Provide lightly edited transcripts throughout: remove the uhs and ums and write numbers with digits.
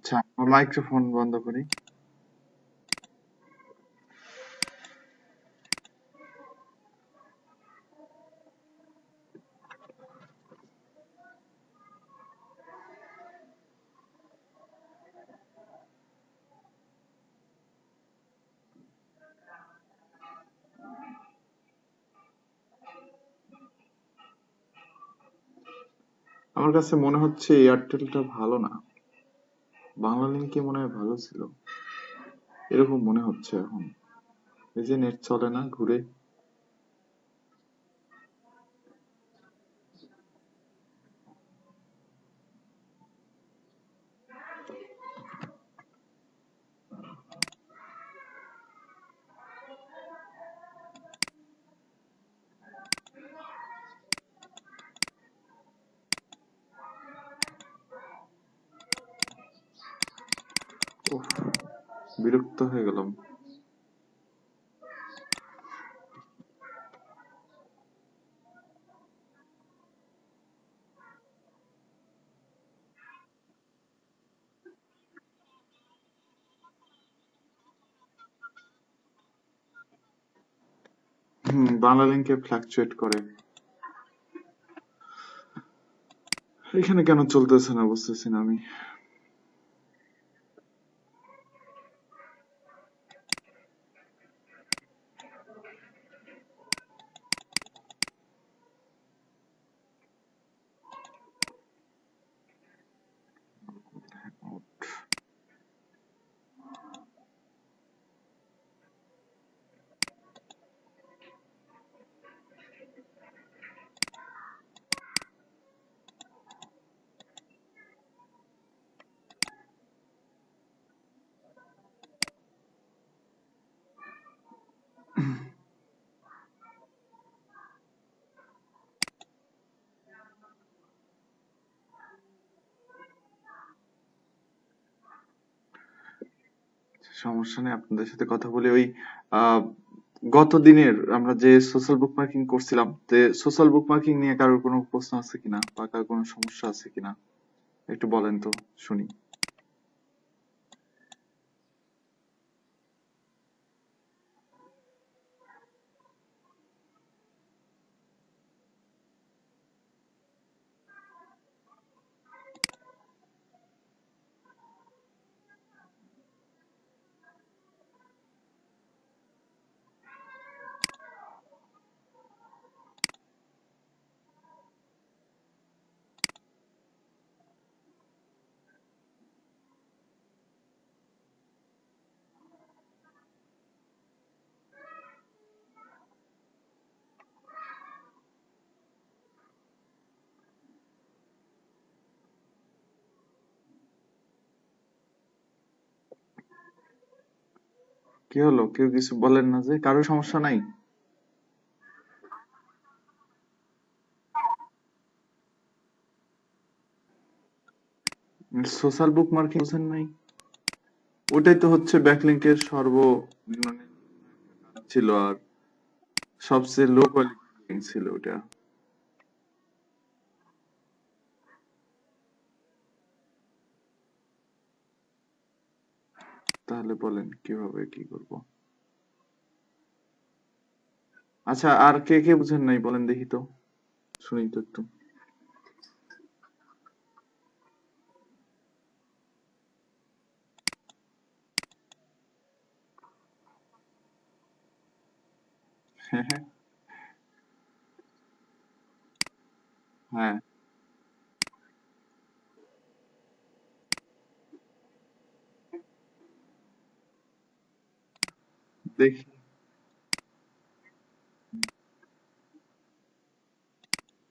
আচ্ছা, মাইক্রোফোন বন্ধ করি। আমার কাছে মনে হচ্ছে এয়ারটেলটা ভালো না, বাংলালিংকই মনে হয় ভালো ছিল, এরকম মনে হচ্ছে এখন। এই যে নেট চলে না, ঘুরে। উফ, বিরক্ত হয়ে গেলাম। বাংলালিংকে ফ্লাকচুয়েট করে। এখানে কেন চলতেছে না বুঝতেছি না আমি। সমস্যা নেই, আপনাদের সাথে কথা বলি। ওই আহ গত দিনের আমরা যে সোশ্যাল বুক মার্কিং করছিলাম, সোশ্যাল বুক মার্কিং নিয়ে কারোর কোনো প্রশ্ন আছে কিনা বা কারোর কোনো সমস্যা আছে কিনা একটু বলেন তো, শুনি। কি হলো, কেউ কিছু বলেন না যে? কারো সমস্যা নাই? সোশ্যাল বুক মার্কিং বুঝেন নাই? ওটাই তো হচ্ছে ব্যাকলিংকের সর্বনিম্ন ছিল, আর সবচেয়ে লো কোয়ালিটি ছিল ওটা। তাহলে বলেন কিভাবে কি করব? আচ্ছা, আর কে কে বুঝেন নাই বলেন দেখি তো, শুনি তো একটু। হ্যাঁ, হ্যাঁ, হ্যাঁ, দেখি।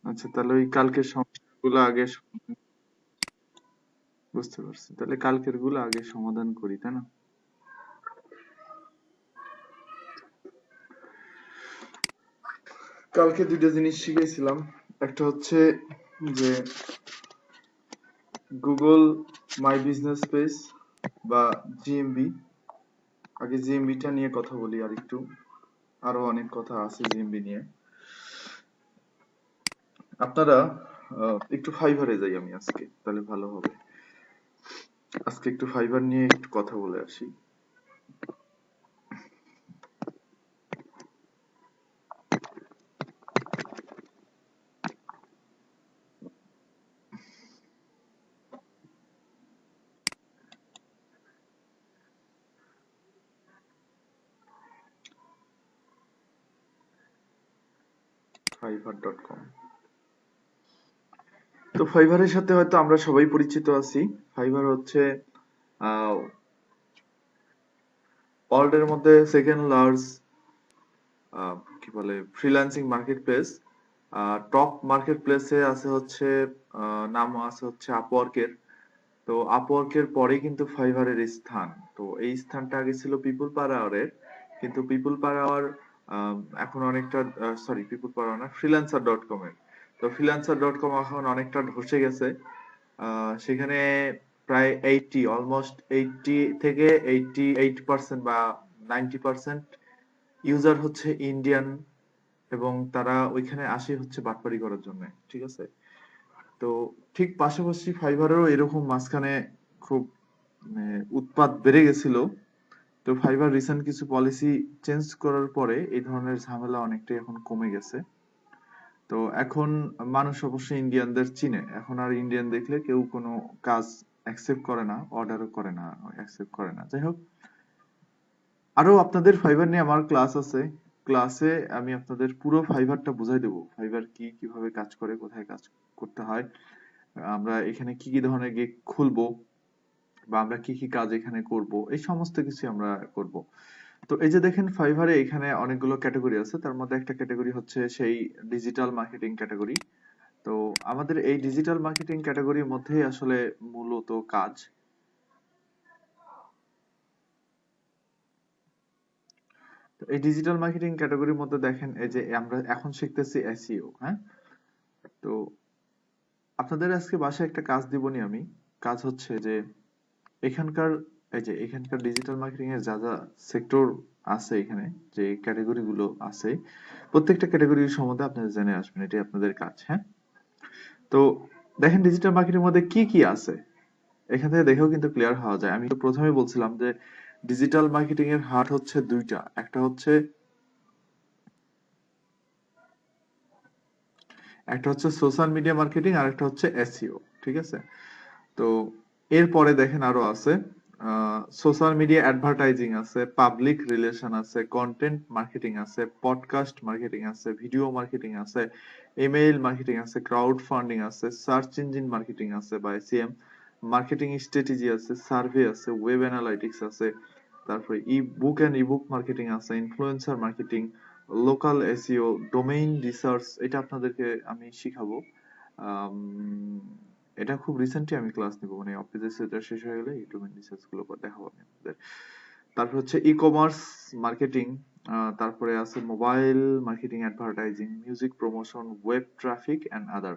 আচ্ছা, তাহলে ওই কালকের সমস্যাগুলো আগে বুঝতে পারছি, তাহলে কালকের গুলো আগে সমাধান করি, তাই না? কালকে দুইটা জিনিস শিখেছিলাম। একটা হচ্ছে যে গুগল মাই বিজনেস পেজ বা জিএমবি। আগে জিএমবিটা নিয়ে কথা বলি আর একটু, আরো অনেক কথা আছে জিএমবি নিয়ে। আপনারা একটু ফাইবারে যাই আমি আজকে, তাহলে ভালো হবে। আজকে একটু ফাইবার নিয়ে একটু কথা বলে আসি। fiverr.com। তো ফাইবারের সাথে হয়তো আমরা সবাই পরিচিত আছি। ফাইবার হচ্ছে ওয়ার্ল্ডের মধ্যে সেকেন্ড লার্জ কি বলে freelancing market place. Top market প্লেসে আছে হচ্ছে নাম আছে হচ্ছে আপওয়ার্কের। তো আপওয়ার্কের পরেই কিন্তু ফাইবারের স্থান। তো এই স্থানটা আগে ছিল পিপল পার আওয়ারের, কিন্তু পিপল পার আওয়ার এখন অনেকটা সরি পিপল পার আওয়ার না, ফ্রিল্যান্সার ডট কম এর। তো ফ্রিল্যান্সার ডট কম এখন অনেকটা ধসে গেছে। সেখানে প্রায় অলমোস্ট 80 থেকে 88% বা 90% ইউজার হচ্ছে ইন্ডিয়ান, এবং তারা ওইখানে আসে হচ্ছে বাটপারি করার জন্য, ঠিক আছে। তো ঠিক পাশাপাশি ফাইবারেরও এরকম মাঝখানে খুব উৎপাত বেড়ে গেছিল। তো ফাইবার রিসেন্ট কিছু পলিসি চেঞ্জ করার পরে এই ধরনের ঝামেলা অনেকটাই এখন কমে গেছে। তো এখন মানুষ অবশ্যই ইন্ডিয়ানদের চিনে, এখন আর ইন্ডিয়ান দেখলে কেউ কোনো কাজ অ্যাকসেপ্ট করে না, অর্ডারও করে না, অ্যাকসেপ্ট করে না। যাই হোক, আরো আপনাদের ফাইবার নিয়ে আমার ক্লাস আছে। ক্লাসে আমি আপনাদের পুরো ফাইবারটা বুঝাই দেবো, ফাইবার কি, কিভাবে কাজ করে, কোথায় কাজ করতে হয়, আমরা এখানে কি কি ধরনের গিগ খুলবো, বা আমরা কি কি কাজ এখানে করব, এই সমস্ত কিছু আমরা করব। তো এই যে দেখেন ফাইবারে এখানে অনেকগুলো ক্যাটাগরি আছে, তার মধ্যে একটা ক্যাটাগরি হচ্ছে সেই ডিজিটাল মার্কেটিং ক্যাটাগরি। তো আমাদের এই ডিজিটাল মার্কেটিং ক্যাটাগরির মধ্যেই আসলে মূলত কাজ। তো এই ডিজিটাল মার্কেটিং ক্যাটাগরির মধ্যে দেখেন এই যে আমরা এখন শিখতেছি এসইও, হ্যাঁ। তো আপনাদের আজকে বাসায় একটা কাজ দিবনি আমি। কাজ হচ্ছে যে এখানকার এই যে এখানকার ডিজিটাল মার্কেটিং এর যা যা সেক্টর আছে, এখানে যে ক্যাটাগরি গুলো আছে, প্রত্যেকটা ক্যাটাগরির সম্বন্ধে আপনারা জেনে আসবেন, এটাই আপনাদের কাজ, হ্যাঁ। তো দেখেন ডিজিটাল মার্কেটিং এর মধ্যে কি কি আছে, এখান থেকে দেখেও কিন্তু ক্লিয়ার হওয়া যায়। আমি তো প্রথমেই বলছিলাম যে ডিজিটাল মার্কেটিং এর হার্ট হচ্ছে দুইটা, একটা হচ্ছে সোশ্যাল মিডিয়া মার্কেটিং, আর একটা হচ্ছে এসইও, ঠিক আছে। তো এরপরে দেখেন আরো আছে সোশ্যাল মিডিয়া অ্যাডভার্টাইজিং আছে, পাবলিক রিলেশন আছে, কন্টেন্ট মার্কেটিং আছে, পডকাস্ট মার্কেটিং আছে, ভিডিও মার্কেটিং আছে, ইমেইল মার্কেটিং আছে, ক্রাউড ফান্ডিং আছে, সার্চ ইঞ্জিন মার্কেটিং আছে বা এসইএম, মার্কেটিং স্ট্র্যাটেজি আছে, সার্ভে আছে, ওয়েব অ্যানালাইটিক্স আছে, তারপরে ই বুক এন্ড ইবুক মার্কেটিং আছে, influencer marketing, local SEO, domain research, এটা আপনাদেরকে আমি শিখাবো। আম, এটা খুব রিসেন্টলি আমি ক্লাস নিব, মানে অফিসের সেটা শেষ হয়ে গেলে এই ডোমেইন রিসার্চ গুলো দেখাবো আমি আপনাদের। তারপর হচ্ছে ই কমার্স মার্কেটিং, তারপরে আছে mobile marketing, advertising, music promotion, web traffic and other.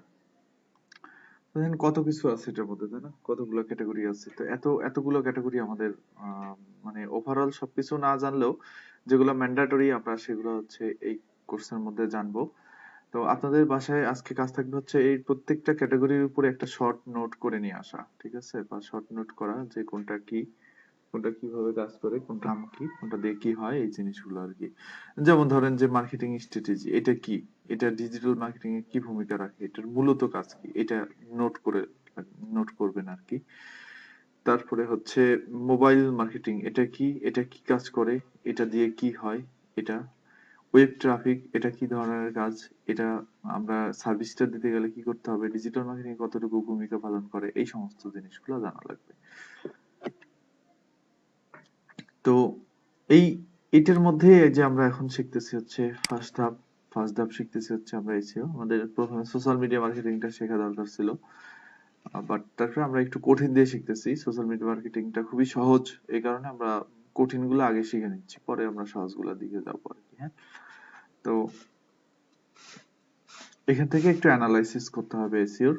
দেখেন কত কিছু আছে এটার মধ্যে, তাই না, কতগুলো ক্যাটাগরি আছে। তো এতগুলো ক্যাটাগরি আমাদের আহ, মানে ওভারঅল সবকিছু না জানলেও যেগুলো ম্যান্ডেটরি আমরা সেগুলো হচ্ছে এই কোর্সের মধ্যে জানবো। তো আপনাদের বাসায় আজকে কাজ থাকবে হচ্ছে এই প্রত্যেকটা ক্যাটাগরির উপরে একটা শর্ট নোট করে নিয়ে আসা, ঠিক আছে, বা শর্ট নোট করা যে কোনটা কি, কোনটা কিভাবে কাজ করে, কোনটা নাম কি, কোনটা দিয়ে কি হয়, এই জিনিসগুলো আর কি। যেমন ধরেন যে মার্কেটিং স্ট্র্যাটেজি এটা কি, এটা ডিজিটাল মার্কেটিং এ কি ভূমিকা রাখে, এটার মূলত কাজ কি, এটা নোট করে নোট করবেন আর কি। তারপরে হচ্ছে মোবাইল মার্কেটিং এটা কি, এটা কি কাজ করে, এটা দিয়ে কি হয়, এটা ওয়েব ট্রাফিক এটা কি ধরনের কাজ, এটা আমরা সার্ভিসটা দিতে গেলে কি করতে হবে, ডিজিটাল মার্কেটিং কতটুকু ভূমিকা পালন করে, এই সমস্ত জিনিসগুলো জানা লাগবে। তো এই এটার মধ্যে এই যে আমরা এখন শিখতেছি হচ্ছে ফার্স্ট ধাপ শিখতেছি হচ্ছে আমরা এসইও। আমাদের প্রথমে সোশ্যাল মিডিয়া মার্কেটিংটা শেখা দরকার ছিল, বাট তারপরে আমরা একটু কঠিন দিয়ে শিখতেছি। সোশ্যাল মিডিয়া মার্কেটিংটা খুবই সহজ, এই কারণে আমরা কঠিন গুলো আগে শিখে নিচ্ছি, পরে আমরা সহজ গুলোর দিকে যাবো আর কি, হ্যাঁ। তো এখান থেকে একটু অ্যানালাইসিস করতে হবে এসইওর।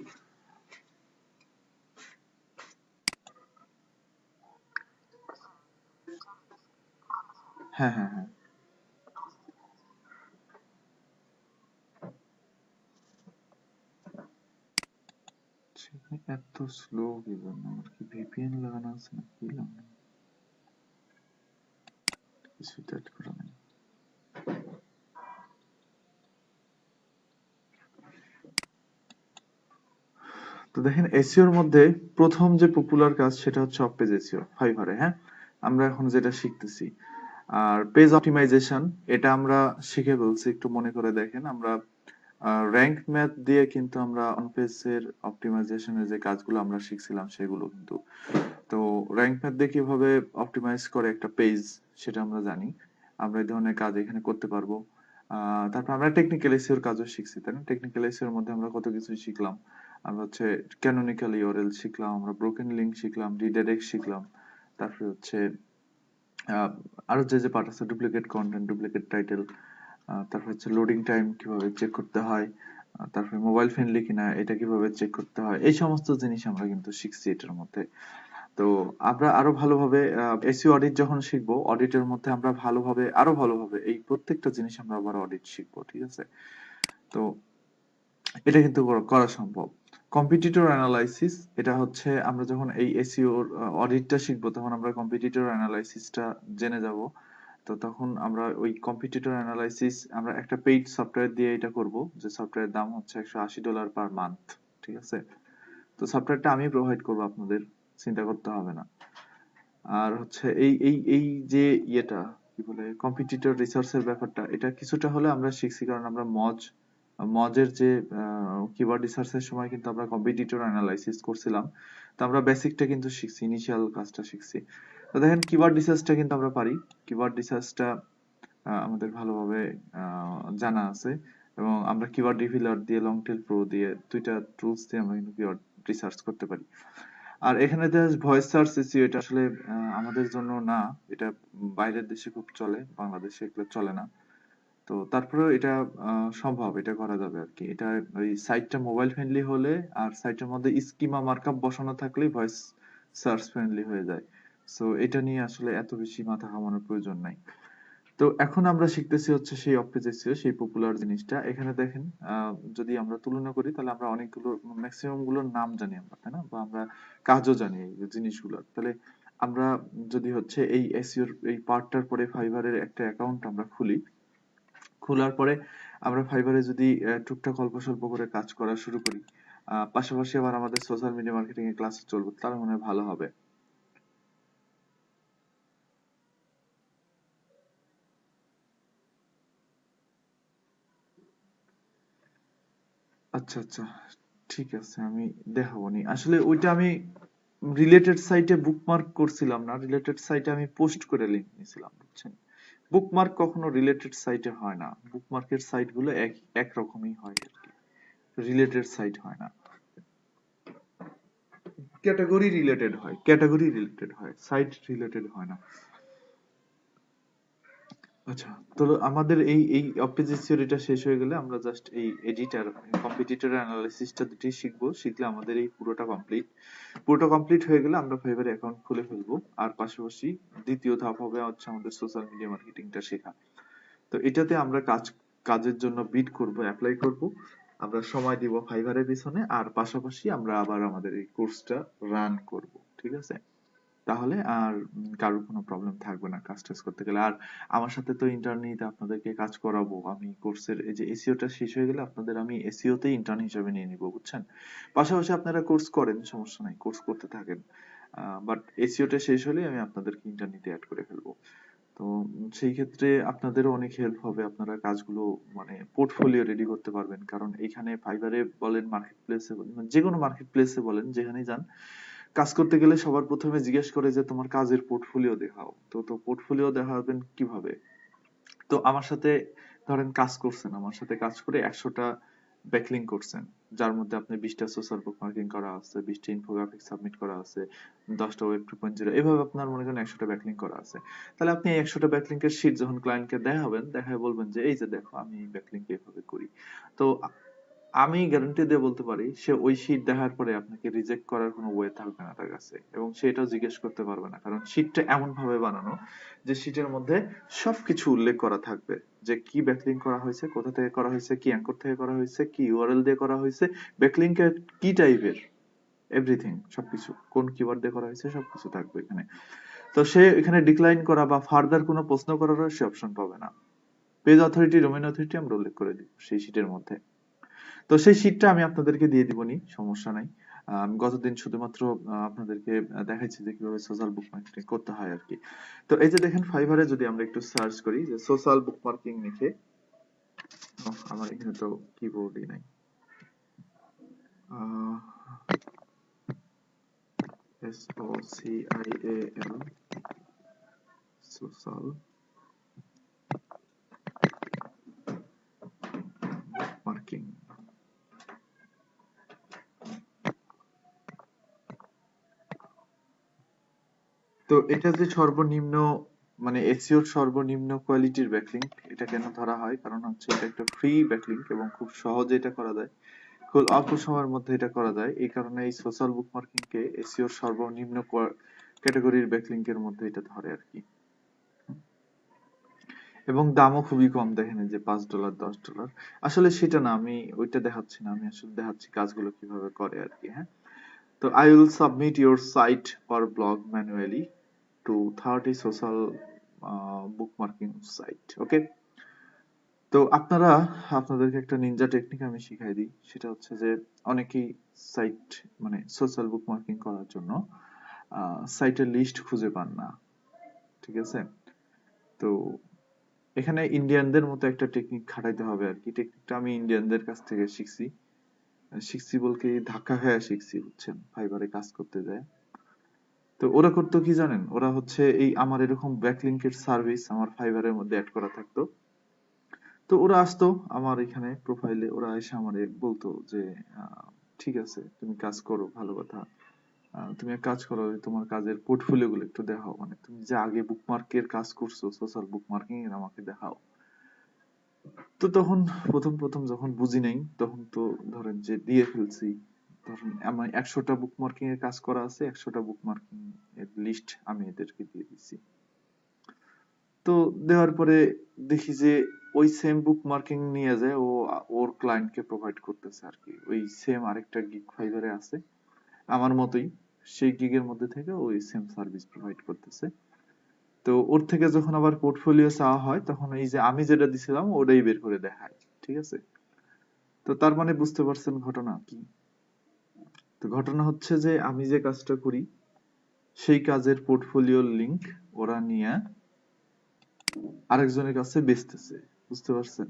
হ্যাঁ, হ্যাঁ, হ্যাঁ। এত স্লো কি জন্য? আমার কি ভিপিএন লাগানো আছে না কি লাগানো? কিছু অ্যাড করা নেই। তো দেখেন এসইওর মধ্যে প্রথম যে পপুলার কাজ সেটা হচ্ছে অফ পেজ এসইও ফাইভারে। হ্যাঁ, আমরা এখন যেটা শিখতেছি। আর পেজ অপটিমাইজেশন এটা আমরা শিখে ফেলছি। একটু মনে করে দেখেন, আমরা র্যাঙ্ক ম্যাথ দিয়ে কিন্তু আমরা অন পেজের অপটিমাইজেশনের যে কাজগুলো আমরা শিখছিলাম সেগুলো কিন্তু। তো র্যাঙ্ক ম্যাথ দিয়ে কিভাবে অপটিমাইজ করে একটা পেজ সেটা আমরা জানি। আমরা এই ধরনের কাজ এখানে করতে পারবো। তারপর আমরা টেকনিক্যাল এসইওর কাজও শিখছি, তাই না? টেকনিক্যাল এসইওর মধ্যে আমরা কত কিছু শিখলাম। আমরা হচ্ছে ক্যানোনিক্যাল ইউআরএল শিখলাম, আমরা ব্রোকেন লিঙ্ক শিখলাম, রিডাইরেক্ট শিখলাম। তারপরে হচ্ছে আহ, আরো যে যে পার্ট আছে, ডুপ্লিকেট কন্টেন্ট, ডুপ্লিকেট টাইটেল, তারপর হচ্ছে লোডিং টাইম কিভাবে চেক করতে হয়, তারপরে মোবাইল ফ্রেন্ডলি কিনা এটা কিভাবে চেক করতে হয়, এই সমস্ত জিনিস আমরা কিন্তু শিখছি এটার মধ্যে। তো আমরা আরো ভালোভাবে এসইও অডিট যখন শিখবো, অডিটের মধ্যে আমরা ভালোভাবে আরো ভালোভাবে এই প্রত্যেকটা জিনিস আমরা আবার অডিট শিখবো, ঠিক আছে? তো এটা কিন্তু করা সম্ভব। কম্পিটিটর অ্যানালাইসিস এটা হচ্ছে আমরা যখন এই এসইও অডিটটা শিখবো তখন আমরা কম্পিটিটর অ্যানালাইসিসটা জেনে যাব। তো তখন আমরা ওই কম্পিটিটর অ্যানালাইসিস আমরা একটা পেইড সফটওয়্যার দিয়ে এটা করব, যে সফটওয়্যারের দাম হচ্ছে $180 পার মান্থ, ঠিক আছে? তো সফটওয়্যারটা আমি প্রোভাইড করব আপনাদের, চিন্তা করতে হবে না। আর হচ্ছে এই যে ইয়েটা কি বলে কম্পিটিটর রিসার্চের ব্যাপারটা, এটা কিছুটা হলে আমরা শিখছি, কারণ আমরা মজের যে কিওয়ার্ড রিসার্চের সময় কিন্তু আমরা কম্পিটিটর অ্যানালাইসিস করছিলাম। তো আমরা বেসিকটা কিন্তু শিখছি, ইনিশিয়াল কাজটা শিখছি। তো দেখেন কিওয়ার্ড রিসার্চটা কিন্তু আমরা পারি। কিওয়ার্ড রিসার্চটা আমাদের ভালোভাবে জানা আছে, এবং আমরা কিওয়ার্ড রিভিলার দিয়ে, লং টেল প্রো দিয়ে, দুইটা টুলস দিয়ে আমরা কিন্তু কিওয়ার্ড রিসার্চ করতে পারি। আর এখানে যে ভয়েস সার্চ এসইও এটা আসলে আমাদের জন্য না, এটা বাইরের দেশে খুব চলে, বাংলাদেশে এগুলো চলে না। তো তারপরেও এটা সম্ভব, এটা করা যাবে আর কি। এটা ওই সাইটটা মোবাইল ফ্রেন্ডলি হলে আর সাইটের মধ্যে স্কিমা মার্কআপ বসানো থাকলেই ভয়েস সার্চ ফ্রেন্ডলি হয়ে যায়। সো এটা নিয়ে আসলে এত বেশি মাথা ঘামানোর প্রয়োজন নাই। তো এখন আমরা শিখতেছি হচ্ছে সেই অপেজেসিও, সেই পপুলার জিনিসটা। এখানে দেখেন যদি আমরা তুলনা করি তাহলে আমরা অনেকগুলো, ম্যাক্সিমাম গুলোর নাম জানি আমরা, তাই না? বা আমরা কাজও জানি এই জিনিসগুলোর। তাহলে আমরা যদি হচ্ছে এই এসইওর এই পার্টটার পরে ফাইবারের একটা অ্যাকাউন্ট আমরা খুলি, খোলার পরে আমরা ফাইবারে যদি টুকটাক অল্প স্বল্প করে কাজ করা শুরু করি, পাশাপাশি আবার আমাদের সোশ্যাল মিডিয়া মার্কেটিং এর ক্লাস চলবে, তাহলে মনে হয় ভালো হবে। আচ্ছা আচ্ছা, ঠিক আছে, আমি দেখাবো নি। আসলে ওইটা আমি রিলেটেড সাইটে বুকমার্ক করছিলাম না, রিলেটেড সাইটে আমি পোস্ট করে লিংক নিয়েছিলাম, বুঝছেন? বুকমার্ক কখনো রিলেটেড সাইটে হয় না, বুকমার্কের সাইট গুলো একরকমই হয় আর কি, রিলেটেড সাইট হয় না, ক্যাটাগরি রিলেটেড হয়, সাইট রিলেটেড হয় না। আচ্ছা, তো আমাদের এই অপটিজিস থিওরিটা শেষ হয়ে গেলে আমরা জাস্ট এই এডিটর, কম্পিটিটর অ্যানালিসিসটা দুটি শিখবো, শিখলে আমাদের এই পুরোটা কমপ্লিট হয়ে গেলে আমরা ফাইবারে অ্যাকাউন্ট খুলে ফেলবো। আর পাশাপাশি দ্বিতীয় ধাপ হবে হচ্ছে আমাদের সোশ্যাল মিডিয়া মার্কেটিংটা শেখা। তো এটাতে আমরা কাজের জন্য বিড করব, অ্যাপ্লাই করব, আমরা সময় দিব ফাইবারের পিছনে, আর পাশাপাশি আমরা আবার আমাদের এই কোর্সটা রান করব, ঠিক আছে? তাহলে আর কারোর কোনো প্রবলেম থাকবে না কাজ টাজ করতে গেলে। আর আমার সাথে তো ইন্টার্ন নিতে আপনাদেরকে কাজ করাবো আমি, কোর্সের এই যে এসইওটা শেষ হয়ে গেলে আপনাদের আমি এসইও তেই ইন্টার্ন হিসেবে নিয়ে নিব, বুঝছেন? পাশাপাশি আপনারা কোর্স করেন, সমস্যা নাই, কোর্স করতে থাকেন, বাট এসইওটা শেষ হলে আমি আপনাদেরকে ইন্টার্ন নিতে অ্যাড করে ফেলবো। তো সেই ক্ষেত্রে আপনাদেরও অনেক হেল্প হবে, আপনারা কাজগুলো মানে পোর্টফোলিও রেডি করতে পারবেন, কারণ এইখানে ফাইবারে বলেন, মার্কেট প্লেসে বলেন, মানে যে কোনো মার্কেট প্লেসে বলেন, যেখানেই যান, কাজ করতে গেলে সবার প্রথমে জিজ্ঞেস করে যে তোমার কাজের পোর্টফোলিও দেখাও। তো পোর্টফোলিও দেখাবেন কিভাবে? তো আমার সাথে ধরেন কাজ করছেন, আমার সাথে কাজ করে 100টা ব্যাকলিঙ্ক করছেন, যার মধ্যে আপনি 20টা সোশ্যাল বুক মার্কিং করা আছে, 20টা ইনফোগ্রাফিক সাবমিট করা আছে, 10টা ওয়েব 2.0, এভাবে আপনার মনে করেন 100টা ব্যাকলিঙ্ক করা আছে। তাহলে আপনি এই 100টা ব্যাকলিঙ্কের শীট যখন ক্লায়েন্টকে দেখাবেন, দেখায় বলবেন যে এই যে দেখো আমি ব্যাকলিঙ্ক এভাবে করি। তো আমি গ্যারান্টি দিয়ে বলতে পারি সে ওই শীট দেখার পরে আপনাকে রিজেক্ট করার কোনো ওয়ে থাকবে না তার কাছে, এবং সে এটাও জিজ্ঞেস করতে পারবে না, কারণ শীটটা এমন ভাবে বানানো যে শীটের মধ্যে সবকিছু উল্লেখ করা থাকবে, যে কি ব্যাকলিঙ্ক করা হয়েছে, কোথা থেকে করা হয়েছে, কি অ্যাঙ্কর থেকে করা হয়েছে, কি ইউআরএল দিয়ে করা হয়েছে, ব্যাকলিঙ্কের কি টাইপের, এভরিথিং, সবকিছু কোন কিওয়ার্ড দিয়ে করা হয়েছে সবকিছু থাকবে এখানে। তো সে এখানে ডিক্লাইন করা বা ফার্দার কোনো প্রশ্ন করারও সে অপশন পাবে না। পেজ অথরিটি, ডোমেইন অথরিটি আমরা উল্লেখ করে দিব সেই শীটের মধ্যে। তো সেই শীটটা আমি আপনাদেরকে দিয়ে দিবনি, সমস্যা নাই। আমি গতদিন শুধুমাত্র আপনাদেরকে দেখাইছি যে কিভাবে সোশ্যাল বুকমার্কিং করতে হয় আর কি। তো এই যে দেখেন ফাইবারে যদি আমরা একটু সার্চ করি যে সোশ্যাল বুকমার্কিং লিখে, আমার এখানে তো কিবোর্ডই নাই, SOCIAL সোশ্যাল বুকমার্কিং। তো এটা যে সর্বনিম্ন মানে এসইওর সর্বনিম্ন কোয়ালিটির ব্যাকলিংক, এটা কেন ধরা হয়? কারণ হচ্ছে এটা একটা ফ্রি ব্যাকলিংক এবং খুব সহজে এটা করা যায়, খুব অল্প সময়ের মধ্যে এটা করা যায়। এই কারণে এই সোশ্যাল বুকমার্কিং কে এসইওর সর্বনিম্ন ক্যাটাগরির ব্যাকলিংকের মধ্যে এটা ধরে আর কি। এবং দামও খুবই কম, দেখেন এই যে $5 $10। আসলে সেটা না, আমি ওইটা দেখাচ্ছি না, আমি আসলে দেখাচ্ছি কাজগুলো কিভাবে করে আর কি। হ্যাঁ, তো I will submit your site or blog manually to 30 social bookmarking site. Okay? তো আপনাদেরকে একটা নিনজা টেকনিক আমি শিখাই দিই, সেটা হচ্ছে যে অনেকেই সাইট মানে সোশ্যাল বুকমার্কিং করার জন্য সাইটের লিস্ট খুঁজে পান না, ঠিক আছে? তো এখানে ইন্ডিয়ানদের মতো একটা টেকনিক খাটাইতে হবে আর কি। টেকনিকটা আমি ইন্ডিয়ানদের কাছ থেকে শিখছি বলতে ধাক্কা খায়া শিখছি, বুঝছেন, ফাইবারে কাজ করতে যায়। তো ওরা করতো কি জানেন, ওরা হচ্ছে এই আমার এরকম ব্যাকলিংকের সার্ভিস আমার ফাইবারের মধ্যে অ্যাড করা থাকতো। তো ওরা আসতো আমার এখানে প্রোফাইলে, ওরা এসে আমারে বলতো যে ঠিক আছে তুমি কাজ করো, ভালো কথা, তুমি এক কাজ করো, তোমার কাজের পোর্টফোলিও গুলো একটু দেখাও, মানে তুমি যে আগে বুকমার্কের কাজ করছো সোশ্যাল বুকমার্কিং এর আমাকে দেখাও। তো তখন প্রথম প্রথম যখন বুঝি নাই, তখন তো ধরেন যে দিয়ে ফেলছি, ধরেন আমার 100টা বুকমার্কিং এর কাজ করা আছে, 100টা বুকমার্কিং এর লিস্ট আমি এদেরকে দিয়ে দিছি। তো দেওয়ার পরে দেখি যে ওই সেম বুকমার্কিং নিয়ে যায় ও ওর ক্লায়েন্টকে প্রোভাইড করতেছে আর কি। ওই সেম আরেকটা গিগ ফাইবারে আছে আমার মতোই, সেই গিগের মধ্যে থেকে ওই সেম সার্ভিস প্রোভাইড করতেছে। তো ওর থেকে যখন আবার পোর্টফোলিও চাওয়া হয় তখন এই যে আমি যেটা দিছিলাম ওটাই বের করে দেখায়, ঠিক আছে? তো তার মানে বুঝতে পারছেন ঘটনা কি? তো ঘটনা হচ্ছে যে আমি যে কাজটা করি সেই কাজের পোর্টফোলিওর লিংক ওরা নিয়ে আরেকজনের কাছে বেচতেছে, বুঝতে পারছেন?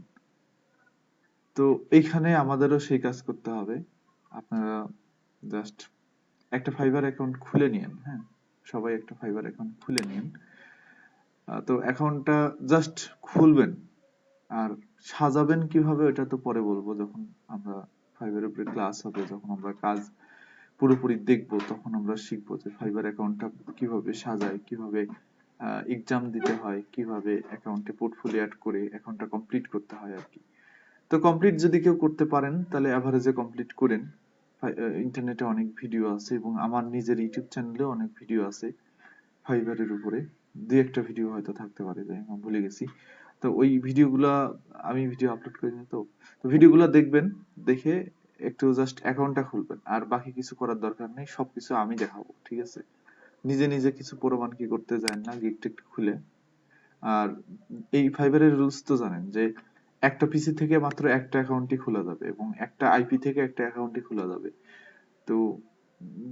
তো এইখানে আমাদেরও সেই কাজ করতে হবে। আপনারা জাস্ট একটা ফাইবার অ্যাকাউন্ট খুলে নিন। হ্যাঁ, সবাই একটা ফাইবার অ্যাকাউন্ট খুলে নিন। তো অ্যাকাউন্টটা জাস্ট খুলবেন, আর সাজাবেন কিভাবে ওটা তো পরে বলবো, যখন আমরা ফাইবারের উপরে ক্লাস হবে, যখন আমরা কাজ পুরোপুরি দেখবো তখন আমরা শিখবো যে ফাইবার অ্যাকাউন্টটা কিভাবে সাজায়, কিভাবে এক্সাম দিতে হয়, কিভাবে অ্যাকাউন্টে পোর্টফোলিও অ্যাড করে অ্যাকাউন্টটা কমপ্লিট করতে হয় আর কি। তো কমপ্লিট যদি কেউ করতে পারেন তাহলে এভারেজে কমপ্লিট করেন। ইন্টারনেটে অনেক ভিডিও আছে এবং আমার নিজের ইউটিউব চ্যানেলে অনেক ভিডিও আছে ফাইবারের উপরে। দুই একটা ভিডিও হয়তো থাকতে পারে, যাই আমি ভুলে গেছি। তো ওই ভিডিওগুলা আমি ভিডিও আপলোড করি না, তো তো ভিডিওগুলা দেখবেন, দেখে একটু জাস্ট অ্যাকাউন্টটা খুলবেন, আর বাকি কিছু করার দরকার নেই, সবকিছু আমি দেখাবো, ঠিক আছে? নিজে নিজে কিছু প্রমাণ কি করতে যায় না, গিগ টিগ খুলে। আর এই ফাইবারের রুলস তো জানেন যে একটা পিসি থেকে মাত্র একটা অ্যাকাউন্টই খোলা যাবে এবং একটা আইপি থেকে একটা অ্যাকাউন্টই খোলা যাবে। তো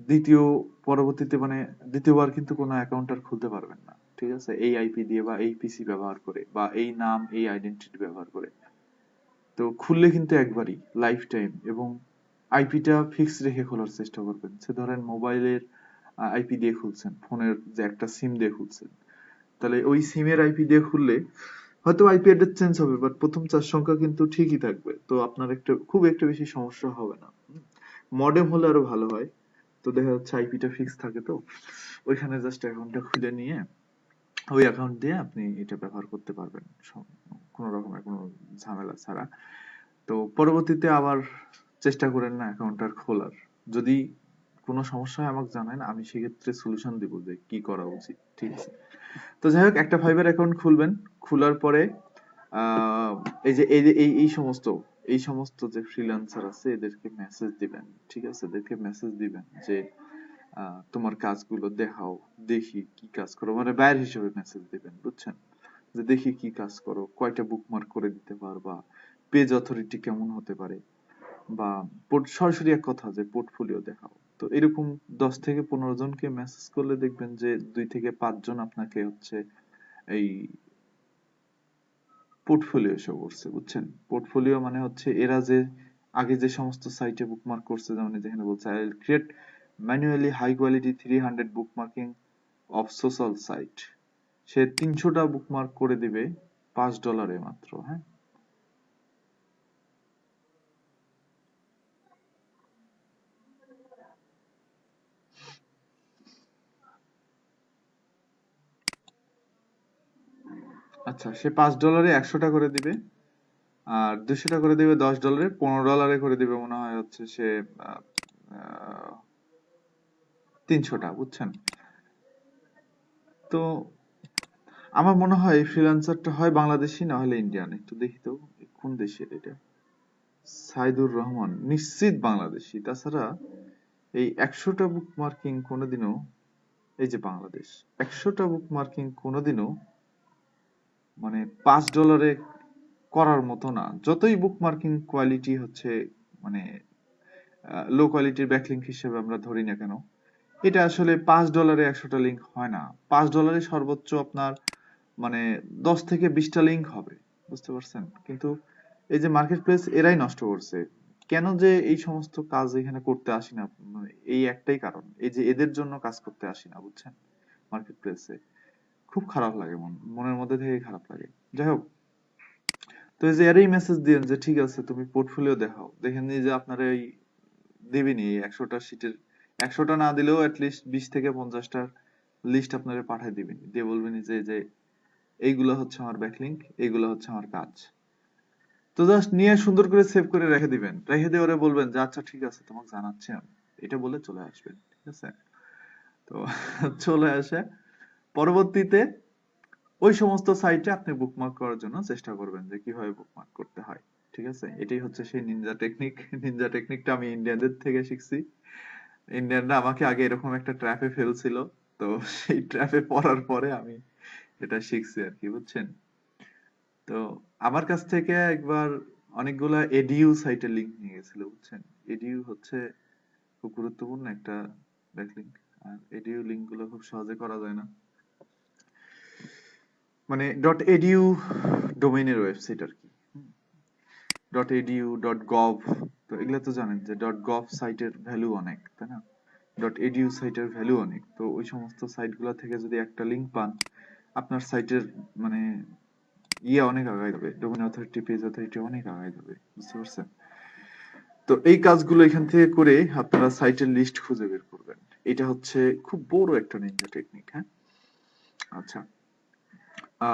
দ্বিতীয় পরবর্তীতে মানে দ্বিতীয়বার কিন্তু কোনো অ্যাকাউন্ট আর খুলতে পারবেন না, ঠিক আছে? এই আইপি দিয়ে বা এই পিসি ব্যবহার করে বা এই নাম এই আইডেন্টিটি ব্যবহার করে। তো খুললে কিন্তু একবারই লাইফ টাইম, এবং আইপিটা ফিক্স রেখে খোলার চেষ্টা করবেন। সে ধরেন মোবাইলের আইপি দিয়ে খুলছেন, ফোনের যে একটা সিম দিয়ে খুলছেন, তাহলে ওই সিমের আইপি দিয়ে খুললে হয়তো আইপি অ্যাড্রেস চেঞ্জ হবে, বাট প্রথম 4 সংখ্যা কিন্তু ঠিকই থাকবে। তো আপনার খুব একটা বেশি সমস্যা হবে না। মডেম হলে আরো ভালো হয়। তো দেখা যাচ্ছে আইপিটা ফিক্স থাকে, তো ওইখানে জাস্ট অ্যাকাউন্টটা খুলে নিয়ে ওই অ্যাকাউন্ট দিয়ে আপনি এটা ব্যবহার করতে পারবেন কোনো রকমের কোনো ঝামেলা ছাড়া। তো পরবর্তীতে আবার চেষ্টা করেন না অ্যাকাউন্টটা খোলার। যদি কোনো সমস্যা হয় আমাকে জানান, আমি সেক্ষেত্রে সলিউশন দিব যে কি করা উচিত, ঠিক আছে? তো যাই হোক, একটা ফাইবার অ্যাকাউন্ট খুলবেন, খোলার পরে আহ, এই যে এই সমস্ত এই সমস্ত যে ফ্রিল্যান্সার আছে এদেরকে মেসেজ দিবেন, ঠিক আছে, এদেরকে মেসেজ দিবেন যে তোমার কাজগুলো দেখাও, দেখি কি কাজ করো, মানে বায়ার হিসেবে মেসেজ দিবেন, বুঝছেন, যে দেখি কি কাজ করো, কয়টা বুকমার্ক করে দিতে পারবা, পেজ অথরিটি কেমন হতে পারে, বা সরাসরি এক কথা যে পোর্টফোলিও দেখাও। তো এরকম 10 থেকে 15 জনকে মেসেজ করলে দেখবেন যে 2 থেকে 5 জন আপনাকে হচ্ছে এই পোর্টফোলিও শো করছে, বুঝছেন। পোর্টফোলিও মানে হচ্ছে এরা যে আগে যে সমস্ত সাইটে বুকমার্ক করছে, যেমন যেখানে বলছে I will create manually high quality 300 bookmarking of social site, সে 300টা বুকমার্ক করে দিবে $5 মাত্র, হ্যাঁ। আচ্ছা, সে $5 100টা করে দিবে, আর 200টা করে দিবে $10, $15 করে দিবে মনে হয় হচ্ছে সে 300টা, বুঝছেন। তো আমার মনে হয় এই ফ্রিল্যান্সারটা হয় বাংলাদেশি না হলে ইন্ডিয়ান, একটু দেখি তো কোন দেশের এটা। সাইদুর রহমান নিশ্চিত বাংলাদেশি, তাছাড়া এই 100টা বুক মার্কিং কোনোদিনও, এই যে বাংলাদেশ, 100টা বুক মার্কিং কোনোদিনও মানে $5 করার মতো না, যতই বুক মার্কিং কোয়ালিটি হচ্ছে মানে লো কোয়ালিটির ব্যাকলিংক হিসেবে আমরা ধরি না কেন, এটা আসলে $5 100টা লিঙ্ক হয় না। $5 সর্বোচ্চ আপনার মানে 10 থেকে 20টা লিঙ্ক হবে, বুঝতে পারছেন। কিন্তু এই যে মার্কেট প্লেস এরাই নষ্ট করছে। কেন যে এই সমস্ত কাজ এখানে করতে আসি না, মানে এই একটাই কারণ, এই যে এদের জন্য কাজ করতে আসি না, বুঝছেন। মার্কেট প্লেসে খুব খারাপ লাগে, মনের মধ্যে থেকে খারাপ লাগে। যাই হোক, তো এই যে এরই মেসেজ দিয়েন যে ঠিক আছে তুমি পোর্টফোলিও দেখাও, দেখেন যে আপনার এই দিবিনি 100টা সিটের, 100টা না দিলেও অ্যাটলিস্ট 20 থেকে 50টার লিস্ট আপনারে পাঠাই দিবেন, দিয়ে বলবেন যে এইগুলো হচ্ছে আমার ব্যাকলিংক, এইগুলো হচ্ছে আমার কাজ। তো জাস্ট নিয়ে সুন্দর করে সেভ করে রেখে দিবেন, রেখে দিয়ে ওরে বলবেন যে আচ্ছা ঠিক আছে তোমাকে জানাচ্ছি আমি, এটা বলে চলে আসবেন, ঠিক আছে। তো চলে আসে পরবর্তীতে ওই সমস্ত সাইটে আপনি বুকমার্ক করার জন্য চেষ্টা করবেন যে কিভাবে বুকমার্ক করতে হয়, ঠিক আছে। এটাই হচ্ছে সেই নিনজা টেকনিক। নিনজা টেকনিকটা আমি ইন্ডিয়ানদের থেকে শিখছি। ইন্ডিয়ানরা আমাকে আগে এরকম একটা ট্র্যাপে ফেলছিল, তো সেই ট্র্যাপে পড়ার পরে আমি এটা শিখছি আর কি, বুঝছেন। তো আমার কাছ থেকে একবার অনেকগুলা এডিইউ সাইটের লিংক নিয়ে গেছিল, বুঝছেন। এডিইউ হচ্ছে খুব গুরুত্বপূর্ণ একটা ব্যাকলিংক, আর এডিইউ লিংক গুলো খুব সহজে করা যায় না। মানে .edu ডোমেইনের ওয়েবসাইট আর কি। .edu .gov, তো এগুলা তো জানেন যে .gov সাইটের ভ্যালু অনেক, তাই না। .edu সাইটের ভ্যালু অনেক, তো ওই সমস্ত সাইটগুলো থেকে যদি একটা লিংক পান, আপনার সাইটের মানে অনেক আগায় যাবে, ডোমেইন অথরিটি, পেজ অথরিটি অনেক আগায় যাবে, বুঝতে পারছেন। তো এই কাজগুলো এখান থেকে করে আপনারা সাইটের লিস্ট খুঁজে বের করবেন। এটা হচ্ছে খুব বড় একটা নিনজা টেকনিক, হ্যাঁ। আচ্ছা,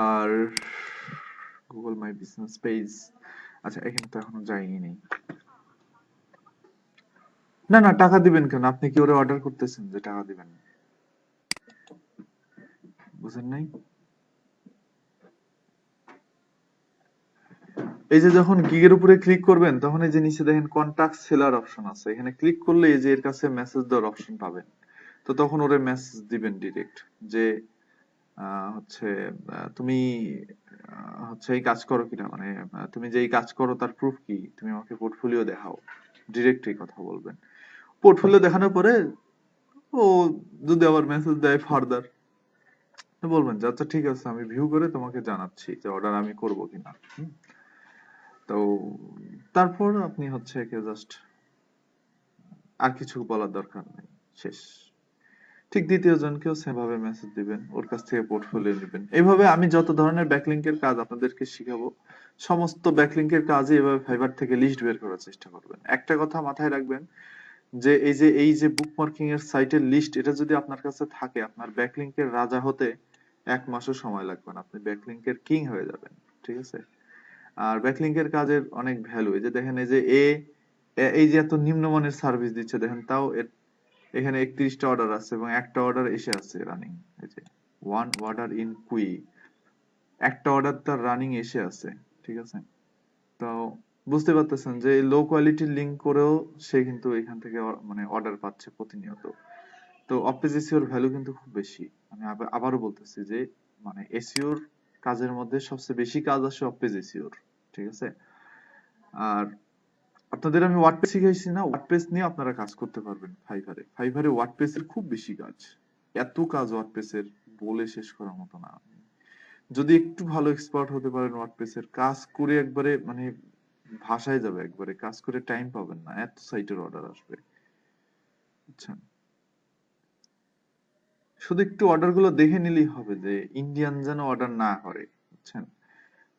আর গুগল মাই বিজনেস পেজ, আচ্ছা এখানে তো এখনো যাইনি নেই। না না, টাকা দিবেন কেন, আপনি কি ওরে অর্ডার করতেছেন যে টাকা দিবেন, বুঝেন নাই। এই যে যখন গিগের উপরে ক্লিক করবেন তখন এই যে নিচে দেখেন কন্টাক্ট সেলার অপশন আছে, এখানে ক্লিক করলে এই যে এর কাছে মেসেজ দেওয়ার অপশন পাবেন। তো তখন ওরে মেসেজ দিবেন ডিরেক্ট যে হচ্ছে তুমি হচ্ছে এই কাজ করো কিনা, মানে তুমি যে এই কাজ করো তার প্রুফ কি, তুমি আমাকে পোর্টফোলিও দেখাও, ডিরেক্ট এই কথা বলবেন। পোর্টফোলিও দেখানোর পরে ও যদি আবার মেসেজ দেয় ফার্দার, তো বলবেন যে আচ্ছা ঠিক আছে আমি ভিউ করে তোমাকে জানাচ্ছি যে অর্ডার আমি করব কিনা। তো তারপর আপনি হচ্ছে একে জাস্ট আর কিছু বলার দরকার নেই, শেষ। ঠিক দ্বিতীয় জনকেও সেভাবে মেসেজ দিবেন, ওর কাছ থেকে পোর্টফোলিও নেবেন। এইভাবে আমি যত ধরনের ব্যাকলিংকের কাজ আপনাদেরকে শিখাবো, সমস্ত ব্যাকলিংকের কাজে এভাবে ফাইবার থেকে লিস্ট বের করার চেষ্টা করবেন। একটা কথা মাথায় রাখবেন যে এই যে বুকমার্কিং এর সাইটের লিস্ট, এটা যদি আপনার কাছে থাকে, আপনার ব্যাকলিংকের রাজা হতে 1 মাসও সময় লাগবে না, আপনি ব্যাকলিংকের কিং হয়ে যাবেন, ঠিক আছে। আর ব্যাকলিংকের কাজের অনেক ভ্যালু, এই যে দেখেন এই যে এই যে এত নিম্নমানের সার্ভিস দিচ্ছে দেখেন, তাও এখানে 31টা অর্ডার আছে এবং একটা অর্ডার এসে আছে রানিং, এই যে ওয়ান অর্ডার ইন কুই, একটা অর্ডার তার রানিং এসে আছে, ঠিক আছে। তো বুঝতে পারতেছেন যে লো কোয়ালিটির লিঙ্ক করেও সে কিন্তু এখান থেকে মানে অর্ডার পাচ্ছে প্রতিনিয়ত। তো অফ পেজ এসইওর ভ্যালু কিন্তু খুব বেশি। আমি আবারও বলতেছি যে মানে এসইওর কাজের মধ্যে সবচেয়ে বেশি কাজ আসে অফ পেজ এসইওর। ঠিক আছে? আর আপনাদের আমি ওয়ার্ডপ্রেস শিখাইছি না, ওয়ার্ডপ্রেস নিয়ে আপনারা কাজ করতে পারবেন ফাইভারে। ফাইভারে ওয়ার্ডপ্রেসের খুব বেশি কাজ। এত কাজ ওয়ার্ডপ্রেসের বলে শেষ করার মতো না। যদি একটু ভালো এক্সপার্ট হতে পারেন ওয়ার্ডপ্রেসের কাজ করে একবারে মানে ভাষায় যাবে, একবারে কাজ করে টাইম পাবেন না, এত সাইটের অর্ডার আসবে। বুঝছেন? শুধু একটু অর্ডার গুলো দেখে নিলেই হবে যে ইন্ডিয়ান যেন অর্ডার না করে। বুঝছেন?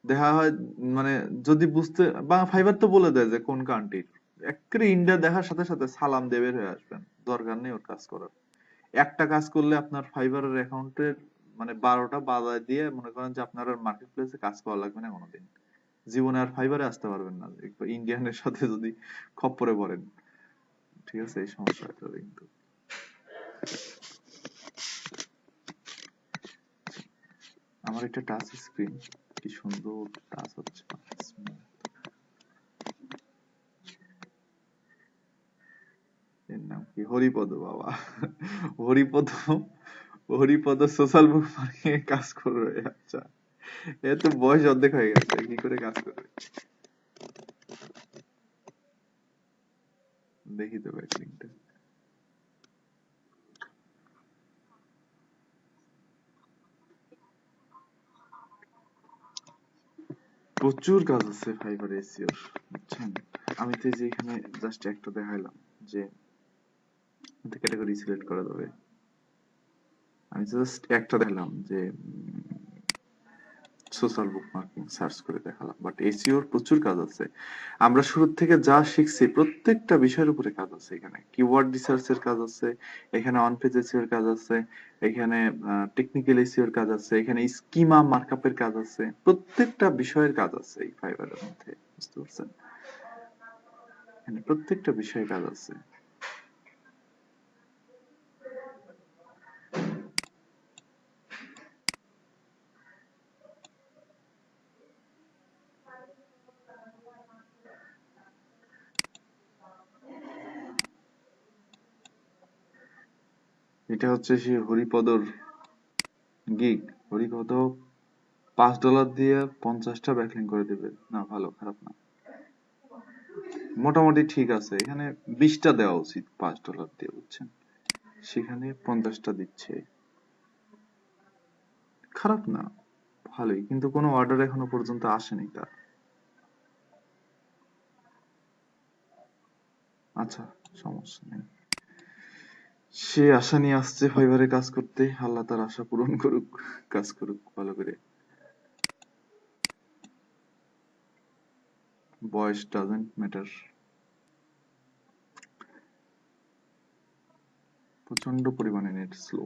দেখা হয় মানে যদি বুঝতে বা ফাইবার তো বলে দেয় যে কোন কান্ট্রির, একেবারে ইন্ডিয়া দেখার সাথে সাথে সালাম দিয়ে বের হয়ে আসবেন, দরকার নেই ওর কাজ করার। একটা কাজ করলে আপনার ফাইবারের অ্যাকাউন্টের মানে 12টা বাজায় দিয়ে মনে করেন যে আপনার আর মার্কেট প্লেসে কাজ করা লাগবে না কোনোদিন। জীবনে আর ফাইবারে আসতে পারবেন না ইন্ডিয়ানের সাথে যদি খপ্পরে পড়েন। ঠিক আছে? এই সমস্যা হতে পারে কিন্তু। আমার একটা টাচ স্ক্রিন, কি সুন্দর টাচ হচ্ছে। এর নাম কি? হরিপদ বাবা। হরিপদ, হরিপদ সোশ্যাল বুক মার্কিং এ কাজ করবে। আচ্ছা, এ তো বয়স অর্ধেক হয়ে গেছে, কি করে কাজ করবে? দেখি তো ব্যাকলিংকটা। প্রচুর কাজ আছে ফাইবার এসিওর। বুঝছেন? আমি তো এই যে এখানে জাস্ট একটা দেখাইলাম যে ক্যাটাগরি সিলেক্ট করা যাবে। আমি জাস্ট একটা দেখালাম যে সোশ্যাল বুক মার্কিং সার্চ করে দেখালাম, বাট এসইওর প্রচুর কাজ আছে। আমরা শুরু থেকে যা শিখছি প্রত্যেকটা বিষয়ের উপরে কাজ আছে। এখানে কিওয়ার্ড রিসার্চের কাজ আছে, এখানে অন পেজ এসইও এর কাজ আছে, এখানে টেকনিক্যাল এসইও এর কাজ আছে, এখানে স্কিমা মার্কআপের কাজ আছে, প্রত্যেকটা বিষয়ের কাজ আছে এই ফাইবারের মধ্যে। বুঝতে পারছেন? এখানে প্রত্যেকটা বিষয়ে কাজ আছে। এটা হচ্ছে সে হরিপদর গিগ। হরিপদ $5 দিয়ে 50টা ব্যাকলিং করে দেবে। না, ভালো, খারাপ না, মোটামুটি ঠিক আছে। এখানে 20টা দেওয়া উচিত $5 দিয়ে। বুঝছেন? সেখানে 50টা দিচ্ছে, খারাপ না, ভালোই। কিন্তু কোনো অর্ডার এখনো পর্যন্ত আসেনি তার। আচ্ছা, সমস্যা নেই। সে আশা নিয়ে আসছে ফাইবারে কাজ করতে, আল্লাহ তার আশা পূরণ করুক, কাজ করুক ভালো করে। বয়স ডাজেন্ট ম্যাটার। প্রচন্ড পরিমাণে নেট স্লো।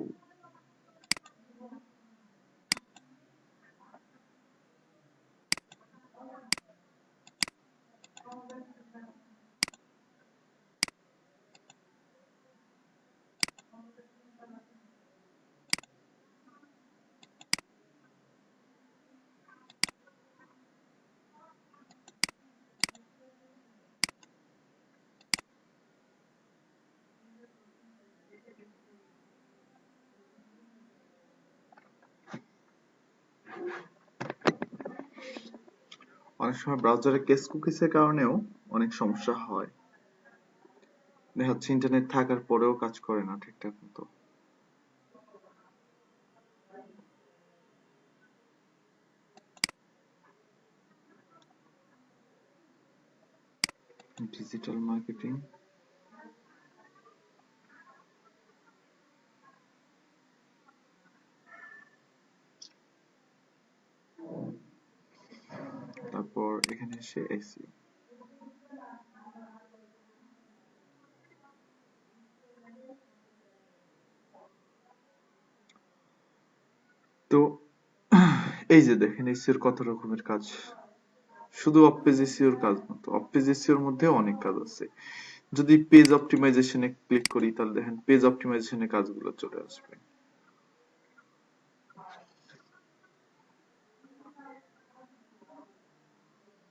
অনেক সময় ব্রাউজারে কেস কুকিজের কারণেও অনেক সমস্যা হয়। দেখা যাচ্ছে ইন্টারনেট থাকার পরেও কাজ করে না ঠিকঠাক মতো। ডিজিটাল মার্কেটিং, তারপর এখানে এসে এসিও। তো এই যে দেখেন এসিওর কত রকমের কাজ। শুধু অফ পেজ এসইওর কাজ না, তো অফ পেজ এসইওর মধ্যেও অনেক কাজ আছে। যদি পেজ অপটিমাইজেশনে ক্লিক করি তাহলে দেখেন পেজ অপটিমাইজেশনের কাজগুলো চলে আসবে।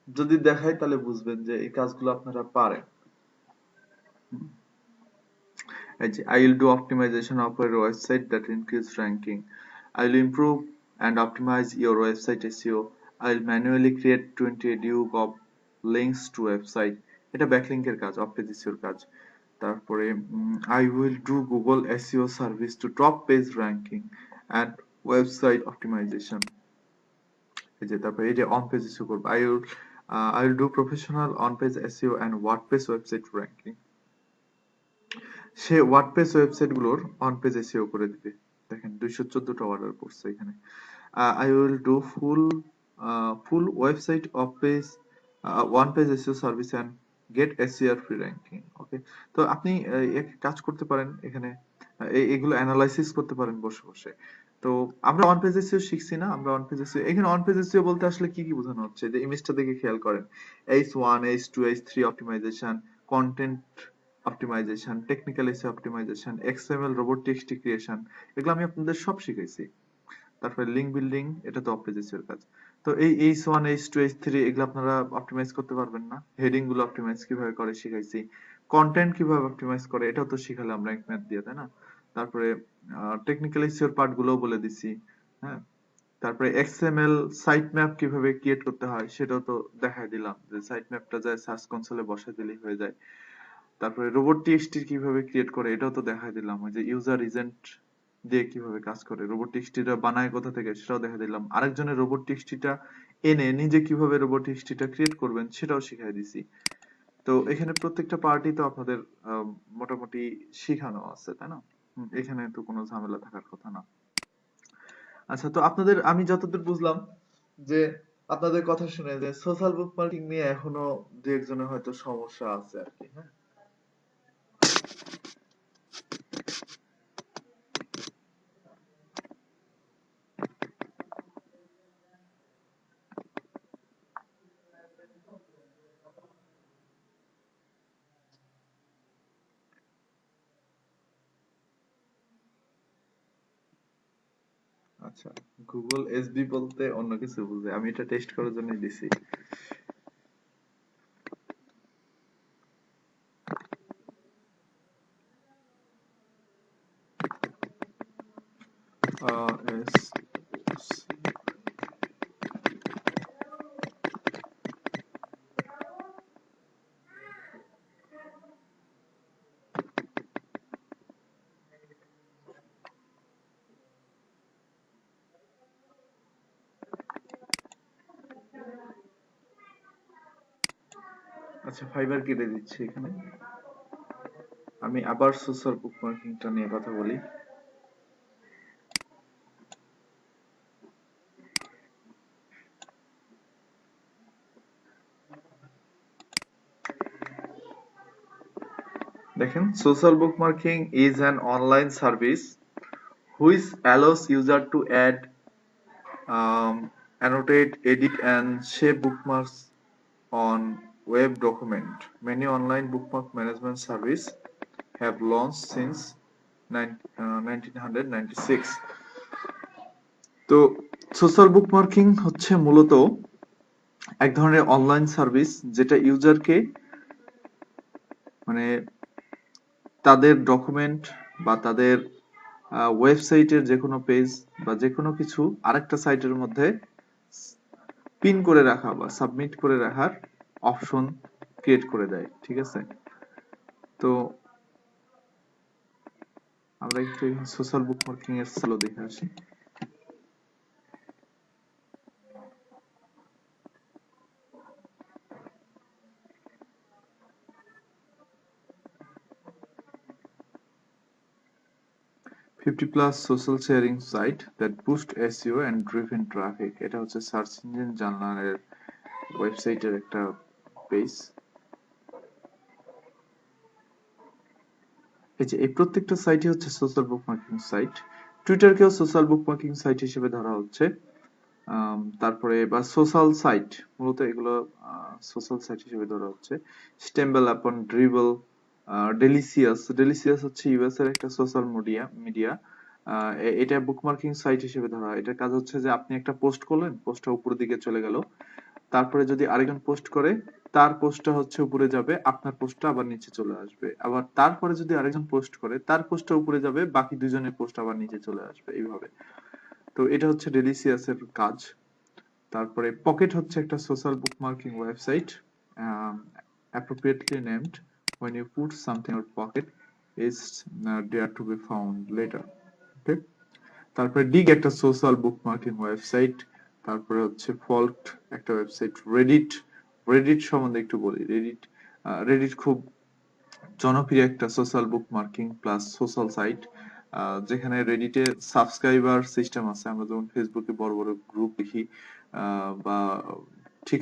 যদি দেখাই তাহলে বুঝবেন যে এই কাজগুলো আপনারা পারেন। এই যে I will do optimization of your website that increase ranking. I will improve and optimize your website SEO. I will manually create 20 of links to website. এটা ব্যাকলিংকের কাজ, অফ পেজ এসইওর কাজ। তারপরে I will do Google SEO service to top page ranking and website optimization। এই যে তারপরে এই যে on page SEO করব। I will do professional on page SEO and WordPress website ranking। Say WordPress website গুলোর on page SEO করে দিবে। দেখেন 214টা অর্ডার করছে এখানে। I will do full website off page one page SEO service and get SEO free ranking। ওকে, তো আপনি এক কাজ করতে পারেন এখানে, এগুলো অ্যানালাইসিস করতে পারেন বসে বসে। তো আমরা অন পেজ এসইও শিখছি না, আমরা অন পেজ এসইও, এখানে অন পেজ এসইও বলতে আসলে কি কি বোঝানো হচ্ছে, যে ইমেজটা দেখে খেয়াল করেন। H1 H2 H3 optimization, content optimization, technical SEO optimization, XML robot text creation, এগুলো আমি আপনাদের সব শিখাইছি। তারপরে লিংক বিল্ডিং, এটা তো অফ পেজ এসইও এর কাজ। তো এই H1 H2 H3 এগুলো আপনারা অপটিমাইজ করতে পারবেন না। হেডিং গুলো অপটিমাইজ কিভাবে করে শিখাইছি। কন্টেন্ট কিভাবে অপটিমাইজ করে এটাও তো শিখালাম র‍্যাঙ্ক ম্যাথ দিয়ে, তাই না? তারপরে টেকনিক্যাল এসইও এর পার্ট গুলোও বলে দিছি। হ্যাঁ, তারপরে XML সাইট ম্যাপ কিভাবে ক্রিয়েট করতে হয় সেটাও তো দেখাই দিলাম, যে সাইট ম্যাপটা যায় সার্চ কনসোলে বসাই দিলেই হয়ে যায়। তারপরে রোবট টিএক্সটি কিভাবে ক্রিয়েট করে এটাও তো দেখাই দিলাম, ওই যে ইউজার এজেন্ট দিয়ে কিভাবে কাজ করে, রোবট টিএক্সটিটা বানায় কোথা থেকে সেটাও দেখা দিলাম। আরেকজনের রোবট টিএক্সটিটা এনে নিজে কিভাবে রোবট টিএক্সটিটা ক্রিয়েট করবেন সেটাও শিখাই দিছি। তো এখানে প্রত্যেকটা পার্টি তো আপনাদের মোটামুটি শিখানো আছে, তাই না? এখানে তো কোনো ঝামেলা থাকার কথা না। আচ্ছা, তো আপনাদের আমি যতদূর বুঝলাম যে আপনাদের কথা শুনে যে সোশ্যাল বুক মার্কেটিং নিয়ে এখনো দু একজনের হয়তো সমস্যা আছে আর কি। হ্যাঁ, আচ্ছা, গুগল এসবি বলতে অন্য কিছু বুঝে, আমি এটা টেস্ট করার জন্যই দিছি। এস আচ্ছা, ফাইবার কেটে দিচ্ছি এখানে। আমি আবার সোশ্যাল বুক মার্কিংটা নিয়ে কথা বলি। দেখেন, social bookmarking is an online service which allows user to add, annotate, edit and shape bookmarks on web document. Many online bookmark management service have launched since 1996. তো সোশ্যাল বুকমার্কিং হচ্ছে মূলত এক ধরনের online service যেটা ইউজারকে মানে তাদের document বা তাদের ওয়েবসাইটের যে কোনো পেজ বা যে কোনো কিছু আরেকটা সাইটের মধ্যে পিন করে রাখা বা সাবমিট করে রাখার অপশন ক্রিয়েট করে দেয়। ঠিক আছে, তো আমরা একটু সোশ্যাল বুকমার্কিং এর স্লো দেখে আসি। +50 social sharing site that boost SEO and driven traffic. এটা হচ্ছে সার্চ ইঞ্জিন জার্নালের ওয়েবসাইটের একটা পেজ। এই যে এই প্রত্যেকটা সাইটই হচ্ছে সোশ্যাল বুকমার্কিং সাইট। টুইটারকেও সোশ্যাল বুকমার্কিং সাইট হিসেবে ধরা হচ্ছে। তারপরে বা সোশ্যাল সাইট, মূলত এগুলো সোশ্যাল সাইট হিসেবে ধরা হচ্ছে। স্টেম্বল আপন, ড্রিবল, ডেলিসিয়াস হচ্ছে ইউএস এর একটা সোশ্যাল মিডিয়া। এটা বুকমার্কিং সাইট হিসেবে ধরা হয়। এটার কাজ হচ্ছে যে আপনি একটা পোস্ট করলেন, পোস্টটা উপরের দিকে চলে গেল, তারপরে যদি আরেকজন পোস্ট করে, তার পোস্টটা হচ্ছে উপরে যাবে, আপনার পোস্টটা আবার নিচে চলে আসবে। আবার তারপরে যদি আরেকজন পোস্ট করে, তার পোস্টটা উপরে যাবে, বাকি দুজনের পোস্ট আবার নিচে চলে আসবে, এইভাবে। তো এটা হচ্ছে ডেলিসিয়াসের কাজ। তারপরে পকেট হচ্ছে একটা social bookmarking website, appropriately named when you put something in your pocket is there to be found later. ওকে, তারপরে ডিগ একটা সোশ্যাল বুকমার্কিং ওয়েবসাইট। তারপরে হচ্ছে ফল্ট একটা ওয়েবসাইট। রেডিট, রেডিট সম্বন্ধে একটু বলি। রেডিট, রেডিট খুব জনপ্রিয় একটা social bookmarking plus social site, যেখানে রেডিটে সাবস্ক্রাইবার সিস্টেম আছে। আমরা যেমন ফেসবুকে বড় বড় গ্রুপ দেখি, বা ঠিক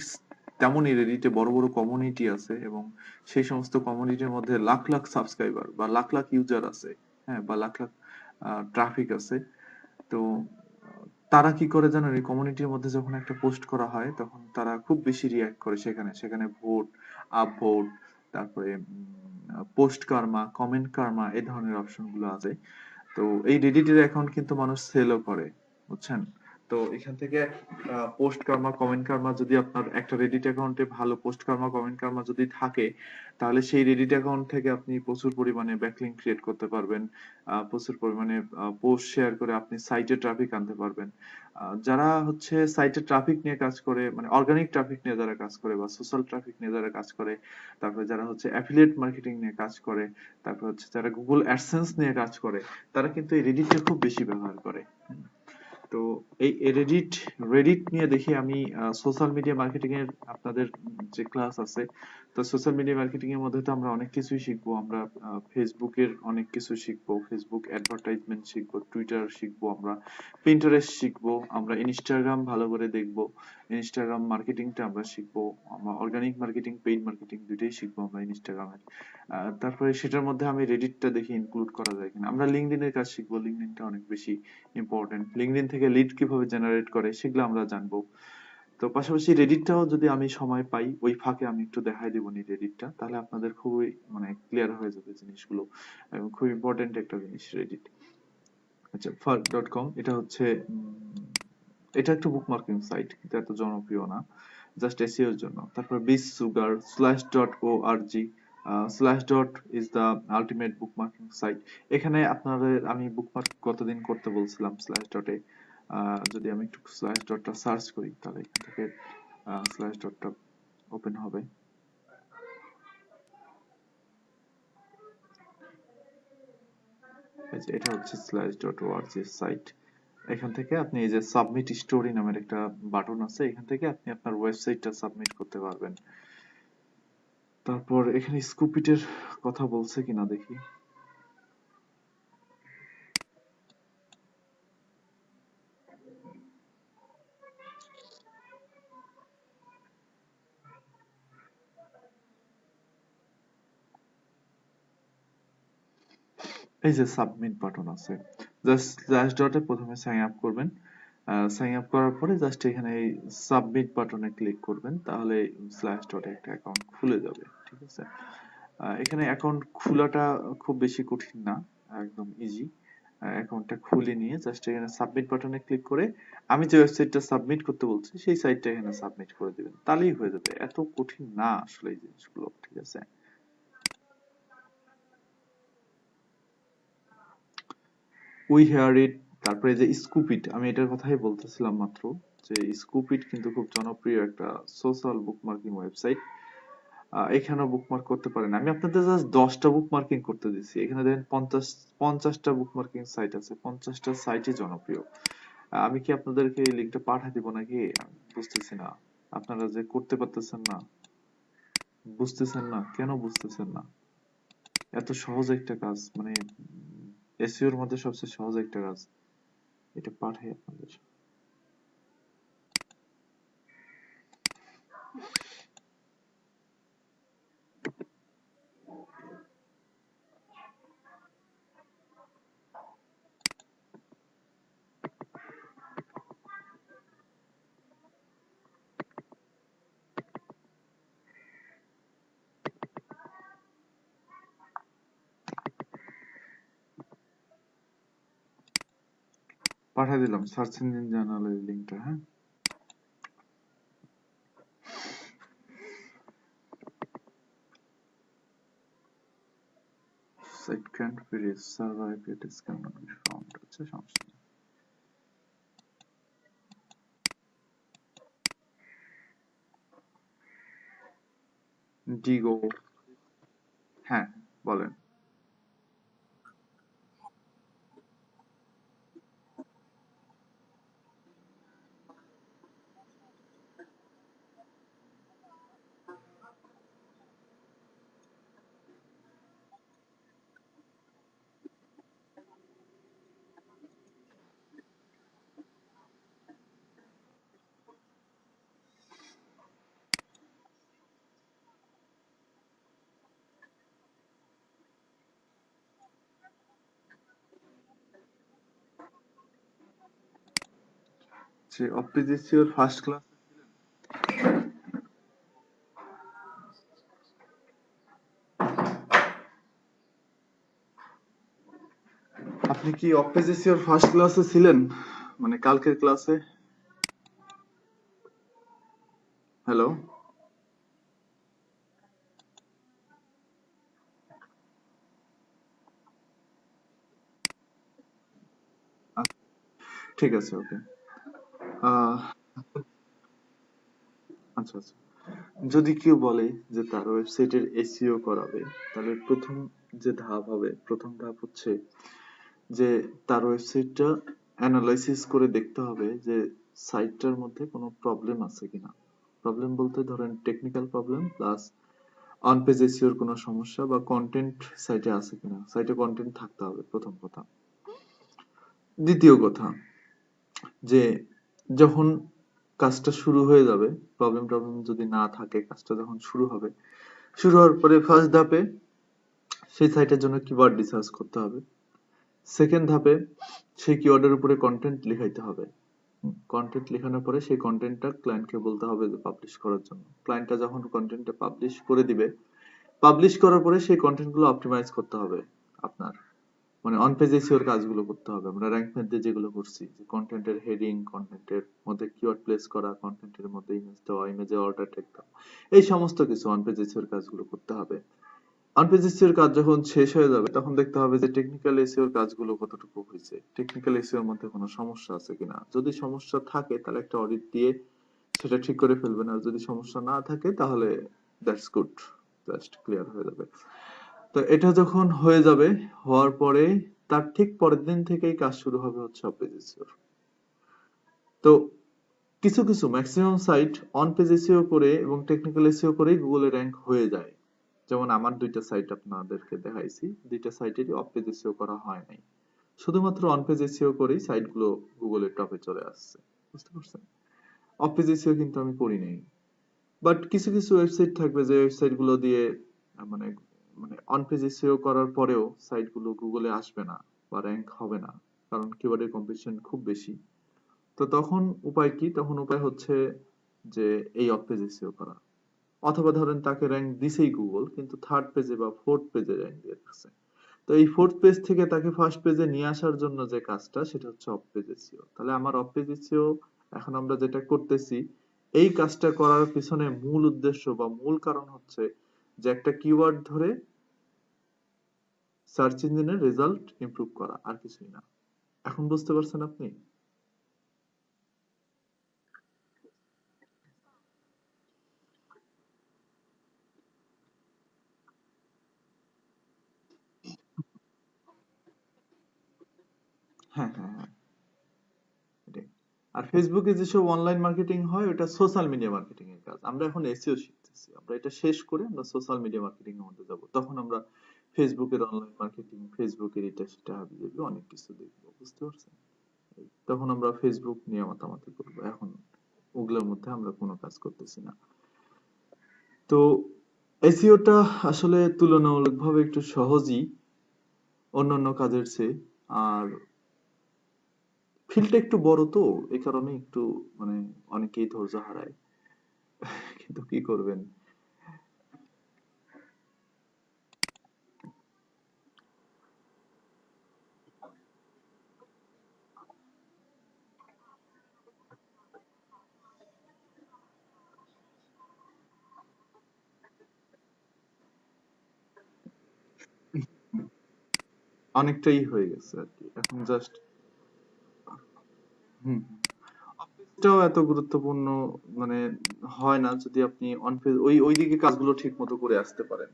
তেমনই রেডিটে বড় বড় কমিউনিটি আছে, এবং সেই সমস্ত কমিউনিটির মধ্যে লাখ লাখ সাবস্ক্রাইবার বা লাখ লাখ ইউজার আছে, হ্যাঁ, বা লাখ লাখ ট্রাফিক আছে। তো তারা কি করে জানেন, এই কমিউনিটির মধ্যে যখন একটা পোস্ট করা হয় তখন তারা খুব বেশি রিয়াক্ট করে, সেখানে সেখানে ভোট, আপ ভোট, তারপরে পোস্ট কার্মা, কমেন্ট কার্মা, এই ধরনের অপশন গুলো আছে। তো এই রেডিটের অ্যাকাউন্ট কিন্তু মানুষ সেলও করে, বুঝছেন? তো এখান থেকে পোস্ট কার্মা, কমেন্ট কার্মা, যদি আপনার একটা রেডিট অ্যাকাউন্টে ভালো পোস্ট কার্মা, কমেন্ট কার্মা যদি থাকে, তাহলে সেই রেডিট অ্যাকাউন্ট থেকে আপনি প্রচুর পরিমাণে ব্যাকলিংক ক্রিয়েট করতে পারবেন, প্রচুর পরিমাণে পোস্ট শেয়ার করে আপনি সাইটে ট্রাফিক আনতে পারবেন। যারা হচ্ছে সাইটে ট্রাফিক নিয়ে কাজ করে, মানে অর্গানিক ট্রাফিক নিয়ে যারা কাজ করে বা সোশ্যাল ট্রাফিক নিয়ে যারা কাজ করে, তারপরে যারা হচ্ছে অ্যাফিলিয়েট মার্কেটিং নিয়ে কাজ করে, তারপর হচ্ছে যারা গুগল অ্যাডসেন্স নিয়ে কাজ করে, তারা কিন্তু এই রেডিটটা খুব বেশি ব্যবহার করে। তো এই রেডিট, রেডিট নিয়ে দেখি আমি সোশ্যাল মিডিয়া মার্কেটিং এর আপনাদের যে ক্লাস আছে, তো সোশ্যাল মিডিয়া মার্কেটিং এর মধ্যে তো আমরা অনেক কিছুই শিখবো। আমরা ফেসবুকের অনেক কিছু শিখবো, ফেসবুক অ্যাডভার্টাইজমেন্ট শিখবো, টুইটার শিখবো, আমরা পিন্টারেস্ট শিখবো, আমরা ইনস্টাগ্রাম ভালো করে দেখবো, ইনস্টাগ্রাম মার্কেটিংটা আমরা শিখবো, আমরা অর্গানিক মার্কেটিং, পেইড মার্কেটিং দুইটাই শিখবো আমরা ইনস্টাগ্রামের। তারপরে সেটার মধ্যে আমি রেডিটটা দেখি ইনক্লুড করা যায় কিনা। আমরা লিঙ্কডইনের কাজ শিখবো, লিঙ্কডইনটা অনেক বেশি ইম্পর্টেন্ট। লিঙ্কডইন থেকে লিড কিভাবে জেনারেট করে সেগুলো আমরা জানবো। তো পাশাপাশি রেডিটটাও যদি আমি সময় পাই, ওই ফাঁকে আমি একটু দেখাই দেবো নি রেডিটটা, তাহলে আপনাদের খুবই মানে ক্লিয়ার হয়ে যাবে জিনিসগুলো, এবং খুব ইম্পর্টেন্ট একটা জিনিস রেডিট। আচ্ছা, ফার্ক.কম, এটা হচ্ছে এটা একটা বুকমার্কিং সাইট, কিন্তু এত জনপ্রিয় না, জাস্ট এসইও এর জন্য। তারপর BizSugar, slash dot O R G, slash dot is the ultimate bookmarking site. এখানে আপনাদের আমি বুকমার্ক কতদিন করতে বলছিলাম স্ল্যাশ ডটে, যদি আমি একটু স্ল্যাশ ডটটা সার্চ করি, তাহলে এখান থেকে স্ল্যাশ ডটটা ওপেন হবে। এটা হচ্ছে স্ল্যাশ ডট ও আর জি সাইট। এখান থেকে আপনি এই যে সাবমিট স্টোরি নামের একটা বাটন আছে, এখান থেকে আপনি আপনার ওয়েবসাইটটা সাবমিট করতে পারবেন। তারপর এখানে স্কুপিটের কথা বলছে কিনা দেখি। এই যে সাবমিট বাটন আছে, জাস্ট স্ল্যাশ ডটে প্রথমে সাইন আপ করবেন। সাইন আপ করার পরে জাস্ট এখানে এই সাবমিট বাটনে ক্লিক করবেন, তাহলে স্ল্যাশ ডটে একটা অ্যাকাউন্ট খুলে যাবে, ঠিক আছে? এখানে অ্যাকাউন্ট খোলাটা খুব বেশি কঠিন না, একদম ইজি। অ্যাকাউন্টটা খুলে নিয়ে জাস্ট এখানে সাবমিট বাটনে ক্লিক করে আমি যে ওয়েবসাইটটা সাবমিট করতে বলছি সেই সাইটটা এখানে সাবমিট করে দিবেন, তাহলেই হয়ে যাবে। এত কঠিন না আসলে এই জিনিসগুলো, ঠিক আছে? উই হেয়ার ইট। তারপরে যে স্কুপিট, আমি এটার কথাই বলতেছিলাম মাত্র, যে স্কুপিট কিন্তু খুব জনপ্রিয় একটা সোশ্যাল বুকমার্কিং ওয়েবসাইট। এখানেও বুকমার্ক করতে পারেন। আমি আপনাদের জাস্ট 10টা বুকমার্কিং করতে দিচ্ছি, এখানে দেখেন 50টা বুকমার্কিং সাইট আছে, 50টা সাইটই জনপ্রিয়। আমি কি আপনাদেরকে এই লিঙ্কটা পাঠিয়ে দিব নাকি? আমি বুঝতেছি না, আপনারা যে করতে পারতেছেন না, বুঝতেছেন না কেন, বুঝতেছেন না? এত সহজ একটা কাজ, মানে এসইও এর মধ্যে সবচেয়ে সহজ একটা কাজ, এটা পাঠাই আপনাদের। পাঠিয়ে দিলাম সার্চ ইঞ্জিন জার্নালের লিঙ্কটা, হ্যাঁ। Site can't be reached, server IP address cannot be found, আচ্ছা সমস্যা নেই। ডিগো, হ্যাঁ বলেন। যে অপ্রিজিসিওর ফার্স্ট ক্লাস, আপনি কি অপ্রিজিসিওর ফার্স্ট ক্লাসে ছিলেন, মানে কালকের ক্লাসে? হ্যালো, ঠিক আছে, ওকে। আহ আচ্ছা আচ্ছা, যদি কেউ বলে যে তার ওয়েবসাইটের এসইও করাবে, তাহলে প্রথম যে ধাপ হবে, প্রথম ধাপ হচ্ছে যে তার ওয়েবসাইটটা অ্যানালাইসিস করে দেখতে হবে যে সাইটটার মধ্যে কোনো প্রবলেম আছে কিনা। প্রবলেম বলতে ধরেন technical problem plus on page এসইওর কোনো সমস্যা বা কন্টেন্ট সাইটে আছে কিনা, সাইটে কন্টেন্ট থাকতে হবে প্রথম কথা। দ্বিতীয় কথা, যে যখন কাজটা শুরু হয়ে যাবে, প্রবলেম টবলেম যদি না থাকে, কাজটা যখন শুরু হবে, শুরু হওয়ার পরে ফার্স্ট ধাপে সেই সাইটের জন্য কিওয়ার্ড রিসার্চ করতে হবে। সেকেন্ড ধাপে সেই কিওয়ার্ডের উপরে কন্টেন্ট লিখাইতে হবে। কন্টেন্ট লেখানোর পরে সেই কন্টেন্টটা ক্লায়েন্টকে বলতে হবে যে পাবলিশ করার জন্য। ক্লায়েন্টটা যখন কন্টেন্টটা পাবলিশ করে দিবে, পাবলিশ করার পরে সেই কন্টেন্ট গুলো অপটিমাইজ করতে হবে আপনার, মানে অন পেজ এসইও এর কাজগুলো করতে হবে। আমরা র‍্যাঙ্ক ম্যাথ দিয়ে যেগুলো করছি, যে কন্টেন্টের হেডিং, কন্টেন্টের মধ্যে কিওয়ার্ড প্লেস করা, কন্টেন্টের মধ্যে ইমেজ দেওয়া, ইমেজে অর্ডার ট্যাগ দেওয়া, এই সমস্ত কিছু অন পেজ এসইও এর কাজগুলো করতে হবে। অন পেজ এসইও এর কাজ যখন শেষ হয়ে যাবে, তখন দেখতে হবে যে টেকনিক্যাল এসইও এর কাজগুলো কতটুকু হয়েছে, টেকনিক্যাল এসইও এর মধ্যে কোনো সমস্যা আছে কিনা। যদি সমস্যা থাকে তাহলে একটা অডিট দিয়ে সেটা ঠিক করে ফেলবেন, আর যদি সমস্যা না থাকে তাহলে দ্যাটস গুড, জাস্ট ক্লিয়ার হয়ে যাবে। তো এটা যখন হয়ে যাবে, হওয়ার পরে তার ঠিক পরের দিন থেকেই কাজ শুরু হবে হচ্ছে অফ পেজ এসইও। তো কিছু কিছু maximum site on page SEO করে এবং টেকনিক্যাল এসইও করেই গুগলে র‍্যাঙ্ক হয়ে যায়। যেমন আমার দুইটা সাইট আপনাদেরকে দেখাইছি, দুইটা সাইটেরই অফ পেজ এসইও করা হয় নাই, শুধুমাত্র অন পেজ এসইও করেই সাইটগুলো গুগলের টপে চলে আসছে। বুঝতে পারছেন? অফ পেজ এসইও কিন্তু আমি করি নাই। বাট কিছু কিছু ওয়েবসাইট থাকবে যে ওয়েবসাইট গুলো দিয়ে মানে মানে অন পেজ এসইও করার পরেও সাইট গুলো গুগলে আসবে না বা র‍্যাঙ্ক হবে না, কারণ কিওয়ার্ডের কম্পিটিশন খুব বেশি। তো তখন উপায় কি? তখন উপায় হচ্ছে যে এই অফ পেজ এসইও করা। অথবা ধরেন তাকে র‍্যাঙ্ক দিছেই গুগল, কিন্তু থার্ড পেজে বা ফোর্থ পেজে র‍্যাঙ্ক দিয়ে রাখছে। তো এই ফোর্থ পেজ থেকে তাকে ফার্স্ট পেজে নিয়ে আসার জন্য যে কাজটা, সেটা হচ্ছে অফ পেজ এসইও। তাহলে আমার অফ পেজ এসইও এখন আমরা যেটা করতেছি, এই কাজটা করার পিছনে মূল উদ্দেশ্য বা মূল কারণ হচ্ছে যে একটা কিওয়ার্ড ধরে সার্চ ইঞ্জিনের রেজাল্ট ইমপ্রুভ করা, আর কিছুই না। এখন বুঝতে পারছেন আপনি? হ্যাঁ হ্যাঁ হ্যাঁ, এটাই। আর ফেসবুকে যেসব অনলাইন মার্কেটিং হয়, ওটা সোশ্যাল মিডিয়া মার্কেটিং এর কাজ। আমরা এখন এসইও শিখতেছি, আমরা এটা শেষ করে আমরা সোশ্যাল মিডিয়া মার্কেটিং এর মধ্যে যাব। তখন আমরা ফেসবুকের অনলাইন মার্কেটিং, ফেসবুকের এটা সেটা হাবিজাবি অনেক কিছু দেখবো। বুঝতে পারছেন? তখন আমরা ফেসবুক নিয়ে মাতামাতি করবো। এখন ওগুলোর মধ্যে আমরা কোনো কাজ করতেছি না। তো এসইওটা আসলে তুলনামূলকভাবে একটু সহজই অন্যান্য কাজের চেয়ে। আর ফিল্ডটা একটু বড়, তো এই কারণে একটু মানে অনেকেই ধৈর্য হারায়। কিন্তু কি করবেন? অনেকটাই হয়ে গেছে আর কি, এখন জাস্ট হুম অফিসটাও এত গুরুত্বপূর্ণ মানে হয় না যদি আপনি অন পেজ ওই দিকে কাজগুলো ঠিক মতো করে আসতে পারেন,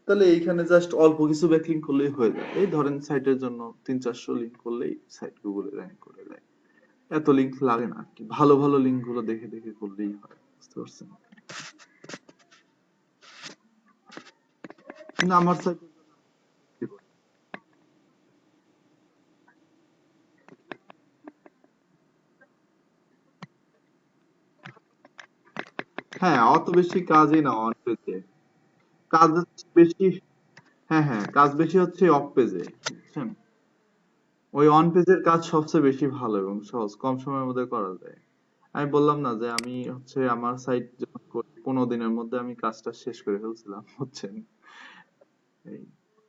তাহলে এইখানে জাস্ট অল্প কিছু ব্যাকলিঙ্ক করলেই হয়ে যায়। এই ধরেন সাইটের জন্য 300-400 লিঙ্ক করলেই সাইট গুগলে র্যাঙ্ক করে যায়। এত লিঙ্ক লাগে না আর কি, ভালো ভালো লিঙ্ক গুলো দেখে দেখে করলেই হয়, বুঝতে পারছেন? কিন্তু আমার সাইট হ্যাঁ অত বেশি কাজই না অন পেজে, কাজ হচ্ছে বেশি। হ্যাঁ হ্যাঁ, কাজ বেশি হচ্ছে অফ পেজে, বুঝছেন? ওই অন পেজের কাজ সবচেয়ে বেশি ভালো এবং সহজ, কম সময়ের মধ্যে করা যায়। আমি বললাম না যে আমি হচ্ছে আমার সাইট যখন করি 15 দিনের মধ্যে আমি কাজটা শেষ করে ফেলছিলাম, বুঝছেন? এই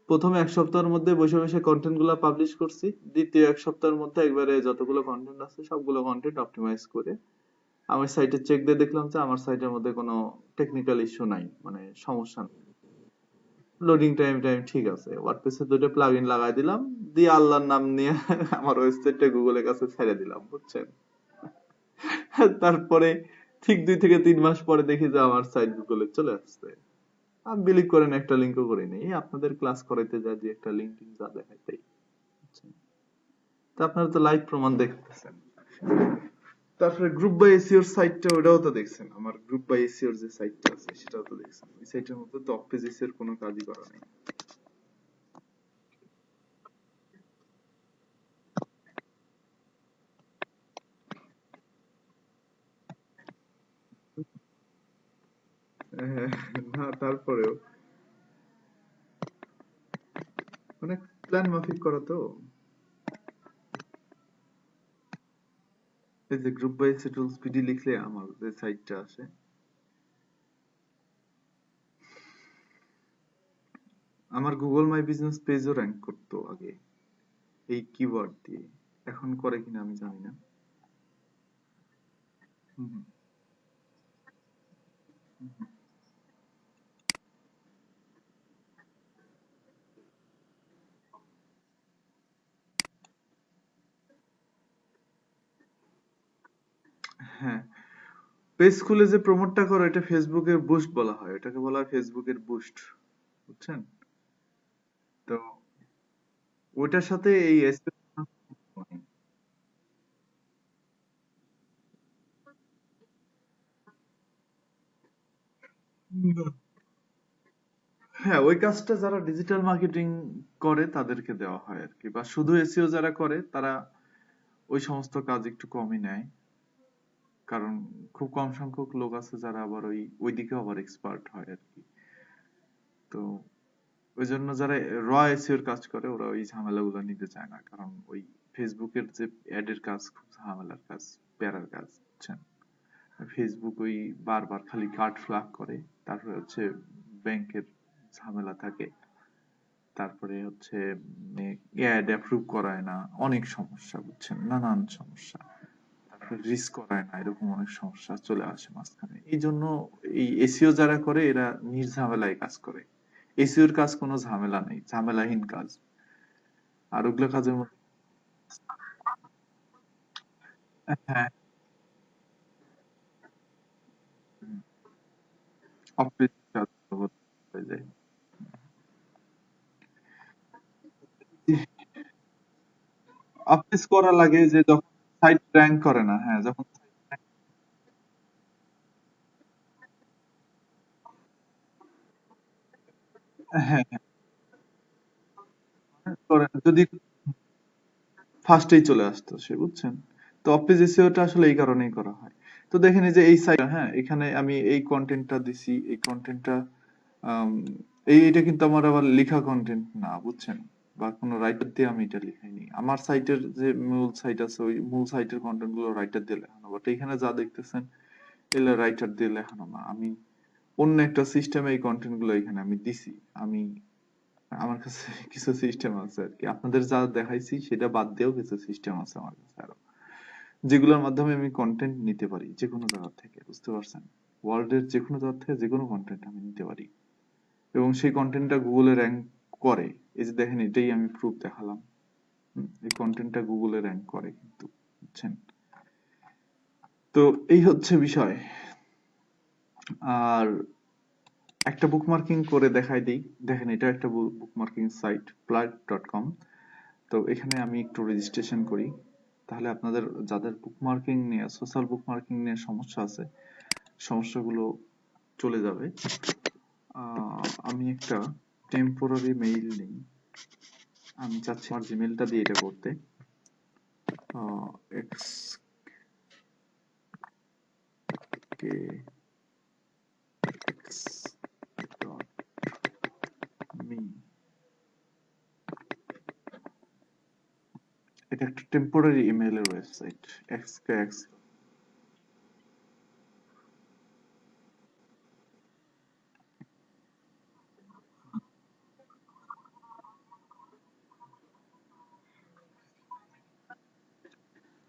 প্রথমে 1 সপ্তাহের মধ্যে বসে বসে কন্টেন্ট গুলা পাবলিশ করছি, দ্বিতীয় 1 সপ্তাহের মধ্যে একবারে যতগুলো কন্টেন্ট আছে সবগুলো কন্টেন্ট অপটিমাইজ করে আমার সাইটে চেক দিয়ে দেখলাম যে আমার সাইটের মধ্যে কোনো টেকনিক্যাল ইস্যু নাই, মানে সমস্যা নেই, লোডিং টাইম টাইম ঠিক আছে। ওয়ার্ডপ্রেসে 2টা প্লাগইন লাগাই দিলাম, দিয়ে আল্লাহর নাম নিয়ে আমার ওয়েবসাইটটা গুগলের কাছে ছেড়ে দিলাম, বুঝছেন? তারপরে ঠিক 2 থেকে 3 মাস পরে দেখি যে আমার সাইট গুগলে চলে আসছে। আমি বিলিভ করেন একটা লিঙ্কও করিনি, এই আপনাদের ক্লাস করাইতে যা দিয়ে একটা লিঙ্ক যা দেখাই তাই, বুঝছেন? তা আপনারা তো লাইভ প্রমাণ দেখতেছেন। তারপরে গ্রুপ বাই এসইওর সাইটটা, ওটাও তো দেখছেন, আমার গ্রুপ বাই এসইওর যে সাইটটা আছে সেটাও তো দেখছেন। ওই সাইটের মধ্যে তো অফ পেজ এসইওর কোনো কাজই করা নেই। হ্যাঁ, না তারপরেও অনেক প্ল্যান মাফিক করা তো। এই যে group buy SEO tools PD লিখলে আমার যে সাইটটা আসে, আমার গুগল মাই বিজনেস পেজও র্যাঙ্ক করতো আগে এই কিওয়ার্ড দিয়ে, এখন করে কিনা আমি জানি না। হুম, হ্যাঁ, পেজ খুলে যে প্রমোটটা করে এটা ফেসবুকের বুস্ট বলা হয়, এটাকে বলা হয় ফেসবুকের বুস্ট, বুঝছেন? তো ওটার সাথে এই SEO হ্যাঁ, ওই কাজটা যারা ডিজিটাল মার্কেটিং করে তাদেরকে দেওয়া হয় আর কি, বা শুধু এসইও যারা করে তারা ওই সমস্ত কাজ একটু কমই নেয়, কারণ খুব কম সংখ্যক লোক আছে যারা আবার ওই দিকে আবার এক্সপার্ট হয় আর কি। তো ওই জন্য যারা এসইওর কাজ করে ওরা ওই ঝামেলাগুলো নিতে চায় না, কারণ ওই ফেসবুকের যে অ্যাডের কাজ খুব ঝামেলার কাজ, প্যারার কাজ, বুঝছেন? ফেসবুক ওই বারবার খালি কার্ড ফ্ল্যাগ করে, তারপরে হচ্ছে ব্যাংকের ঝামেলা থাকে, তারপরে হচ্ছে অ্যাড অ্যাপ্রুভ করায় না, অনেক সমস্যা, বুঝছেন? নানান সমস্যা, তারপরে রিস্ক করায় না, এরকম অনেক সমস্যা চলে আসে মাঝখানে। এই জন্য এই এসইও যারা করে এরা নির্ঝামেলায় কাজ করে। এসইওর কাজ কোনো ঝামেলা নেই, ঝামেলাহীন কাজ। আর ওগুলো কাজের মধ্যে হ্যাঁ অফিস কাজ হয়ে যায়। অফিস করা লাগে যে যখন সাইট র্যাঙ্ক করে না, হ্যাঁ যখন হ্যাঁ হ্যাঁ করে যদি ফার্স্টেই চলে আসতো সে, বুঝছেন? তো অফিস এসইওটা আসলে এই কারণেই করা হয়। তো দেখেন এই যে এই সাইট, হ্যাঁ এখানে আমি এই কন্টেন্টটা দিছি, এই কন্টেন্টটা এটা কিন্তু আমার আবার লেখা কন্টেন্ট না, বুঝছেন? বা কোনো রাইটার দিয়ে আমি এটা লিখাইনি, আমার সাইটের যে মূল সাইট আছে ওই মূল সাইটের কন্টেন্ট গুলো রাইটার দিয়ে লেখানো, বাট এখানে যা দেখতেছেন এগুলো রাইটার দিয়ে লেখানো না, আমি অন্য একটা সিস্টেমে এই কন্টেন্ট গুলো এখানে আমি দিছি। আমি আমার কাছে কিছু সিস্টেম আছে আর কি, আপনাদের যা দেখাইছি সেটা বাদ দিয়েও কিছু সিস্টেম আছে আমার কাছে আরো, যেগুলোর মাধ্যমে আমি কন্টেন্ট নিতে পারি যে কোনো জায়গা থেকে, বুঝতে পারছেন? ওয়ার্ল্ডের যে কোনো জায়গা থেকে যে কোনো কন্টেন্ট আমি নিতে পারি এবং সেই কন্টেন্টটা গুগলে র্যাঙ্ক করে। এই যে দেখেন, এটাই আমি প্রুফ দেখালাম। এই কন্টেন্টটা গুগলে র্যাঙ্ক করে কিন্তু, বুঝছেন? তো এই হচ্ছে বিষয়। আর একটা বুকমার্কিং করে দেখাই দিই। দেখেন, এটা একটা বুকমার্কিং সাইট plug.com। তো এখানে আমি একটু রেজিস্ট্রেশন করি, তাহলে আপনাদের যাদের বুকমার্কিং নিয়ে, সোশ্যাল বুকমার্কিং নিয়ে সমস্যা আছে, সমস্যাগুলো চলে যাবে। আমি একটা টেম্পোরারি মেইল নিই। আমি চাচ্ছি আমার জিমেলটা দিয়ে এটা করতে। এক্স কে এক্স ডট মি, এটা একটা টেম্পোরারি ইমেইলের ওয়েবসাইট। এক্স কে এক্স।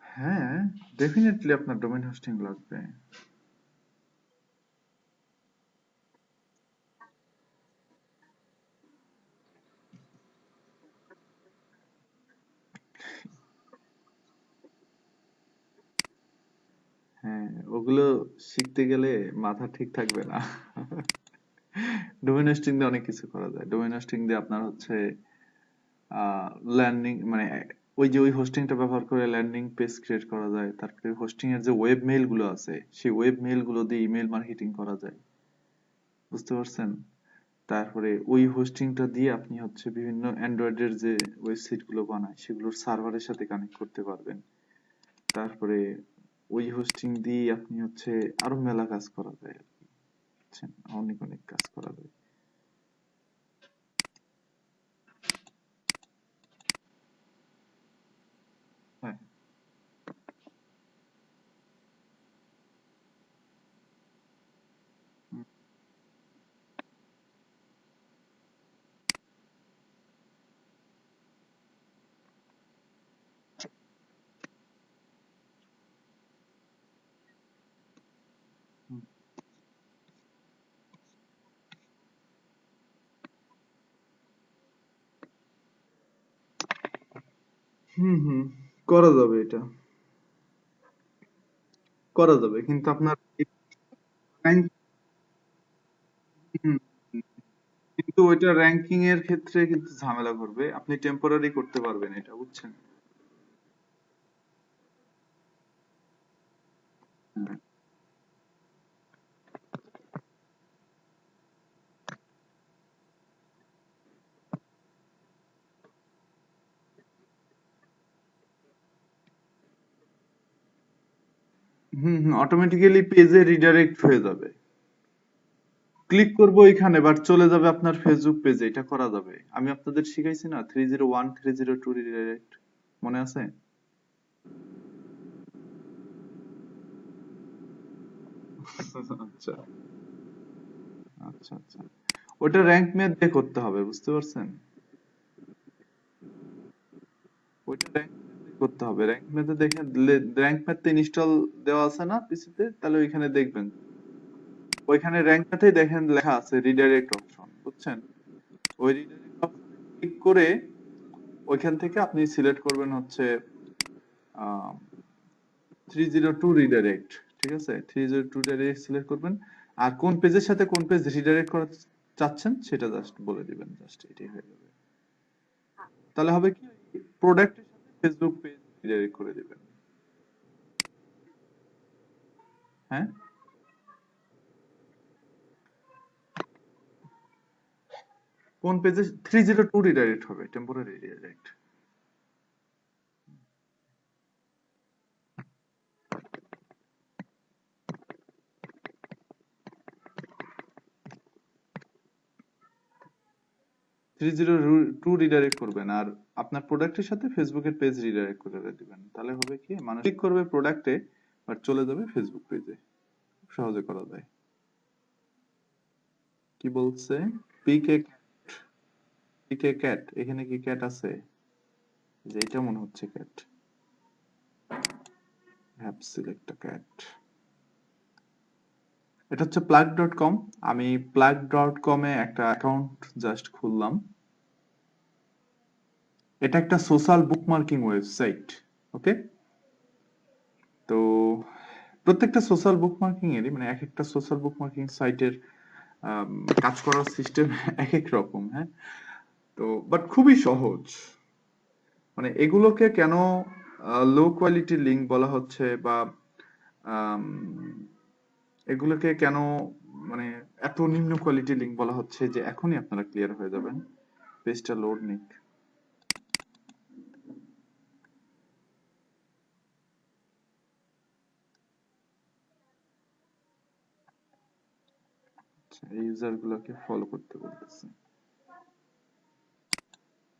হ্যাঁ, ডেফিনেটলি আপনার ডোমেইন হোস্টিং লাগবে। হ্যাঁ, ওগুলো শিখতে গেলে মাথা ঠিক থাকবে না। ডোমেইন হোস্টিং দিয়ে অনেক কিছু করা যায়। ডোমেইন হোস্টিং দিয়ে আপনার হচ্ছে ল্যান্ডিং, মানে ওই যে ওই হোস্টিংটা ব্যবহার করে ল্যান্ডিং পেজ ক্রিয়েট করা যায়। তারপরে হোস্টিং এর যে ওয়েব মেইল গুলো আছে, সেই ওয়েব মেইল গুলো দিয়ে ইমেল মার্কেটিং করা যায়, বুঝতে পারছেন? তারপরে ওই হোস্টিংটা দিয়ে আপনি হচ্ছে বিভিন্ন অ্যান্ড্রয়েডের যে ওয়েবসাইট গুলো বানায়, সেগুলোর সার্ভারের সাথে কানেক্ট করতে পারবেন। তারপরে ওই হোস্টিং দিয়ে আপনি হচ্ছে আরো মেলা কাজ করা যায় আর কি, বুঝছেন? অনেক অনেক কাজ করা যায়। হ্যাঁ। হুম, হুম, হুম, হুম, করা যাবে, এটা করা যাবে, কিন্তু আপনার rank- হুম, কিন্তু ওইটা র্যাঙ্কিং এর ক্ষেত্রে কিন্তু ঝামেলা করবে। আপনি টেম্পোরারি করতে পারবেন এটা, বুঝছেন? হুম, হুম, অটোমেটিক্যালি পেজে রিডাইরেক্ট হয়ে যাবে। ক্লিক করবো এখানে, বাট চলে যাবে আপনার ফেসবুক পেজে। এটা করা যাবে। আমি আপনাদের শিখাইছি না 301 302 রিডাইরেক্ট, মনে আছে? আচ্ছা, আচ্ছা, আচ্ছা। ওটা র্যাঙ্ক ম্যাথ দিয়ে করতে হবে, বুঝতে পারছেন? ওইটা র্যাঙ্ক ম্যাথ দিয়ে করতে হবে। র্যাঙ্ক ম্যাথে দেখেন, র্যাঙ্ক ম্যাথ ইনস্টল দেওয়া আছে না পিসিতে, তাহলে ওইখানে দেখবেন। ওইখানে র্যাঙ্ক ম্যাথেই দেখেন লেখা আছে রিডাইরেক্ট অপশন, বুঝছেন? ওই রিডাইরেক্ট অপশনে ক্লিক করে ওইখান থেকে আপনি সিলেক্ট করবেন হচ্ছে 302 রিডাইরেক্ট। ঠিক আছে, 302 ডাইরেক্ট সিলেক্ট করবেন। আর কোন পেজের সাথে কোন পেজ রিডাইরেক্ট করা চাচ্ছেন সেটা জাস্ট বলে দিবেন, জাস্ট এটাই হয়ে যাবে। তাহলে হবে কি, প্রোডাক্টের সাথে ফেসবুক পেজ রিডাইরেক্ট করে দিবেন। হ্যাঁ, কোন পেজে 302 রিডাইরেক্ট হবে, টেম্পোরারি রিডাইরেক্ট। 302 রিডাইরেক্ট করবেন, আর আপনার প্রোডাক্টের সাথে ফেসবুকের পেজ রিডাইরেক্ট করে দিবেন। তাহলে হবে কি, মানুষ ক্লিক করবে প্রোডাক্টে, বাট চলে যাবে ফেসবুক পেজে। খুব সহজে করা যায়। কি বলছে? পিকে পিকে ক্যাট, এখানে কি ক্যাট আছে? যে এটা মনে হচ্ছে ক্যাট। Have select cat. এটা হচ্ছে plug.com। আমি plug.com এ একটা অ্যাকাউন্ট জাস্ট খুললাম। এটা একটা সোশ্যাল বুকমার্কিং ওয়েবসাইট। ওকে, তো প্রত্যেকটা সোশ্যাল বুকমার্কিং এরই মানে এক একটা সোশ্যাল বুকমার্কিং সাইটের কাজ করার সিস্টেম এক এক রকম, হ্যাঁ। তো বাট খুবই সহজ। মানে এগুলোকে কেন লো কোয়ালিটি লিঙ্ক বলা হচ্ছে বা আম, এগুলোকে কেন মানে এত নিম্ন কোয়ালিটি লিঙ্ক বলা হচ্ছে, যে এখনই আপনারা ক্লিয়ার হয়ে যাবেন। পেজটা লোড নিক। এই ইউজার গুলোকে ফলো করতে বলতেছে।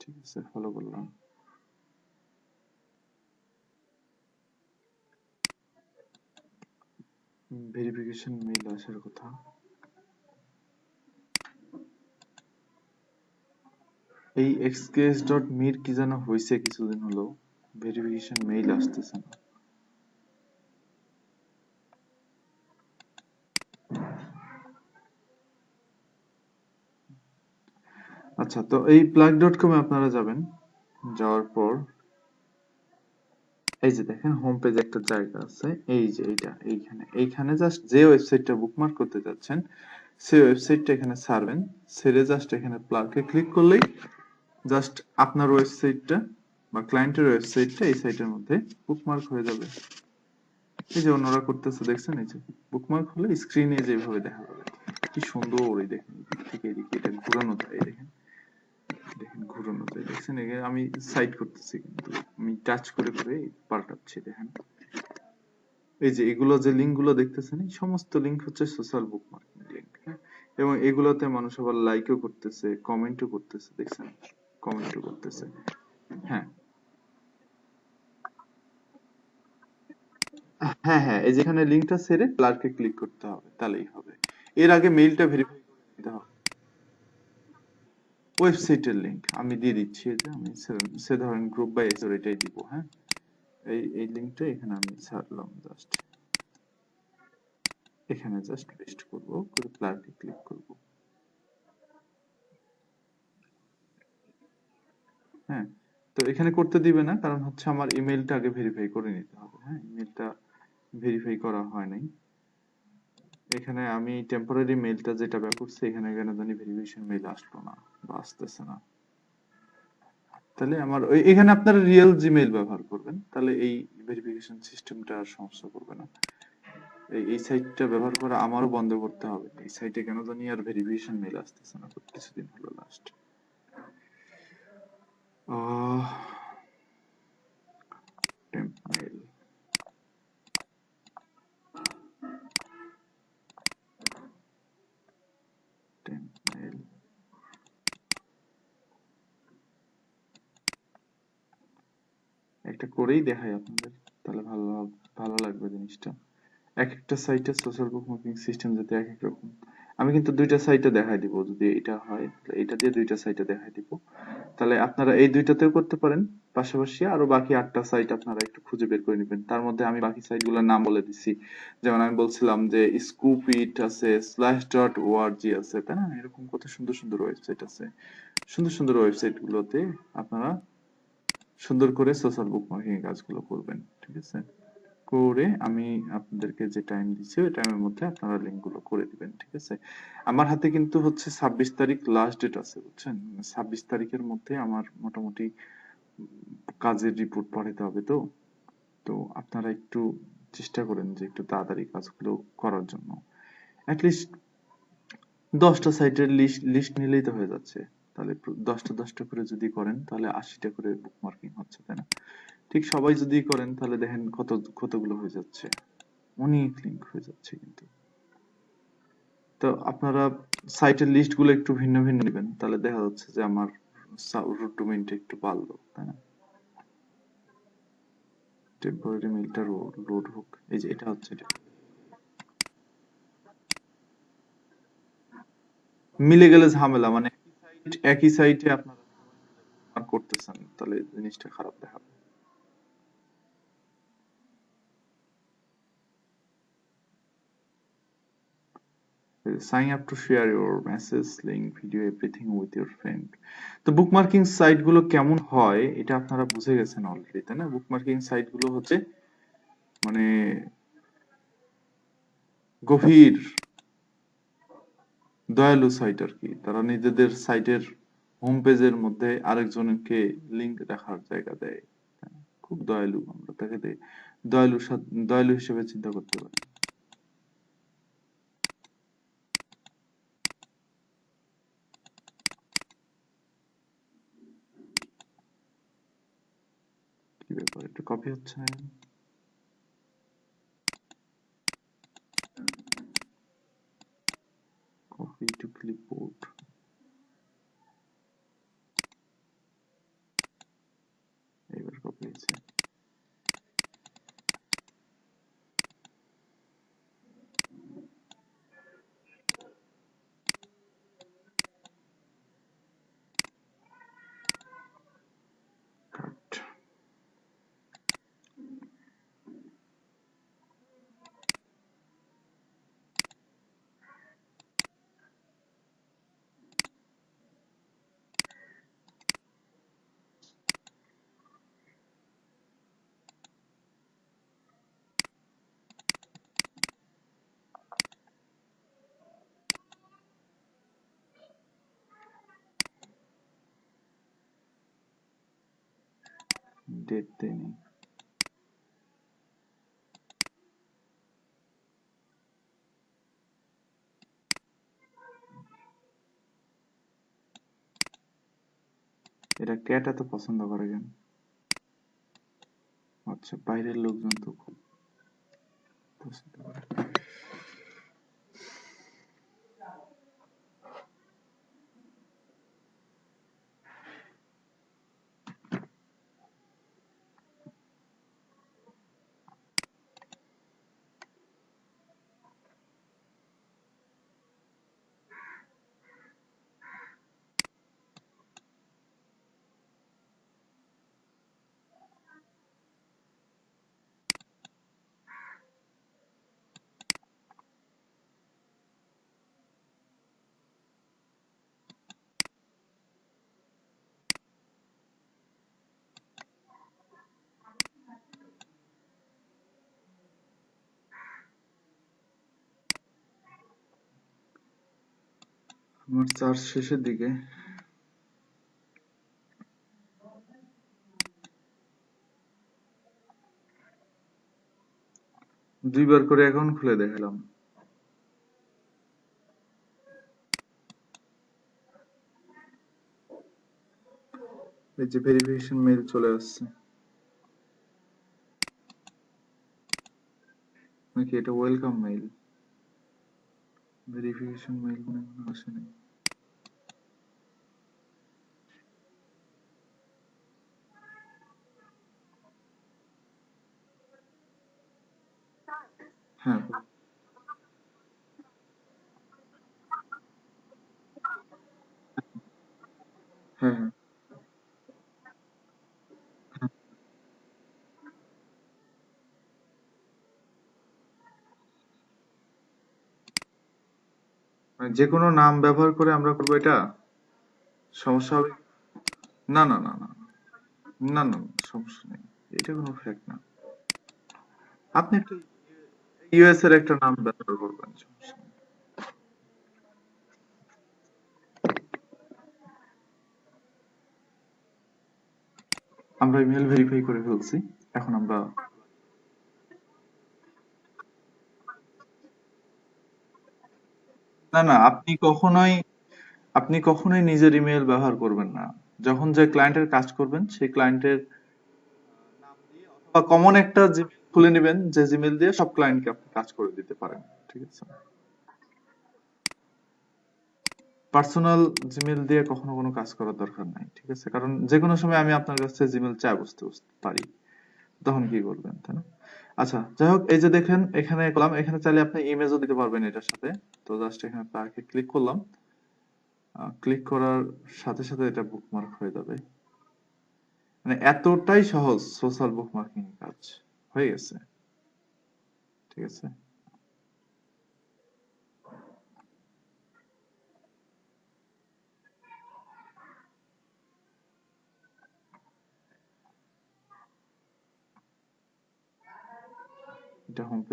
ঠিক আছে, ফলো করলাম। ভেরিফিকেশন মেইল আসার কথা। এই xks.me কি যেন হয়েছে কিছুদিন হলো, ভেরিফিকেশন মেইল আসতেছে না। আচ্ছা, তো এই plug.com এ আপনারা যাবেন। যাওয়ার পর এই যে দেখেন হোম পেজে একটা জায়গা আছে, এই যে এইখানে জাস্ট যে ওয়েবসাইটটা বুকমার্ক করতে যাচ্ছেন সেই ওয়েবসাইটটা এখানে ছাড়বেন। ছেড়ে জাস্ট এখানে প্লাগে ক্লিক করলেই জাস্ট আপনার ওয়েবসাইটটা বা ক্লায়েন্টের ওয়েবসাইটটা এই সাইটের মধ্যে বুকমার্ক হয়ে যাবে। এই যে অন্যরা করতেছে দেখছেন, এই যে বুকমার্ক হলে স্ক্রিনে যেভাবে দেখা যাবে। কি সুন্দর, এই দেখেন এদিক থেকে এদিকে এটা ঘোরানো যায়, এই দেখেন দেখেন ঘোরানো যায়, দেখছেন। আমি সাইড করতেছি কিন্তু আমি টাচ করে করে পাল্টাচ্ছি, দেখেন। এই যে এগুলো যে লিঙ্ক গুলো দেখতেছেন, এই সমস্ত লিঙ্ক হচ্ছে সোশ্যাল বুকমার্কিং লিঙ্ক, হ্যাঁ। এবং এগুলোতে মানুষ আবার লাইকও করতেছে, কমেন্টও করতেছে, দেখছেন, কমেন্টও করতেছে। হ্যাঁ, হ্যাঁ, হ্যাঁ, এই যেখানে লিঙ্কটা ছেড়ে প্লাগে ক্লিক করতে হবে, তাহলেই হবে। এর আগে মেইলটা ভেরিফাই করে নিতে হবে। ওয়েবসাইটের লিংক আমি দিয়ে দিচ্ছি, এই যে আমি সে ধরেন গ্রুপ বাই এসর এটাই দিব, হ্যাঁ। এই লিংকটা এখানে আমি ছাড়লাম, জাস্ট এখানে জাস্ট পেস্ট করব, করে প্লাগে ক্লিক করব, হ্যাঁ। তো এখানে করতে দিবে না, কারণ হচ্ছে আমার ইমেলটা আগে ভেরিফাই করে নিতে হবে, হ্যাঁ। ইমেলটা ভেরিফাই করা হয় নাই। এখানে আমি টেম্পোরারি মেইলটা যেটা ব্যবহার করছি, এখানে কেন জানি ভেরিফিকেশন মেইল আসলো না বা আসতেছে না। তাহলে আমার এখানে আপনারা রিয়েল জিমেইল ব্যবহার করবেন, তাহলে এই ভেরিফিকেশন সিস্টেমটা আর সমস্যা করবে না। এই সাইটটা ব্যবহার করা আমারও বন্ধ করতে হবে। এই সাইটে কেন জানি আর ভেরিফিকেশন মেইল আসতেছে না, কিছুদিন হলো last. Temp mail, temp mail, একটা করেই দেখাই আপনাদের, তাহলে ভালো লাগবে জিনিসটা। এক একটা সাইটের সোশ্যাল বুকমার্কিং সিস্টেম যাতে এক এক রকম। আমি কিন্তু দুইটা সাইটে দেখাই দিব, যদি এটা হয় তাহলে এটা দিয়ে দুইটা সাইটে দেখাই দিব। তাহলে আপনারা এই দুইটাতেও করতে পারেন, পাশাপাশি আরো বাকি 8টা সাইট আপনারা একটু খুঁজে বের করে নেবেন। তার মধ্যে আমি বাকি সাইটগুলোর নাম বলে দিচ্ছি। যেমন আমি বলছিলাম যে স্কুপিট আছে, slash.org আছে, তাই না? এরকম কত সুন্দর সুন্দর ওয়েবসাইট আছে। সুন্দর সুন্দর ওয়েবসাইট গুলোতে আপনারা সুন্দর করে সোশ্যাল বুকমার্কিং কাজগুলো করবেন, ঠিক আছে? করে আমি আপনাদেরকে যে টাইম দিচ্ছি ওই টাইমের মধ্যে আপনারা লিঙ্ক গুলো করে দিবেন, ঠিক আছে? আমার হাতে কিন্তু হচ্ছে 26 তারিখ লাস্ট ডেট আছে, বুঝছেন? 26 তারিখের মধ্যে আমার মোটামুটি কাজের রিপোর্ট পাঠাতে হবে। তো তো আপনারা একটু চেষ্টা করেন যে একটু তাড়াতাড়ি কাজগুলো করার জন্য। অ্যাটলিস্ট 10টা সাইটের লিস্ট নিলেই তো হয়ে যাচ্ছে। তাহলে 10টা করে যদি করেন তাহলে 80টা করে বুকমার্কিং হচ্ছে, তাই না? ঠিক সবাই যদি করেন তাহলে দেখেন কতগুলো হয়ে যাচ্ছে, অনেক লিঙ্ক হয়ে যাচ্ছে কিন্তু। তো আপনারা সাইটের লিস্ট গুলো একটু ভিন্ন ভিন্ন নেবেন, তাহলে দেখা যাচ্ছে যে আমার রুট ডোমেইনটা একটু বাড়লো, তাই না? টেম্পোরারি মেইলটা লোড হোক, এই যে এটা হচ্ছে এটা। মিলে গেলে ঝামেলা, মানে একই সাইটে আপনারা করতেছেন, তাহলে জিনিসটা খারাপ দেখাবে। Sign up to share your message link video everything with your friend. তো বুকমার্কিং সাইট গুলো কেমন হয় এটা আপনারা বুঝে গেছেন অলরেডি, তাই না? বুকমার্কিং সাইট গুলো হচ্ছে মানে গভীর দয়ালু সাইট আর কি। তারা নিজেদের সাইটের হোম পেজের মধ্যে আরেকজনকে লিংক রাখার জায়গা দেয়। খুব দয়ালু, আমরা তাকে দয়ালু হিসেবে চিন্তা করতে পারি। কি ব্যাপার, একটু কপি হচ্ছে? Copy to clipboard. এবার কপি হয়েছে। কাট। ডেট দেয়নি। এটা ক্যাট এত পছন্দ করে কেন? আচ্ছা, বাইরের লোকজন তো খুব পছন্দ করে। আমার চার্জ শেষের দিকে। দুইবার করে অ্যাকাউন্ট খুলে দেখালাম। এই যে ভেরিফিকেশন মেইল চলে আসছে, নাকি এটা ওয়েলকাম মেইল? ভেরিফিকেশন মেইল কোনো এখনো আসেনি। হ্যাঁ হ্যাঁ হ্যাঁ। মানে যে কোনো নাম ব্যবহার করে আমরা করবো এটা? সমস্যা হবে? না না না না না না, সমস্যা নেই। এটা কোনো ফ্যাক্ট না। আপনি একটা ইউএস এর একটা নাম ব্যবহার করবেন, সমস্যা নেই। আমরা ইমেল ভেরিফাই করে ফেলছি। এখন আমরা না না, আপনি কখনোই নিজের ইমেল ব্যবহার করবেন না। যখন যে ক্লায়েন্টের কাজ করবেন সেই ক্লায়েন্টের বা কমন একটা জিমেল খুলে নেবেন, যে জিমেল দিয়ে সব ক্লায়েন্টকে আপনি কাজ করে দিতে পারেন। ঠিক আছে? পার্সোনাল জিমেল দিয়ে কখনো কোনো কাজ করার দরকার নাই। ঠিক আছে? কারণ যে কোনো সময় আমি আপনার কাছে জিমেল চাই বুঝতে পারি, তখন কি করবেন, তাই না? আচ্ছা, যাই হোক, এই যে দেখেন এখানে করলাম, এখানে চাইলে আপনি ইমেজও দিতে পারবেন এটার সাথে। তো জাস্ট এখানে তাকে ক্লিক করলাম। ক্লিক করার সাথে সাথে এটা বুকমার্ক হয়ে যাবে। মানে এতটাই সহজ সোশ্যাল বুকমার্কিং কাজ হয়ে গেছে। ঠিক আছে?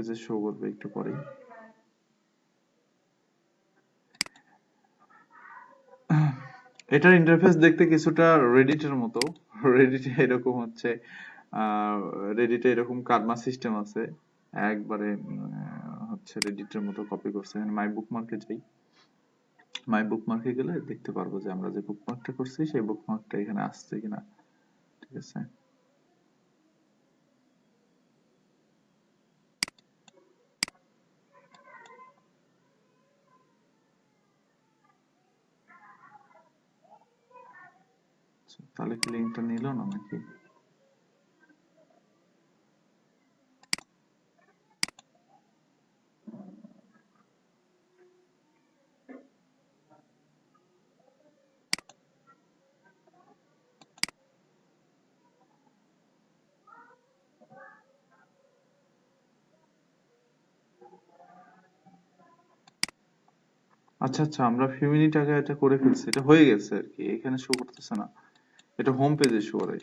পেজে শো করবে একটু পরেই। এটার ইন্টারফেস দেখতে কিছুটা রেডিটের মতো। রেডিটে এরকম হচ্ছে, রেডিটে এরকম কার্মা সিস্টেম আছে, একবারে হচ্ছে রেডিটের মতো কপি করছে। মাই বুকমার্কে যাই, মাই বুকমার্কে গেলে দেখতে পারবো যে আমরা যে বুকমার্কটা করছি সেই বুকমার্কটা এখানে আসছে কিনা। ঠিক আছে, তাহলে কি লিঙ্কটা নিল না নাকি? আচ্ছা আচ্ছা, আমরা ফিউ মিনিট আগে এটা করে ফেলছি, এটা হয়ে গেছে আর কি, এখানে শো করতেছে না, এটা হোম পেজে শো করে।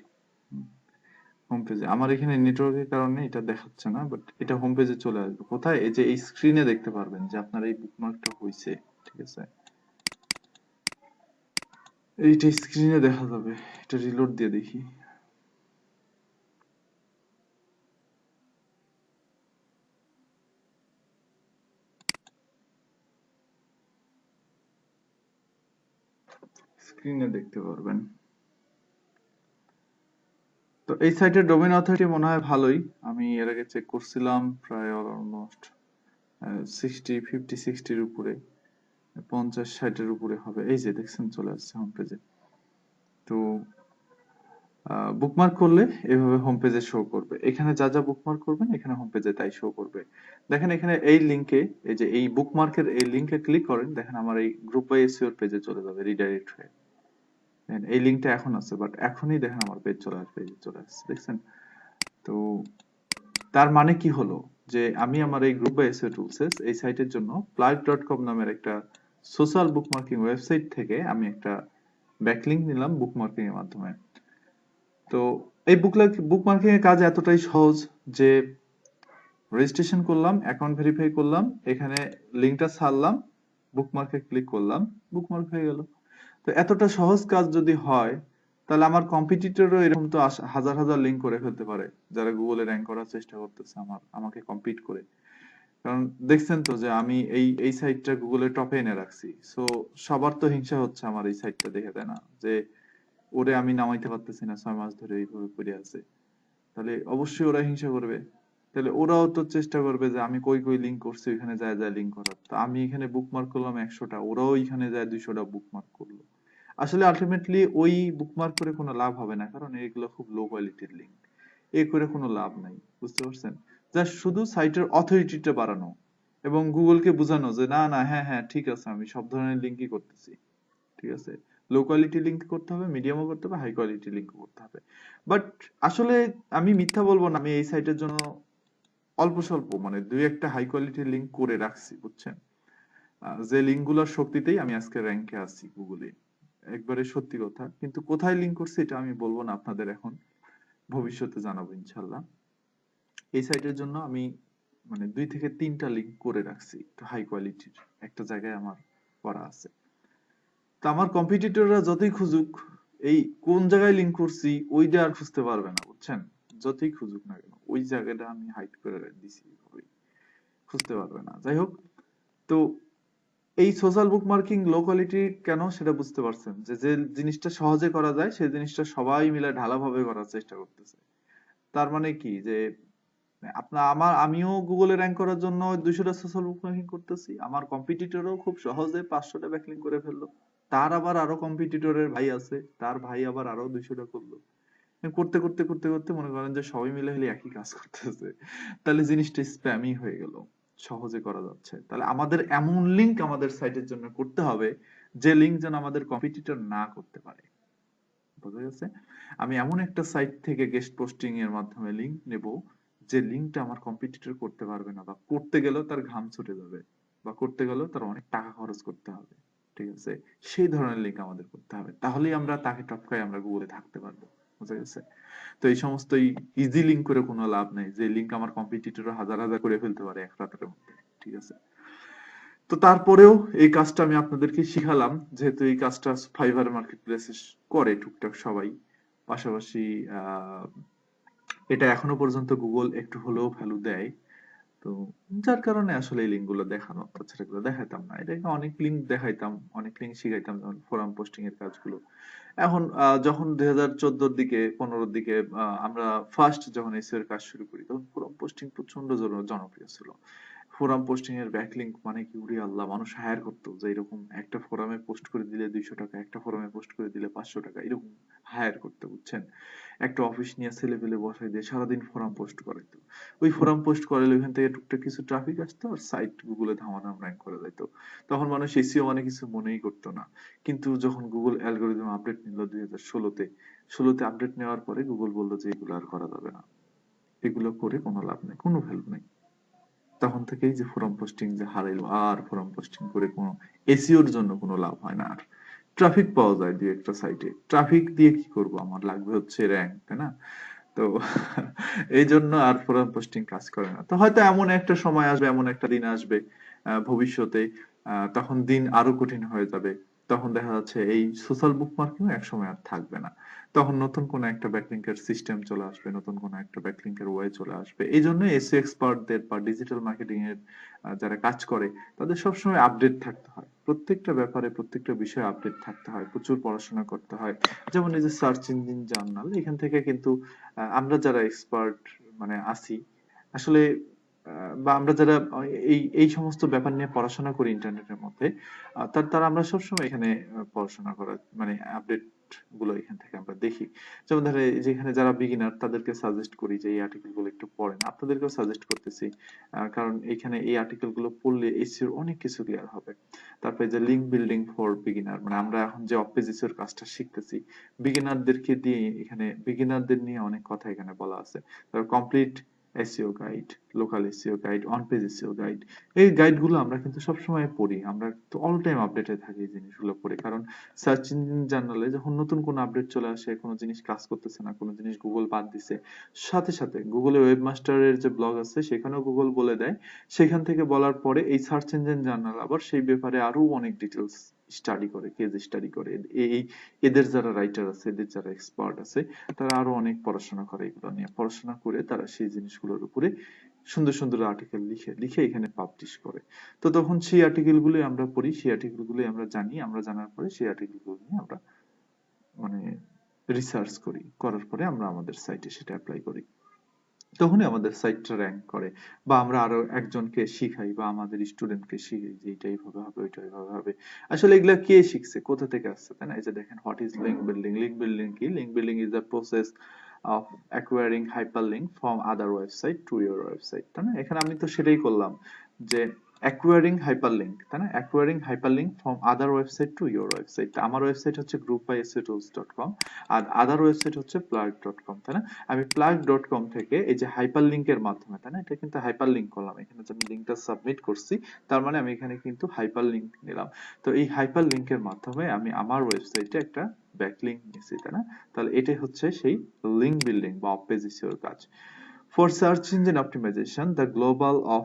হোম পেজে আমার এখানে নেটওয়ার্কের কারণে এটা দেখাচ্ছে না, বাট এটা হোম পেজে চলে আসবে। কোথায়? এই যে এই স্ক্রিনে দেখতে পারবেন যে আপনার এই বুকমার্কটা হয়েছে। ঠিক আছে, এইটা স্ক্রিনে দেখা যাবে। এটা রিলোড দিয়ে দেখি। স্ক্রিনে দেখতে পারবেন। তো এই সাইটের ডোমেইন অথরিটি মনে হয় ভালোই, আমি এর আগে চেক করছিলাম, প্রায় অলমোস্ট 50-60-র উপরে, 50-60-এর উপরে হবে। এই যে দেখছেন চলে আসছে হোম পেজে। তো বুকমার্ক করলে এভাবে হোম পেজে শো করবে, এখানে যা যা বুকমার্ক করবেন এখানে হোম পেজে তাই শো করবে। দেখেন এখানে এই লিংকে, এই যে এই বুকমার্কের এই লিংকে ক্লিক করেন, দেখেন আমার এই গ্রুপ বাই এসইও পেজে চলে যাবে রিডাইরেক্ট হয়ে। এই লিংকটা এখন আছে, বাট এখনই দেখেন আমার পেজ চলে আসবে, এই যে চলে আসছে, দেখছেন? তো তার মানে কি হলো, যে আমি আমার এই গ্রুপ বাই এসইও টুলসেস এই সাইটের জন্য plug.com নামের একটা সোশ্যাল বুকমার্কিং ওয়েবসাইট থেকে আমি একটা ব্যাকলিংক নিলাম বুকমার্কিং এর মাধ্যমে। তো এই বুকমার্কিং এর কাজ এতটাই সহজ যে রেজিস্ট্রেশন করলাম, অ্যাকাউন্ট ভেরিফাই করলাম, এখানে লিংকটা ছাড়লাম, বুকমার্কে ক্লিক করলাম, বুকমার্ক হয়ে গেল। তো এতটা সহজ কাজ যদি হয়, তাহলে আমার কম্পিটিটরও এরকম তো হাজার হাজার লিংক করে ফেলতে পারে, যারা গুগলে র্যাঙ্ক করার চেষ্টা করতেছে আমাকে কম্পিট করে। কারণ দেখছেন তো যে আমি এই সাইটটা গুগলের টপে এনে রাখছি, সো সবার তো হিংসা হচ্ছে আমার এই সাইটটা দেখে, তাই না? যে ওরে আমি নামাইতে পারতেছি না, 6 মাস ধরে এইভাবে পড়ে আছে, তাহলে অবশ্যই ওরা হিংসা করবে। তাহলে ওরাও তো চেষ্টা করবে যে আমি কই কই লিংক করছি ওইখানে যায় যায় লিংক করার। তো আমি এখানে বুকমার্ক করলাম 100টা, ওরাও এখানে যায় 200টা বুকমার্ক করলো। আসলে আলটিমেটলি ওই বুকমার্ক করে কোনো লাভ হবে না, কারণ এগুলো খুব লো কোয়ালিটির লিংক, এ করে কোনো লাভ নাই, বুঝতে পারছেন? জাস্ট শুধু সাইটের অথরিটিটা বাড়ানো এবং গুগলকে বোঝানো যে না না, হ্যাঁ হ্যাঁ ঠিক আছে, আমি সব ধরনের লিঙ্কই করতেছি। ঠিক আছে, লো কোয়ালিটি লিংক করতে হবে, মিডিয়ামও করতে হবে, হাই কোয়ালিটি লিংক করতে হবে। বাট আসলে আমি মিথ্যা বলবো না, আমি এই সাইটের জন্য অল্প স্বল্প মানে দুই একটা হাই কোয়ালিটির লিংক করে রাখছি, বুঝছেন? যে লিংক গুলোর শক্তিতেই আমি আজকে র্যাঙ্কে আছি গুগলে, একবারে সত্যি কথা। কিন্তু কোথায় লিংক করছি এটা আমি বলবো না আপনাদের এখন, ভবিষ্যতে জানাবো ইনশাল্লাহ। এই সাইটের জন্য আমি মানে 2 থেকে 3টা লিংক করে রাখছি একটু হাই কোয়ালিটির, একটা জায়গায় আমার করা আছে। তা আমার কম্পিটিটররা যতই খুঁজুক, এই কোন জায়গায় লিংক করছি ওইটা আর খুঁজতে পারবে না, বুঝছেন? যতই খুঁজুক না কেন ওই জায়গাটা আমি হাইড করে দিছি, ওই খুঁজতে পারবে না। যাই হোক, তো এই সোশ্যাল বুকমার্কিং লো কোয়ালিটি কেন সেটা বুঝতে পারছেন, যে যে জিনিসটা সহজে করা যায় সেই জিনিসটা সবাই মিলে ঢালাভাবে করার চেষ্টা করতেছে। তার মানে কি, যে আমিও গুগলে র্যাঙ্ক করার জন্য 200টা সোশ্যাল বুকমার্কিং করতেছি, আমার কম্পিটিটরও খুব সহজে 500টা ব্যাকলিঙ্ক করে ফেললো, তার আবার আরো কম্পিটিটরের ভাই আছে, তার ভাই আবার আরো 200টা করলো। করতে করতে করতে করতে মনে করেন যে সবাই মিলে হলে একই কাজ করতেছে, তাহলে জিনিসটা স্প্যামই হয়ে গেল, সহজে করা যাচ্ছে। তাহলে আমাদের এমন লিংক আমাদের সাইটের জন্য করতে হবে যে লিংক যেন আমাদের কম্পিটিটর না করতে পারে, বোঝা গেছে? আমি এমন একটা সাইট থেকে গেস্ট পোস্টিং এর মাধ্যমে লিংক নেব যে লিংকটা আমার কম্পিটিটর করতে পারবে না, বা করতে গেলেও তার ঘাম ছুটে যাবে, বা করতে গেলেও তার অনেক টাকা খরচ করতে হবে। ঠিক আছে, সেই ধরনের লিংক আমাদের করতে হবে, তাহলেই আমরা তাকে টপকায় আমরা গুগলে থাকতে পারবো। বুঝা গেছে? তো এই সমস্ত ইজি লিঙ্ক করে কোনো লাভ নেই, যে লিঙ্ক আমার কম্পিটিটর হাজার হাজার করে ফেলতে পারে এক রাতের মধ্যে। ঠিক আছে? তো তারপরেও এই কাজটা আমি আপনাদেরকে শিখালাম, যেহেতু এই কাজটা ফাইবার মার্কেট প্লেসে করে টুকটাক সবাই। পাশাপাশি আহ এটা এখনো পর্যন্ত গুগল একটু হলেও ভ্যালু দেয়। তো যার কারণে আসলে এই লিঙ্ক গুলো দেখানো, তাছাড়া এগুলো দেখাইতাম না। এটাকে অনেক লিঙ্ক দেখাইতাম, অনেক লিঙ্ক শিখাইতাম, যেমন ফোরাম পোস্টিং এর কাজগুলো। এখন যখন 2014 দিকে 15 দিকে আমরা ফার্স্ট যখন এসইও এর কাজ শুরু করি, তখন ফোরাম পোস্টিং প্রচন্ড জনপ্রিয় ছিল। ফোরাম পোস্টিং এর ব্যাকলিংক মানে কি, উড়ি আল্লাহ, মানুষ হায়ার করতো যে এরকম একটা ফোরামে পোস্ট করে দিলে 200 টাকা, একটা ফোরামে পোস্ট করে দিলে 500 টাকা, এরকম হায়ার করতে, বুঝছেন? একটা অফিস নিয়ে ছেলে পেলে বসাই দিয়ে সারাদিন ফোরাম পোস্ট করাইতো। ওই ফোরাম পোস্ট করালে ওইখান থেকে টুকটাক কিছু ট্রাফিক আসতো, আর সাইট গুগলে ধামাধাম র্যাঙ্ক করে যেত। তখন মানুষ এসইও মানে কিছু মনেই করতো না। কিন্তু যখন গুগল অ্যালগোরিদম আপডেট নিল 2016-তে, 16-তে আপডেট নেওয়ার পরে গুগল বলল যে এগুলো আর করা যাবে না, এগুলো করে কোনো লাভ নেই, কোনো ভ্যালু নেই। তখন থেকেই যে ফোরাম পোস্টিং যে হারাইলো, আর ফোরাম পোস্টিং করে কোনো এসইওর জন্য কোনো লাভ হয় না। আর ট্রাফিক পাওয়া যায় দুই একটা সাইটে, ট্রাফিক দিয়ে কি করব, আমার লাগবে হচ্ছে র্যাঙ্ক, তাই না? তো এই জন্য আর ফোরাম পোস্টিং কাজ করে না। তো হয়তো এমন একটা সময় আসবে, এমন একটা দিন আসবে ভবিষ্যতে, তখন দিন আরো কঠিন হয়ে যাবে। তখন দেখা যাচ্ছে এই সোশ্যাল বুকমার্কিং এক সময় আর থাকবে না। তখন নতুন কোন একটা ব্যাকলিংকের সিস্টেম চলে আসবে, নতুন কোন একটা ব্যাকলিংকের ওয়ে চলে আসবে। এই জন্য এসইও এক্সপার্টদের বা ডিজিটাল মার্কেটিং এর যারা কাজ করে, তাদের সবসময় আপডেট থাকতে হয়। প্রত্যেকটা ব্যাপারে, প্রত্যেকটা বিষয়ে আপডেট থাকতে হয়, প্রচুর পড়াশোনা করতে হয়। যেমন এই যে সার্চ ইঞ্জিন জার্নাল, এখান থেকে কিন্তু আমরা যারা এক্সপার্ট মানে আছি আসলে, বা আমরা যারা এই এই সমস্ত ব্যাপার নিয়ে পড়াশোনা করি ইন্টারনেটের মধ্যে, তারা আমরা সবসময় এখানে পড়াশোনা করা মানে আপডেট গুলো এখান থেকে আমরা দেখি। যেমন ধরে যেখানে যারা বিগিনার তাদেরকে সাজেস্ট করি যে এই আর্টিকেল গুলো একটু পড়েন, আপনাদেরকেও সাজেস্ট করতেছি। কারণ এখানে এই আর্টিকেল গুলো পড়লে এসইও অনেক কিছু ক্লিয়ার হবে। তারপরে যে লিঙ্ক বিল্ডিং ফর বিগিনার, মানে আমরা এখন যে অফ পেজ এসইও কাজটা শিখতেছি, বিগিনারদেরকে দিয়ে এখানে, বিগিনারদের নিয়ে অনেক কথা এখানে বলা আছে। তারপর complete SEO guide, local SEO guide, on page SEO guide, এই গাইড গুলো আমরা কিন্তু সবসময় পড়ি, আমরা তো অল টাইম আপডেটে থাকি এই জিনিসগুলো পড়ে। কারণ সার্চ ইঞ্জিন জার্নালে যখন নতুন কোনো আপডেট চলে আসে, কোনো জিনিস কাজ করতেছে না, কোনো জিনিস গুগল বাদ দিছে, সাথে সাথে গুগলের ওয়েবমাস্টারের যে ব্লগ আছে সেখানেও গুগল বলে দেয়। সেখান থেকে বলার পরে এই সার্চ ইঞ্জিন জার্নাল আবার সেই ব্যাপারে আরো অনেক ডিটেলস স্টাডি করে, কেস স্টাডি করে। এই এদের যারা রাইটার আছে, এদের যারা এক্সপার্ট আছে, তারা আরো অনেক পড়াশোনা করে, এগুলো নিয়ে পড়াশোনা করে তারা সেই জিনিসগুলোর উপরে সুন্দর সুন্দর আর্টিকেল লিখে লিখে এখানে পাবলিশ করে। তো তখন সেই আর্টিকেল গুলোই আমরা পড়ি, সেই আর্টিকেল গুলোই আমরা জানি, আমরা জানার পরে সেই আর্টিকেল গুলো নিয়ে আমরা মানে রিসার্চ করি, করার পরে আমরা আমাদের সাইটে সেটা অ্যাপ্লাই করি। তখনই আমাদের সাইটটা র্যাঙ্ক করে, বা আমরা আরো একজনকে শিখাই বা আমাদের স্টুডেন্টকে শিখাই যে এটা এইভাবে হবে, ওইটা এইভাবে হবে। আসলে এগুলা কে শিখছে, কোথা থেকে আসছে, তাই না? এই যে দেখেন, what is link building, link building কি, link building is the process of acquiring hyperlink from other website to your website, তাই না? এখানে আমি তো সেটাই করলাম, যে অ্যাকোয়ারিং হাইপারলিঙ্ক, তাই না? Acquiring hyperlink from other website to your website. আমার ওয়েবসাইট হচ্ছে group.seotools.com, আর আদার ওয়েবসাইট হচ্ছে plug.com, তাই না? আমি plug.com থেকে এই যে হাইপার লিঙ্কের মাধ্যমে, তাই না, এটা কিন্তু হাইপার লিঙ্ক করলাম, এখানে যে আমি লিঙ্কটা সাবমিট করছি, তার মানে আমি এখানে কিন্তু হাইপার লিঙ্ক নিলাম। তো এই হাইপার লিঙ্কের মাধ্যমে আমি আমার ওয়েবসাইটে একটা ব্যাকলিঙ্ক নিয়েছি, তাই না? তাহলে এটাই হচ্ছে সেই লিঙ্ক বিল্ডিং বা অফ পেজ এসইওর কাজ। For search engine optimization, the goal of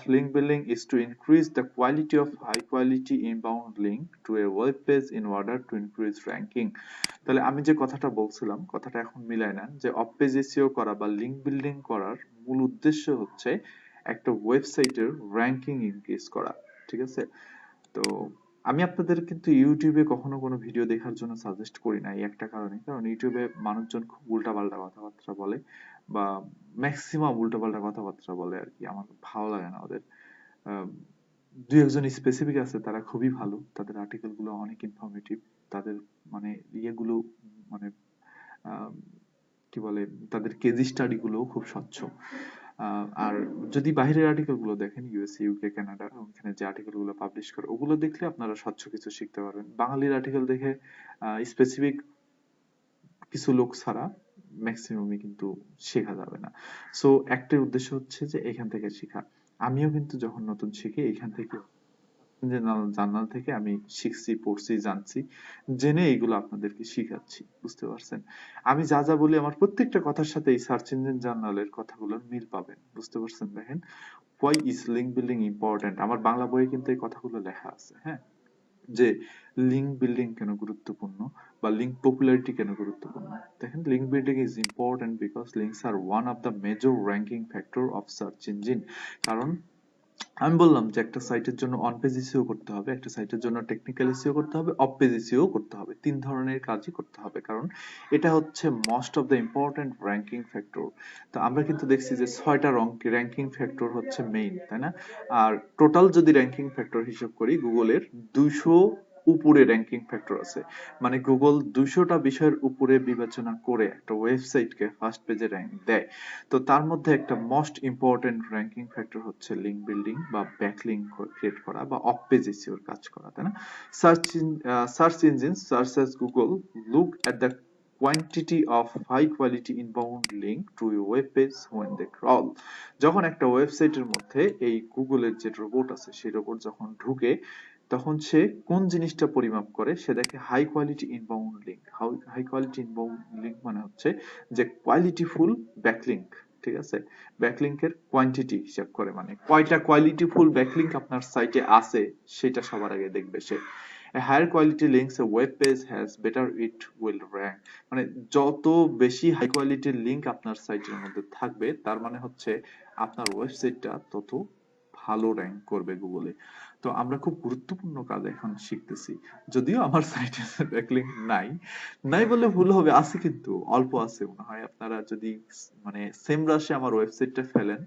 link building is to increase the quality of high quality inbound link to a web page in order to increase ranking. তাহলে আমি যে কথাটা বলছিলাম, কথাটা এখন মিলাই না, যে অফ পেজ এসইও করা বা লিঙ্ক বিল্ডিং করার মূল উদ্দেশ্য হচ্ছে একটা ওয়েবসাইটের র্যাঙ্কিং ইনক্রিজ করা। ঠিক আছে? তো আমি আপনাদের কিন্তু ইউটিউবে কখনো কোনো ভিডিও দেখার জন্য সাজেস্ট করি না, এই একটা কারণে, কারণ ইউটিউবে মানুষজন খুব উল্টাপাল্টা কথাবার্তা বলে, বা ম্যাক্সিমাম উল্টাপাল্টা কথাবার্তা বলে আর কি, আমার ভালো লাগে না ওদের। আহ, দুই একজন স্পেসিফিক আছে, তারা খুবই ভালো, তাদের আর্টিকেল গুলো অনেক ইনফরমেটিভ, তাদের মানে ইয়েগুলো মানে আহ, কি বলে, তাদের কেস স্টাডি গুলো খুব স্বচ্ছ। আর যদি বাইরের আর্টিকেল গুলো দেখেন, ইউএসএ, ইউকে, কানাডা, ওখানে যে আর্টিকেল গুলো পাবলিশ করে, ওগুলো দেখলে আপনারা স্বচ্ছ কিছু শিখতে পারবেন। বাঙালির আর্টিকেল দেখে স্পেসিফিক কিছু লোক ছাড়া ম্যাক্সিমামই কিন্তু শেখা যাবে না। সো একটাই উদ্দেশ্য হচ্ছে যে এখান থেকে শেখা। আমিও কিন্তু যখন নতুন শিখি এখান থেকে জার্নাল থেকে আমি শিখছি, পড়ছি, জানছি, জেনে এইগুলো আপনাদেরকে শিখাচ্ছি, বুঝতে পারছেন? আমি যা যা বলি আমার প্রত্যেকটা কথার সাথে এই সার্চ ইঞ্জিন জার্নালের কথাগুলোর মিল পাবেন, বুঝতে পারছেন? দেখেন, why is link building important, আমার বাংলা বইয়ে কিন্তু এই কথাগুলো লেখা আছে, হ্যাঁ, যে লিঙ্ক বিল্ডিং কেন গুরুত্বপূর্ণ বা লিঙ্ক পপুলারিটি কেন গুরুত্বপূর্ণ। দেখেন, link building is important because links are one of the major ranking factor of search engine. কারণ আমি বললাম যে একটা সাইটের জন্য অন পেজ এসইও করতে হবে, একটা সাইটের জন্য টেকনিক্যাল এসইও করতে হবে, অফ পেজ এসইও করতে হবে, তিন ধরনের কাজই করতে হবে, কারণ এটা হচ্ছে most of the important ranking factor. তো আমরা কিন্তু দেখছি যে 6টা র্যাঙ্কিং ফ্যাক্টর হচ্ছে মেইন, তাই না? আর টোটাল যদি র্যাঙ্কিং ফ্যাক্টর হিসাব করি, গুগলের 200 উপরে র্যাঙ্কিং ফ্যাক্টর আছে। মানে গুগল 200টা বিষয়ের উপরে বিবেচনা করে একটা ওয়েবসাইটকে ফার্স্ট পেজে র্যাঙ্ক দেয়। তো তার মধ্যে একটা মোস্ট ইম্পর্টেন্ট র্যাঙ্কিং ফ্যাক্টর হচ্ছে লিঙ্ক বিল্ডিং বা ব্যাকলিঙ্ক ক্রিয়েট করা বা অফ পেজ এসইওর কাজ করা, তাই না? Search engine search as Google look at the quantity of high quality inbound link to a web page when they crawl। যখন একটা ওয়েবসাইটের মধ্যে এই গুগলের যে রোবট আছে সেই রোবট যখন ঢুকে, তখন সে কোন জিনিসটা পরিমাপ করে? সে দেখে high quality inbound link. High quality inbound link মানে হচ্ছে যে কোয়ালিটিফুল ব্যাকলিঙ্ক, ঠিক আছে? ব্যাকলিঙ্কের কোয়ান্টিটি হিসাব করে, মানে কয়টা কোয়ালিটিফুল ব্যাকলিঙ্ক আপনার সাইটে আছে সেটা সবার আগে দেখবে সে। A higher quality links a web page has better it will rank। মানে যত বেশি হাই কোয়ালিটির লিংক আপনার সাইটের মধ্যে থাকবে, তার মানে হচ্ছে আপনার ওয়েবসাইটটা তত ভালো র্যাঙ্ক করবে গুগলে। তো আমরা খুব গুরুত্বপূর্ণ কাজ এখন শিখতেছি। যদিও আমার সাইটে ব্যাকলিংক নাই, নাই বললে ভুল হবে, আছে কিন্তু অল্প আছে মনে হয়। আপনারা যদি মানে সেম রাশে আমার ওয়েবসাইটটা ফেলেন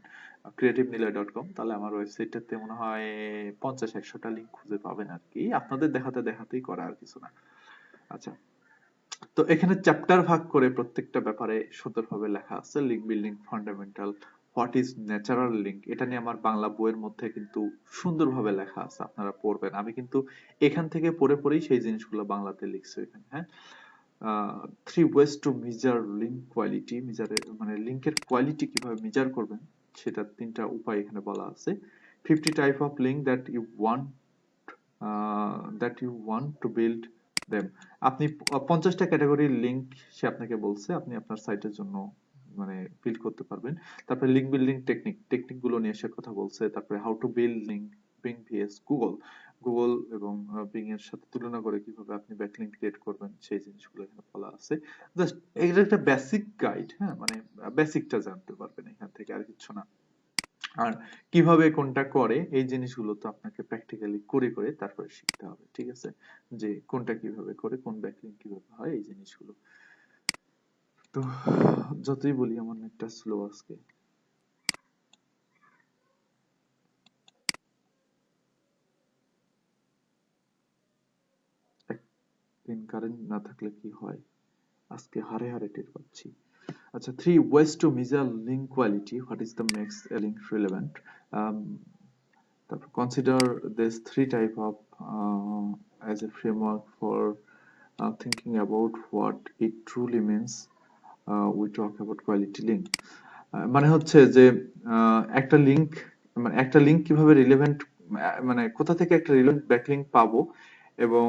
creativenilay.com, তাহলে আমার ওয়েবসাইটটাতে মনে হয় 50-100টা লিঙ্ক খুঁজে পাবেন আর কি, আপনাদের দেখাতে দেখাতেই করা, আর কিছু না। আচ্ছা, তো এখানে চ্যাপ্টার ভাগ করে প্রত্যেকটা ব্যাপারে সুন্দরভাবে লেখা আছে। Link building fundamental, what is natural link, এটা নিয়ে আমার বাংলা বইয়ের মধ্যে কিন্তু সুন্দরভাবে লেখা আছে, আপনারা পড়বেন। আমি কিন্তু এখান থেকে পড়ে পড়েই সেই জিনিসগুলো বাংলাতে লিখছি এখানে, হ্যাঁ। 3 ways to measure link quality, মানে লিঙ্কের কোয়ালিটি কিভাবে মেজার করবেন সেটা 3টা উপায় এখানে বলা আছে। 50 type of link that you want to build them. আপনি 50টা ক্যাটাগরির লিঙ্ক সে আপনাকে বলছে আপনি আপনার সাইটের জন্য মানে বিল্ড করতে পারবেন। তারপরে লিঙ্ক বিল্ডিং টেকনিক গুলো নিয়ে সে কথা বলছে। তারপরে how to build link Bing vs Google এবং বিং এর সাথে তুলনা করে কিভাবে আপনি ব্যাকলিঙ্ক ক্রিয়েট করবেন সেই জিনিসগুলো এখানে বলা আছে। জাস্ট এটা একটা বেসিক গাইড, হ্যাঁ, মানে বেসিকটা জানতে পারবেন এখান থেকে, আর কিছু না। আর কিভাবে কোনটা করে এই জিনিসগুলো তো আপনাকে প্র্যাকটিক্যালি করে করে তারপরে শিখতে হবে, ঠিক আছে? যে কোনটা কিভাবে করে, কোন ব্যাকলিঙ্ক কিভাবে হয়, এই জিনিসগুলো। তো যতই বলি আমার নেটটা স্লো আজকে। একদিন কারেন্ট না থাকলে কি হয় আজকে হারে হারে টের পাচ্ছি। আচ্ছা, 3 ways to measure link quality, what is the makes a link relevant। um, তারপর consider this 3 type of as a framework for thinking about what it truly means we talk about quality link। মানে হচ্ছে যে একটা link, মানে একটা link কিভাবে relevant, মানে কোথা থেকে একটা রিলেভেন্ট ব্যাকলিংক পাবো, এবং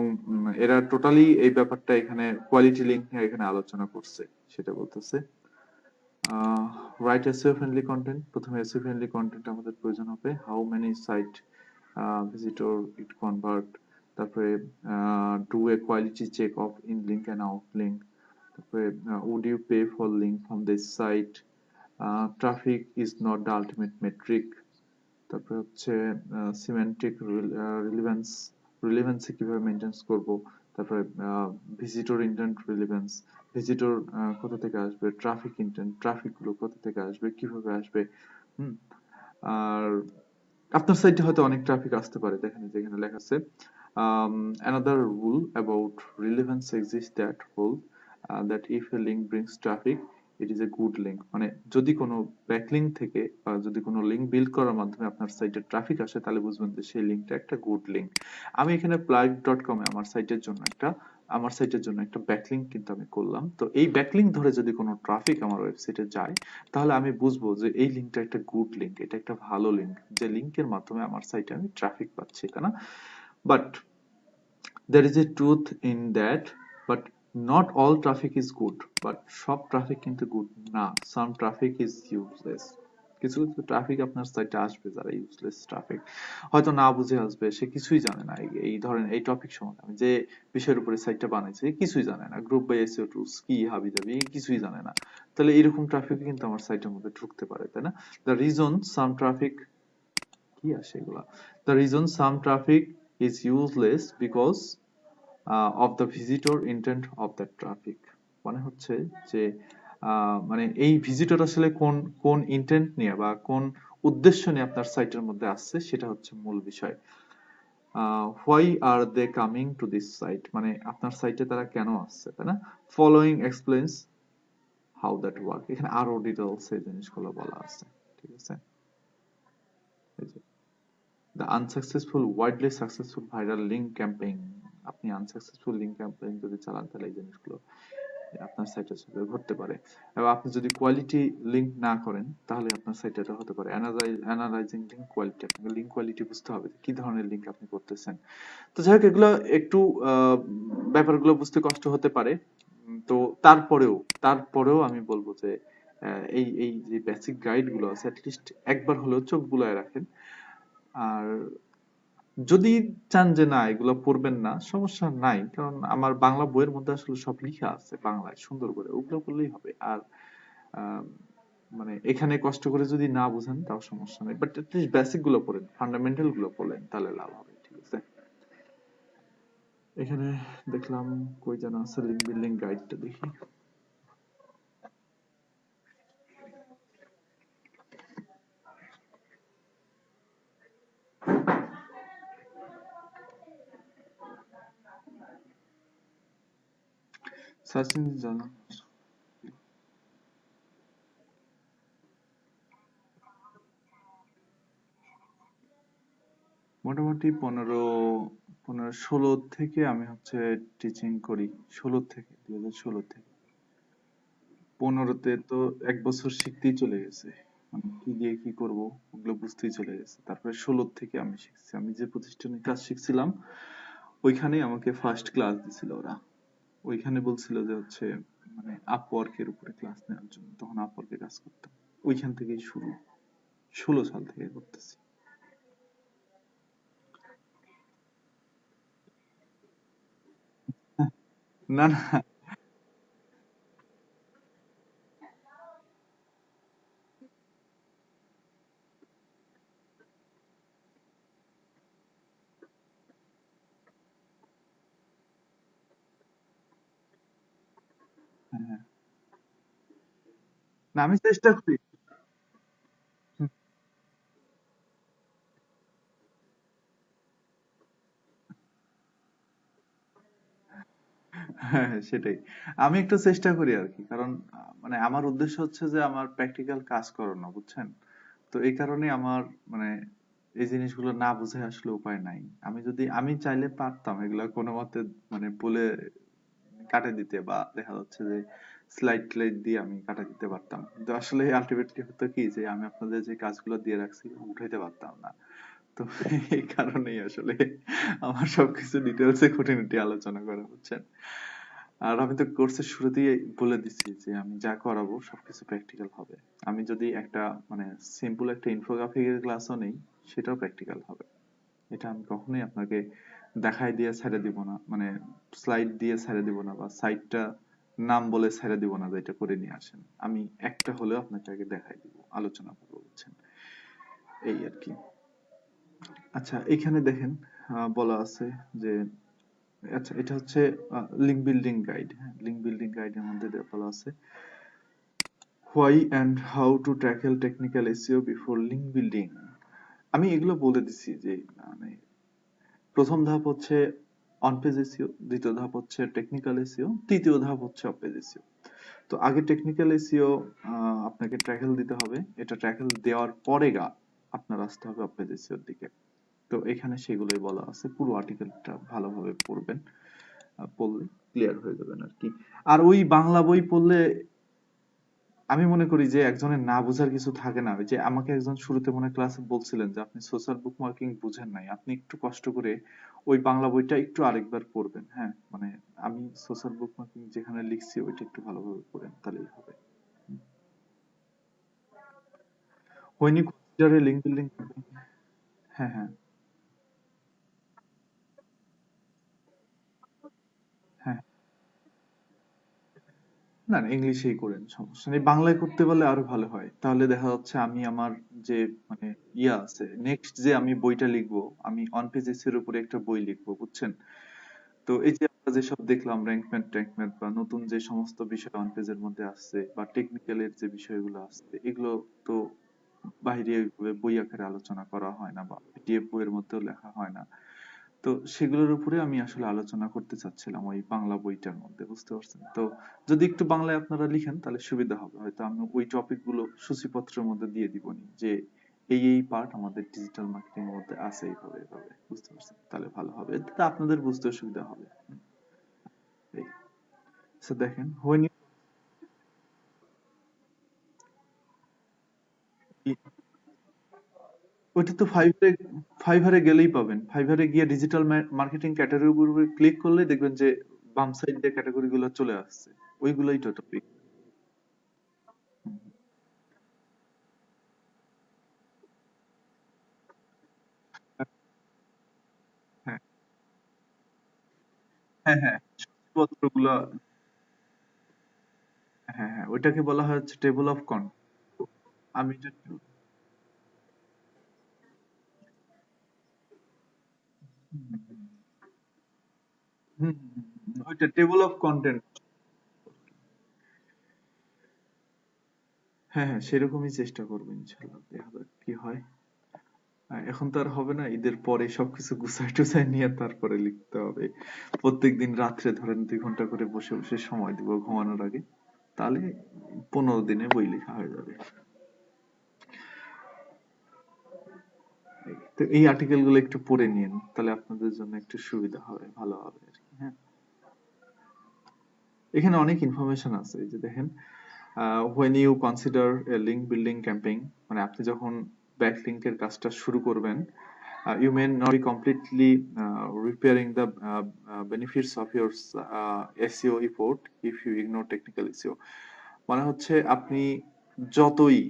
এরা টোটালি এই ব্যাপারটা এখানে কোয়ালিটি লিংক নিয়ে এখানে আলোচনা করছে, সেটা বলতেছে। রাইট এসইও ফ্রেন্ডলি কন্টেন্ট, প্রথমে এসইও ফ্রেন্ডলি কন্টেন্ট আমাদের প্রয়োজন হবে। How many site visitor it convert, তারপরে do a quality check of in link and out link, তারপরে would you pay for link from this site, traffic is not the ultimate metric, তারপরে হচ্ছে semantic relevancy কিভাবে maintain করব, তারপরে visitor intent relevance, visitor কোথা থেকে আসবে, traffic intent, traffic গুলো কোথা থেকে আসবে, কিভাবে আসবে। আর আপনার সাইটে হয়তো অনেক ট্রাফিক আসতে পারে, দেখেন যেখানে লেখা আছে another rule about relevance exists that hold that if a link brings traffic it is a good link। মানে যদি কোনো ব্যাকলিংক থেকে বা যদি কোনো লিংক বিল্ড করার মাধ্যমে আপনার সাইটে ট্রাফিক আসে, তাহলে বুঝবেন যে সেই লিংকটা একটা গুড লিংক। আমি এখানে plug.com এ আমার সাইটের জন্য একটা আমার সাইটের জন্য একটা ব্যাকলিংক কিন্তু আমি করলাম। তো এই ব্যাকলিংক ধরে যদি কোনো ট্রাফিক আমার ওয়েবসাইটে যায়, তাহলে আমি বুঝবো যে এই লিঙ্কটা একটা গুড লিঙ্ক, এটা একটা ভালো লিঙ্ক, যে লিঙ্কের মাধ্যমে আমার সাইটে আমি ট্রাফিক পাচ্ছি, তাই না? But there is a truth in that, but not all traffic is good, but সব ট্রাফিক কিন্তু গুড না, some traffic is useless। কিছু কিছু ট্রাফিক আপনার সাইটে আসবে যারা ইউজলেস ট্রাফিক, হয়তো না বুঝে আসবে, সে কিছুই জানে না এই ধরেন এই টপিক সম্বন্ধে আমি যে বিষয়ের উপরে সাইটটা বানাইছি কিছুই জানে না, গ্রুপ বাই এসইও টুলস কি হাবি জাবি কিছুই জানে না, তাহলে এরকম ট্রাফিক কিন্তু আমার সাইটের মধ্যে ঢুকতে পারে, তাই না? দ্য রিজন সাম ট্রাফিক কি আসে এগুলা, the reason some traffic is useless because of the visitor intent of that traffic। মানে হচ্ছে যে মানে এই ভিজিটর আসলে কোন কোন ইন্টেন্ট নিয়ে বা কোন উদ্দেশ্য নিয়ে আপনার সাইটের মধ্যে আসছে, সেটা হচ্ছে মূল বিষয়। Why are they coming to this site, মানে আপনার সাইটে তারা কেন আসছে, তাই না? Following explains how that work, এখানে আরো ডিটেলস এই জিনিসগুলো বলা আছে, ঠিক আছে? এই যে the unsuccessful widely successful viral link campaign, আপনি আনসাকসেসফুল লিঙ্ক ক্যাম্পেইন যদি চালান তাহলে এই জিনিসগুলো আপনার সাইটের সাথে ঘটতে পারে। এবং আপনি যদি কোয়ালিটি লিঙ্ক না করেন তাহলে আপনার সাইটে এটা হতে পারে। অ্যানালাইজিং লিঙ্ক কোয়ালিটি, আপনাকে লিঙ্ক কোয়ালিটি বুঝতে হবে কি ধরনের লিঙ্ক আপনি করতেছেন। তো যাই হোক, এগুলো একটু ব্যাপারগুলো বুঝতে কষ্ট হতে পারে। তো তারপরেও তারপরেও আমি বলবো যে এই এই যে বেসিক গাইড গুলো আছে অ্যাটলিস্ট একবার হলেও চোখ বুলায় রাখেন। আর যদি চান যে না এগুলো পড়বেন না, সমস্যা নাই, কারণ আমার বাংলা বইয়ের মধ্যে আসলে সব লিখা আছে বাংলায় সুন্দর করে, ওগুলো পড়লেই হবে। আর আহ, মানে এখানে কষ্ট করে যদি না বুঝেন তাও সমস্যা নেই, বাট অ্যাটলিস্ট বেসিক গুলো পড়েন, ফান্ডামেন্টাল গুলো পড়লেন, তাহলে লাভ হবে, ঠিক আছে? এখানে দেখলাম কই যেন আছে লিঙ্ক বিল্ডিং গাইডটা, দেখি। সার্চ ইঞ্জিন জানা মোটামুটি 16 থেকে আমি হচ্ছে টিচিং করি। 2016 থেকে 15তে তো 1 বছর শিখতেই চলে গেছে, মানে কি দিয়ে কি করব ওগুলো বুঝতেই চলে গেছে। তারপরে 16 থেকে আমি শিখছি, আমি যে প্রতিষ্ঠানে কাজ শিখছিলাম ওইখানে আমাকে ফার্স্ট ক্লাস দিছিল ওরা। ওইখানে বলছিল যে হচ্ছে মানে আপওয়ার্কের উপরে ক্লাস নেওয়ার জন্য, তখন আপওয়ার্কে কাজ করতাম। ওইখান থেকেই শুরু, 16 সাল থেকে করতেছি। না না, হ্যাঁ, হ্যাঁ। না আমি চেষ্টা করি। হ্যাঁ, সেটাই। আমি একটু চেষ্টা করি আর কি, কারণ মানে আমার উদ্দেশ্য হচ্ছে যে আমার প্র্যাকটিক্যাল কাজ করানো, বুঝছেন? তো এই কারণে আমার মানে এই জিনিসগুলো না বুঝে আসলে উপায় নাই। আমি চাইলে পারতাম এগুলা কোনো মতে মানে বলে কাটে দিতে, বা দেখা যাচ্ছে যে স্লাইড টাইড দিয়ে আমি কাটা দিতে পারতাম, কিন্তু আসলে আলটিমেটলি হতো কি যে আমি আপনাদের যে কাজগুলো দিয়ে রাখছি উঠাইতে পারতাম না। তো এই কারণেই আসলে আমার সবকিছু ডিটেলসে খুঁটিনাটি আলোচনা করা, বুঝছেন? আর আমি তো কোর্সের শুরুতেই বলে দিচ্ছি যে আমি যা করাবো সবকিছু প্র্যাকটিক্যাল হবে। আমি যদি একটা মানে সিম্পল একটা ইনফোগ্রাফিকের ক্লাসও নেই, সেটাও প্র্যাকটিক্যাল হবে। এটা আমি কখনোই আপনাকে দেখাই দিয়ে ছেড়ে দিব না, মানে স্লাইড দিয়ে ছেড়ে দিব না, বা সাইটটা নাম বলে ছেড়ে দিব না যে এটা করে নিয়ে আসেন। আমি একটা হলেও আপনাকে আগে দেখাই দিব, আলোচনা করবো, বুঝছেন? এই আর কি। আচ্ছা, এখানে দেখেন বলা আছে যে আচ্ছা এটা হচ্ছে লিঙ্ক বিল্ডিং গাইড। হ্যাঁ, লিঙ্ক বিল্ডিং গাইডের মধ্যে বলা আছে why and how to tackle technical SEO before link building. আমি এগুলো বলে দিছি যে মানে প্রথম ধাপ হচ্ছে অন পেজ এসইও, দ্বিতীয় ধাপ হচ্ছে টেকনিক্যাল এসইও, তৃতীয় ধাপ হচ্ছে অফ পেজ এসইও। তো আগে টেকনিক্যাল এসইও আপনাকে ট্র্যাকেল দিতে হবে, এটা ট্র্যাকেল দেওয়ার পরে আপনার আসতে হবে অফ পেজ এসইওর দিকে। তো এখানে সেগুলোই বলা আছে, পুরো আর্টিকেলটা ভালোভাবে পড়বেন। পড়লে ক্লিয়ার হয়ে যাবেন আর কি। আর ওই বাংলা বই পড়লে আমি মনে করি যে একজনের না বোঝার কিছু থাকে না। ওই যে আমাকে একজন শুরুতে মনে হয় ক্লাসে বলছিলেন যে আপনি সোশ্যাল বুক মার্কিং বুঝেন নাই, আপনি একটু কষ্ট করে ওই বাংলা বইটা একটু আরেকবার পড়বেন। হ্যাঁ, মানে আমি সোশ্যাল বুক মার্কিং যেখানে লিখছি ওইটা একটু ভালোভাবে পড়েন, তাহলেই হবে। when you consider a link building campaign, হ্যাঁ হ্যাঁ হ্যাঁ, না না ইংলিশেই করেন, সমস্যা নেই। বাংলায় করতে পারলে আরো ভালো হয়, তাহলে দেখা যাচ্ছে আমি আমার যে মানে ইয়া আছে নেক্সট যে আমি বইটা লিখবো, আমি অন পেজেস এর উপরে একটা বই লিখবো, বুঝছেন? তো এই যে আমরা যেসব দেখলাম র্যাঙ্কম্যান ট্যাঙ্কম্যান বা নতুন যে সমস্ত বিষয় অন পেজের মধ্যে আসছে বা টেকনিক্যাল এর যে বিষয়গুলো আসছে, এগুলো তো বাইরে ওইভাবে বই আকারে আলোচনা করা হয় না বা পিডিএফ বইয়ের মধ্যেও লেখা হয় না। তো সেগুলোর উপরে আমি আসলে আলোচনা করতে চাচ্ছিলাম ওই বাংলা বইটার মধ্যে, বুঝতে পারছেন? তো যদি একটু বাংলায় আপনারা লিখেন তাহলে সুবিধা হবে, হয়তো আমি ওই টপিক গুলো সূচিপত্রের মধ্যে দিয়ে দিবনি যে এই পার্ট আমাদের ডিজিটাল মার্কেটিং এর মধ্যে আছে, এইভাবে এইভাবে, বুঝতে পারছেন? তাহলে ভালো হবে, এতে আপনাদের বুঝতে সুবিধা হবে। এই So দেখেন when you, ওইটা তো ফাইভারে গেলেই পাবেন। ফাইভারে গিয়ে ডিজিটাল মার্কেটিং ক্যাটাগরির উপর ক্লিক করলে দেখবেন যে বাম সাইড দিয়ে ক্যাটাগরি গুলো চলে আসছে, ওইগুলোই তো টপিক। হ্যাঁ হ্যাঁ হ্যাঁ, সূচিপত্রগুলা, হ্যাঁ হ্যাঁ, ওইটাকে বলা হয় হচ্ছে টেবল অফ কন্ট। আমি এটা একটু ওইটা টেবল অফ কন্টেন্ট। হ্যাঁ হ্যাঁ, সেরকমই চেষ্টা করবো ইনশাল্লাহ, দেখা যাক কি হয়। এখন তো আর হবে না, ঈদের পরে সবকিছু গুছাই টুছাই নিয়ে তারপরে লিখতে হবে। প্রত্যেকদিন রাত্রে ধরেন 2 ঘন্টা করে বসে বসে সময় দিব ঘুমানোর আগে, তাহলে 15 দিনে বই লেখা হয়ে যাবে। তো এই আর্টিকেল গুলো একটু পড়ে নিন, তাহলে আপনাদের জন্য একটু সুবিধা হবে, ভালো হবে আর কি। হ্যাঁ, এখানে অনেক ইনফরমেশন আছে, এই যে দেখেন when you consider a link building campaign, মানে আপনি যখন ব্যাকলিংকের কাজটা শুরু করবেন, you may not be completely repairing the benefits of your SEO effort if you ignore technical SEO। মানে হচ্ছে আপনি যতই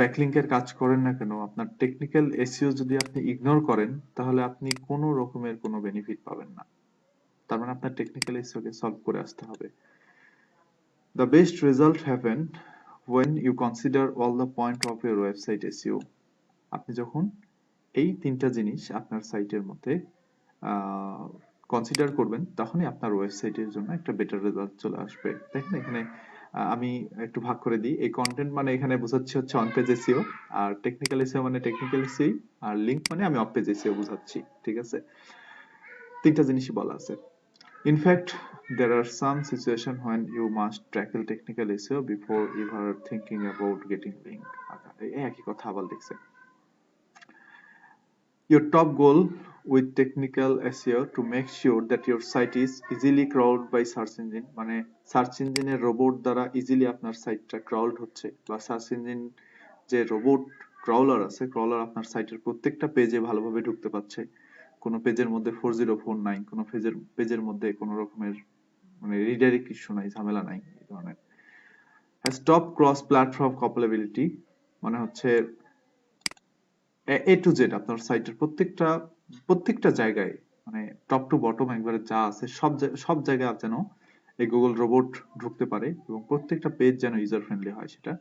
ব্যাকলিংকের কাজ করেন না কেন, আপনার টেকনিক্যাল এসইও যদি আপনি ইগনোর করেন, তাহলে আপনি কোনো রকমের কোনো বেনিফিট পাবেন না। তার মানে আপনার টেকনিক্যাল এসইও কে সলভ করে আসতে হবে। The best result happen when you consider all the point of your website SEO। আপনি যখন এই 3টা জিনিস আপনার সাইটের মধ্যে কনসিডার করবেন, তখনই আপনার ওয়েবসাইটের জন্য একটা বেটার রেজাল্ট চলে আসবে। দেখেন এখানে আমি একটু ভাগ করে দিই। এই কন্টেন্ট মানে এখানে বোঝাচ্ছি হচ্ছে অন পেজ এসইও, আর টেকনিক্যাল এসইও মানে টেকনিক্যাল এসইও, আর লিঙ্ক মানে আমি অফ পেজ এসইও বোঝাচ্ছি। ঠিক আছে, 3টা জিনিসই বলা আছে। In fact, there are some situations when you must tackle technical issue before ever thinking about getting link। এই একই কথা আবার লিখছে। Your top goal with technical SEO to make sure that your site is easily crawled by search engine, মানে search ইঞ্জিনের robot দ্বারা easily আপনার সাইটটা ক্রাউলড হচ্ছে, বা সার্চ ইঞ্জিন যে রোবট ক্রাউলার আছে, ক্রাউলার আপনার সাইটের প্রত্যেকটা পেজে ভালোভাবে ঢুকতে পারছে, কোনো পেজের মধ্যে 404 নাই, কোনো পেজের পেজের মধ্যে কোনো রকমের মানে রিডাইরেক্ট ইস্যু নাই, ঝামেলা নাই, এই ধরনের। has top cross platform compatibility, মানে হচ্ছে এ টু জেড আপনার সাইটের প্রত্যেকটা প্রত্যেকটা জায়গায়, মানে টপ টু বটম একবারে যা আছে সব জায়গায় যেন এই গুগল রোবট ঢুকতে পারে, এবং প্রত্যেকটা পেজ যেন ইউজার ফ্রেন্ডলি হয় সেটা।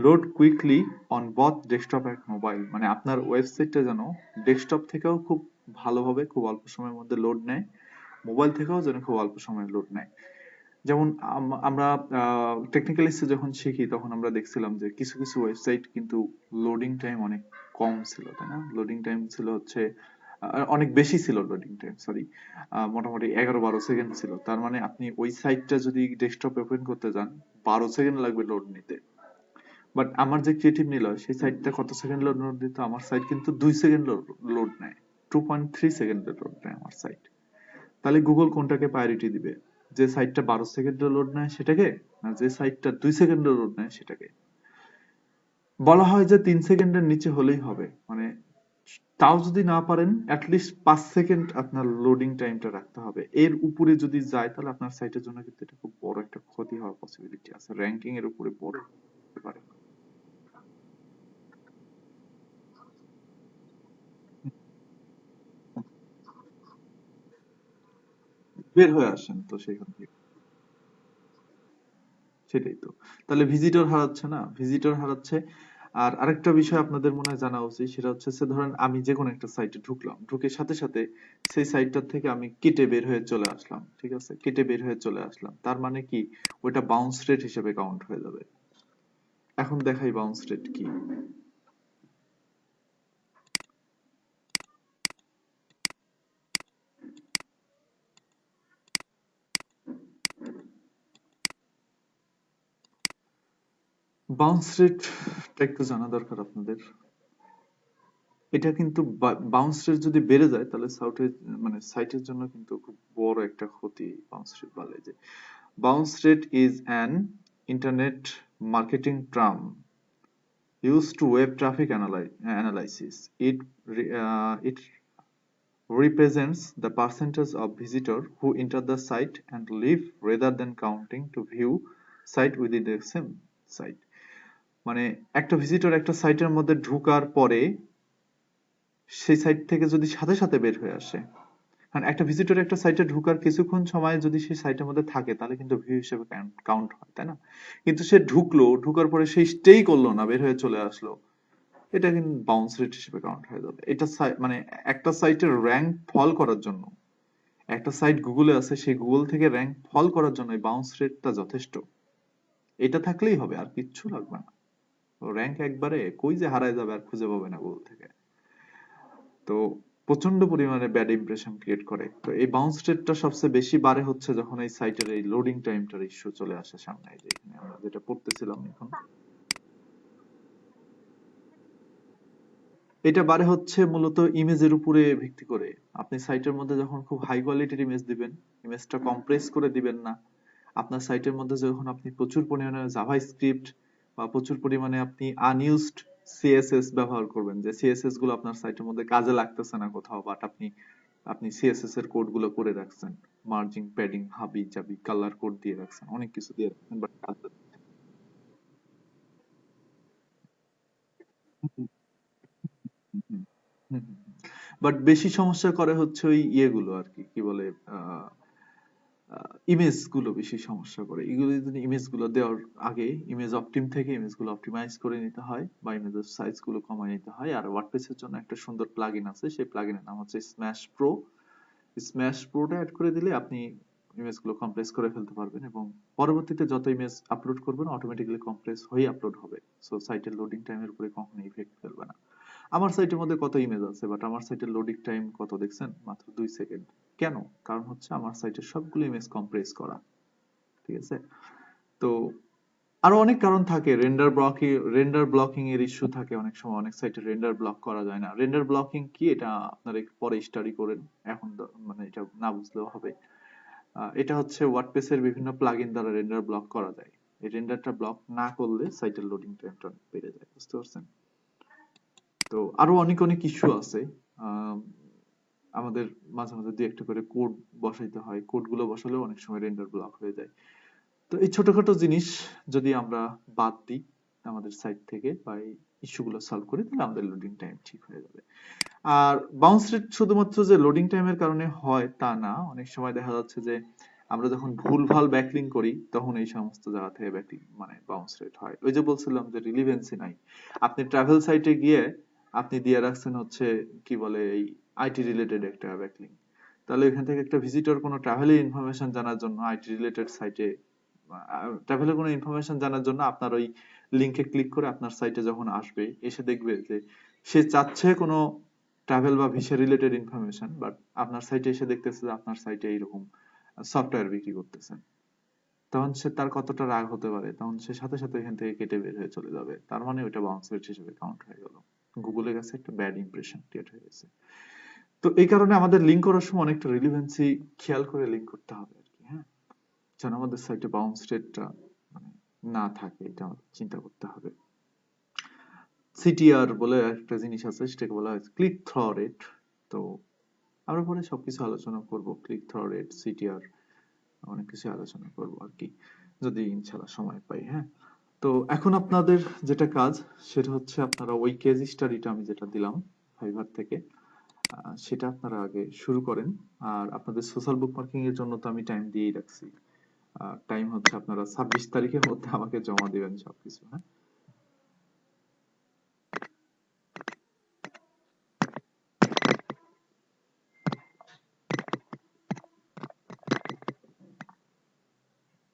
Load quickly on both desktop and mobile, মানে আপনার ওয়েবসাইটটা যেন ডেস্কটপ থেকেও খুব ভালোভাবে খুব অল্প সময়ের মধ্যে লোড নেয়, মোবাইল থেকেও যেন খুব অল্প সময়ে লোড নেয়। যেমন আমরা টেকনিক্যালিস্টে যখন শিখি তখন আমরা দেখছিলাম যে কিছু কিছু ওয়েবসাইট কিন্তু লোডিং টাইম অনেক কম ছিল, তাই না? লোডিং টাইম ছিল হচ্ছে অনেক বেশি ছিল, লোডিং টাইম সরি মোটামুটি 11-12 সেকেন্ড ছিল। তার মানে আপনি ওই সাইটটা যদি ডেস্কটপে ওপেন করতে যান 12 সেকেন্ড লাগবে লোড নিতে। বাট আমার যে ক্রিয়েটিভ নিলয় সেই সাইটটা কত সেকেন্ড লোড দিত? আমার সাইট কিন্তু 2 সেকেন্ড লোড নেয়, 2.3 সেকেন্ডের লোড নেয় আমার সাইট। তাহলে গুগল কোনটাকে প্রায়োরিটি দিবে? যে সাইটটা 12 সেকেন্ডে লোড নেয় সেটাকে, না যে সাইটটা 2 সেকেন্ডে লোড নেয় সেটাকে? বলা হয় যে 3 সেকেন্ডের নিচে হলেই হবে, মানে তাও যদি না পারেন অ্যাটলিস্ট 5 সেকেন্ড আপনার লোডিং টাইমটা রাখতে হবে। এর উপরে যদি যায় তাহলে আপনার সাইটের জন্য কিন্তু এটা খুব বড় একটা ক্ষতি হওয়ার পসিবিলিটি আছে, র্যাঙ্কিং এর উপরে পড়ে যেতে পারে। বের হয়ে আসেন তো সেখান থেকে। সেটাই তো। তাহলে ভিজিটর হারাচ্ছে না? ভিজিটর হারাচ্ছে। আর আরেকটা বিষয় আপনাদের মনে হয় জানা উচিত, সেটা হচ্ছে ধরেন আমি যে কোনো একটা সাইটে ঢুকলাম, ঢুকে সাথে সাথে সেই সাইটটার থেকে আমি কেটে বের হয়ে চলে আসলাম, ঠিক আছে? কেটে বের হয়ে চলে আসলাম, তার মানে কি ওইটা বাউন্স রেট হিসেবে কাউন্ট হয়ে যাবে। এখন দেখাই বাউন্স রেট কি। বাউন্স রেটটা একটু জানা দরকার আপনাদের। এটা কিন্তু বাউন্স রেট যদি বেড়ে যায় তাহলে মানে সাইটের জন্য কিন্তু খুব বড় একটা ক্ষতি। বাউন্স রেট বলে যে bounce rate is an internet marketing term used to web traffic analysis. It represents the percentage of visitors who enter the site and leave rather than counting to view site within the same site. মানে একটা visitor একটা সাইটের মধ্যে ঢোকার পরে সেই site থেকে যদি সাথে সাথে বের হয়ে আসে, কারণ একটা ভিজিটর একটা সাইটে ঢোকার কিছুক্ষণ সময় যদি সেই সাইটের মধ্যে থাকে তাহলে কিন্তু ভিউ হিসেবে কাউন্ট হয়, তাই না? কিন্তু সে ঢুকলো, ঢোকার পরে সেই স্টেই করলো না, বের হয়ে চলে আসলো, এটা কিন্তু বাউন্স রেট হিসেবে কাউন্ট হয়ে যাবে। এটা মানে একটা সাইটের র্যাঙ্ক ফল করার জন্য, একটা সাইট গুগলে আছে, সেই গুগল থেকে র্যাঙ্ক ফল করার জন্য বাউন্স রেটটা যথেষ্ট। এটা থাকলেই হবে, আর কিচ্ছু লাগবে না। র্যাঙ্ক একবারে কই যে হারায় যাবে আর খুঁজে পাবে না গুগল থেকে। তো প্রচন্ড পরিমাণে ব্যাড ইমপ্রেশন ক্রিয়েট করে। তো এই বাউন্স রেটটা সবচেয়ে বেশি বাড়ে হচ্ছে যখন এই সাইটের এই লোডিং টাইমটার ইস্যু চলে আসে সামনে। এই যে এখানে আমরা যেটা পড়তেছিলাম এখন, এটা বাড়ে হচ্ছে মূলত ইমেজের উপরে ভিত্তি করে। আপনি সাইটের মধ্যে যখন খুব হাই কোয়ালিটির ইমেজ দিবেন, ইমেজটা কম্প্রেস করে দিবেন না, আপনার সাইটের মধ্যে যখন আপনি প্রচুর পরিমাণে জাভাস্ক্রিপ্ট বা প্রচুর পরিমাণে আপনি আনইউজড সিএসএস ব্যবহার করবেন, যে সিএসএস গুলো আপনার সাইটের মধ্যে কাজে লাগতেছে না কোথাও, বাট আপনি আপনি সিএসএস এর কোড গুলো করে রাখছেন, মার্জিং, প্যাডিং, হাবি জাবি, কালার কোড দিয়ে রাখছেন, অনেক কিছু দিয়ে রাখছেন, বাট বাট বেশি সমস্যা করে হচ্ছে ওই ইয়েগুলো আর কি, কি বলে, আহ ইমেজ গুলো বেশি সমস্যা করে। এগুলো যদি ইমেজ গুলো দেওয়ার আগে ইমেজ অপটিম থেকে ইমেজ গুলো অপটিমাইজ করে নিতে হয়, বা ইমেজের সাইজ গুলো কমায় নিতে হয়। আর ওয়ার্ডপ্রেস এর জন্য একটা সুন্দর প্লাগইন আছে, সেই প্লাগইনের নাম হচ্ছে স্ম্যাশ প্রো। স্ম্যাশ প্রোটা অ্যাড করে দিলে আপনি ইমেজ গুলো কম্প্রেস করে ফেলতে পারবেন, এবং পরবর্তীতে যত ইমেজ আপলোড করবেন অটোমেটিক্যালি কম্প্রেস হয়ে আপলোড হবে। সো সাইটের লোডিং টাইমের উপরে কখনো ইফেক্ট ফেলবে না। আমার সাইটের মধ্যে কত ইমেজ আছে, বাট আমার সাইটের লোডিং টাইম কত দেখছেন? মাত্র 2 সেকেন্ড। কেন? কারণ হচ্ছে আমার সাইটের সবগুলো ইমেজ কম্প্রেস করা, ঠিক আছে? তো আরো অনেক কারণ থাকে। রেন্ডার ব্লকিং এর ইস্যু থাকে অনেক সময়, অনেক সাইটে রেন্ডার ব্লক করা যায় না। রেন্ডার ব্লকিং কি এটা আপনারা একটু পরে স্টাডি করেন, এখন মানে এটা না বুঝলেও হবে। এটা হচ্ছে ওয়ার্ডপ্রেস এর বিভিন্ন প্লাগইন দ্বারা রেন্ডার ব্লক করা যায়। এই রেন্ডারটা ব্লক না করলে সাইটের লোডিং টাইমটা অনেক বেড়ে যায়, বুঝতে পারছেন? তো আরো অনেক অনেক ইস্যু আছে। আহ, আমাদের মাঝে মাঝে দুই একটা করে কোড বসাইতে হয়, কোড গুলো বসালেও অনেক সময় রেন্ডার ব্লক হয়ে যায়। তো এই ছোটখাটো জিনিস যদি আমরা বাদ দিই আমাদের সাইট থেকে, বা এই ইস্যু গুলো সলভ করি, তাহলে আমাদের লোডিং টাইম ঠিক হয়ে যাবে। আর বাউন্স রেট শুধুমাত্র যে লোডিং টাইমের কারণে হয় তা না, অনেক সময় দেখা যাচ্ছে যে আমরা যখন ভুলভাল ব্যাকলিং করি তখন এই সমস্ত জায়গা থেকে ব্যাকলিং মানে বাউন্স রেট হয়। ওই যে বলছিলাম যে রিলিভেন্সি নাই। আপনি ট্রাভেল সাইটে গিয়ে আপনি দিয়ে রাখছেন হচ্ছে কি বলে এই আইটি রিলেটেড একটা ব্যাকলিং, তাহলে এখান থেকে একটা ভিজিটর কোনো ট্রাভেলের ইনফরমেশন জানার জন্য আইটি রিলেটেড সাইটে, ট্রাভেলের কোনো ইনফরমেশন জানার জন্য আপনার ওই লিংকে ক্লিক করে আপনার সাইটে যখন আসবে, এসে দেখবে যে সে চাচ্ছে কোনো ট্রাভেল বা ভিসা রিলেটেড ইনফরমেশন, বাট আপনার সাইটে এসে দেখতেছে যে আপনার সাইটে এইরকম সফটওয়্যার বিক্রি করতেছেন। তখন সে তার কতটা রাগ হতে পারে, তখন সে সাথে সাথে এখান থেকে কেটে বের হয়ে চলে যাবে। তার মানে ওইটা বাউন্স রেট হিসেবে কাউন্ট হয়ে গেল, গুগলের কাছে একটা ব্যাড ইমপ্রেশন ক্রিয়েট হয়ে গেছে। তো এই কারণে আমাদের লিঙ্ক করার সময় অনেকটা রিলেভেন্সি খেয়াল করে লিঙ্ক করতে হবে আর কি, হ্যাঁ, যেন আমাদের সাইটে বাউন্স রেটটা মানে না থাকে, এটা আমাদের চিন্তা করতে হবে। সিটিআর বলে একটা জিনিস আছে, সেটাকে বলা হয় ক্লিক থ্রু রেট। তো আমরা পরে সবকিছু আলোচনা করব, ক্লিক থ্রু রেট, সিটিআর, অনেক কিছু আলোচনা করব আর কি, যদি ইনশাল্লাহ সময় পাই। হ্যাঁ, তো এখন আপনাদের যেটা কাজ সেটা হচ্ছে আপনারা ওই কেস স্টাডিটা আমি যেটা দিলাম ফাইবার থেকে, সেটা আপনারা আগে শুরু করেন। আর আপনাদের সোশ্যাল বুকমার্কিং এর জন্য তো আমি টাইম দিয়েই রাখছি। টাইম হচ্ছে আপনারা 26 তারিখের মধ্যে আমাকে জমা দিবেন সবকিছু। হ্যাঁ,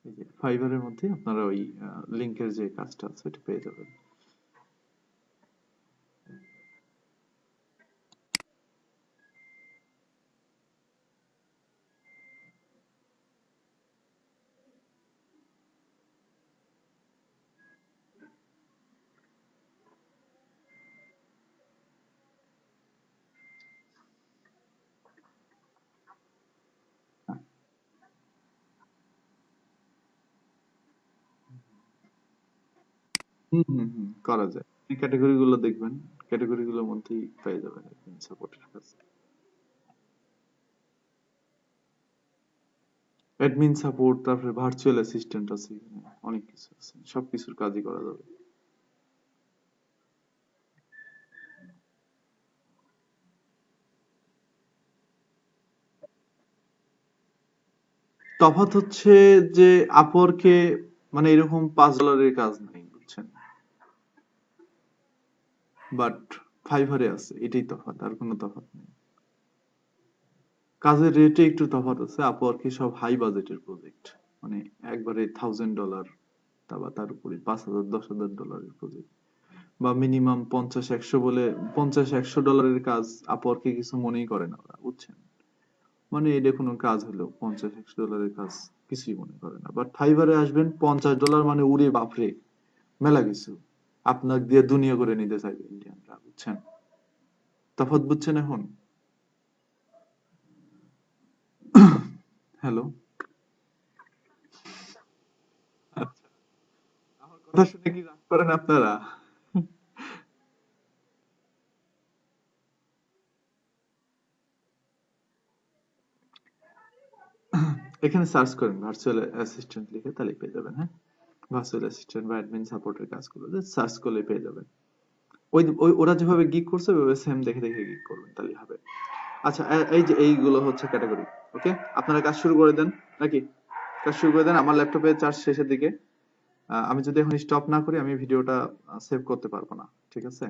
এই যে ফাইবারের মধ্যে আপনারা ওই লিংকের যে কাজটা আছে ওটা পেয়ে যাবেন। হুম হুম হুম, করা যায়। এই ক্যাটাগরি গুলো দেখবেন, ক্যাটাগরি গুলোর মধ্যেই পেয়ে যাবেন সাপোর্টের কাজ। অ্যাডমিন সাপোর্ট, তারপরে ভার্চুয়াল অ্যাসিস্ট্যান্ট আছে, অনেক কিছু আছে, সবকিছুর কাজই করা যাবে। তফাৎ হচ্ছে যে আপওয়ার্কে মানে এরকম $5 কাজ নাই, বুঝছেন, বাট ফাইবারে আছে, এটাই তফাৎ, আর কোনো তফাৎ নেই। কাজের রেটে একটু তফাৎ আছে, আপওয়ার্কে সব হাই বাজেটের প্রজেক্ট, মানে একবারে $1000, তার উপরে 5000 $10,000 প্রজেক্ট, বা মিনিমাম 50-100 বলে, $50-100 কাজ আপওয়ার্কে কিছু মনেই করে না ওরা, বুঝছেন, মানে এটা কোনো কাজ হলো $50-100 কাজ কিছুই মনে করে না। বাট ফাইবারে আসবেন $50 মানে উড়ে বাপরে, মেলা কিছু আপনার দিয়ে দুনিয়া করে নিতে চাইবে ইন্ডিয়ানরা, বুঝছেন, তফাৎ বুঝছেন এখন? হ্যালো, আমার কথা শুনে কি রাগ করেন আপনারা? এখানে সার্চ করেন ভার্চুয়াল অ্যাসিস্ট্যান্ট লিখে, তাহলে পেয়ে যাবেন। হ্যাঁ, ভার্চুয়াল অ্যাসিস্ট্যান্ট বা অ্যাডমিন সাপোর্টের কাজগুলো সার্চ করলে পেয়ে যাবেন। ওই ওই ওরা যেভাবে গিগ করছে ওইভাবে সেম দেখে দেখে গিগ করবেন, তাহলে হবে। আচ্ছা, এই যে এইগুলো হচ্ছে ক্যাটাগরি। ওকে, আপনারা কাজ শুরু করে দেন নাকি? কাজ শুরু করে দেন। আমার ল্যাপটপে চার্জ শেষের দিকে। আমি যদি এখন স্টপ না করি আমি ভিডিওটা সেভ করতে পারবো না, ঠিক আছে?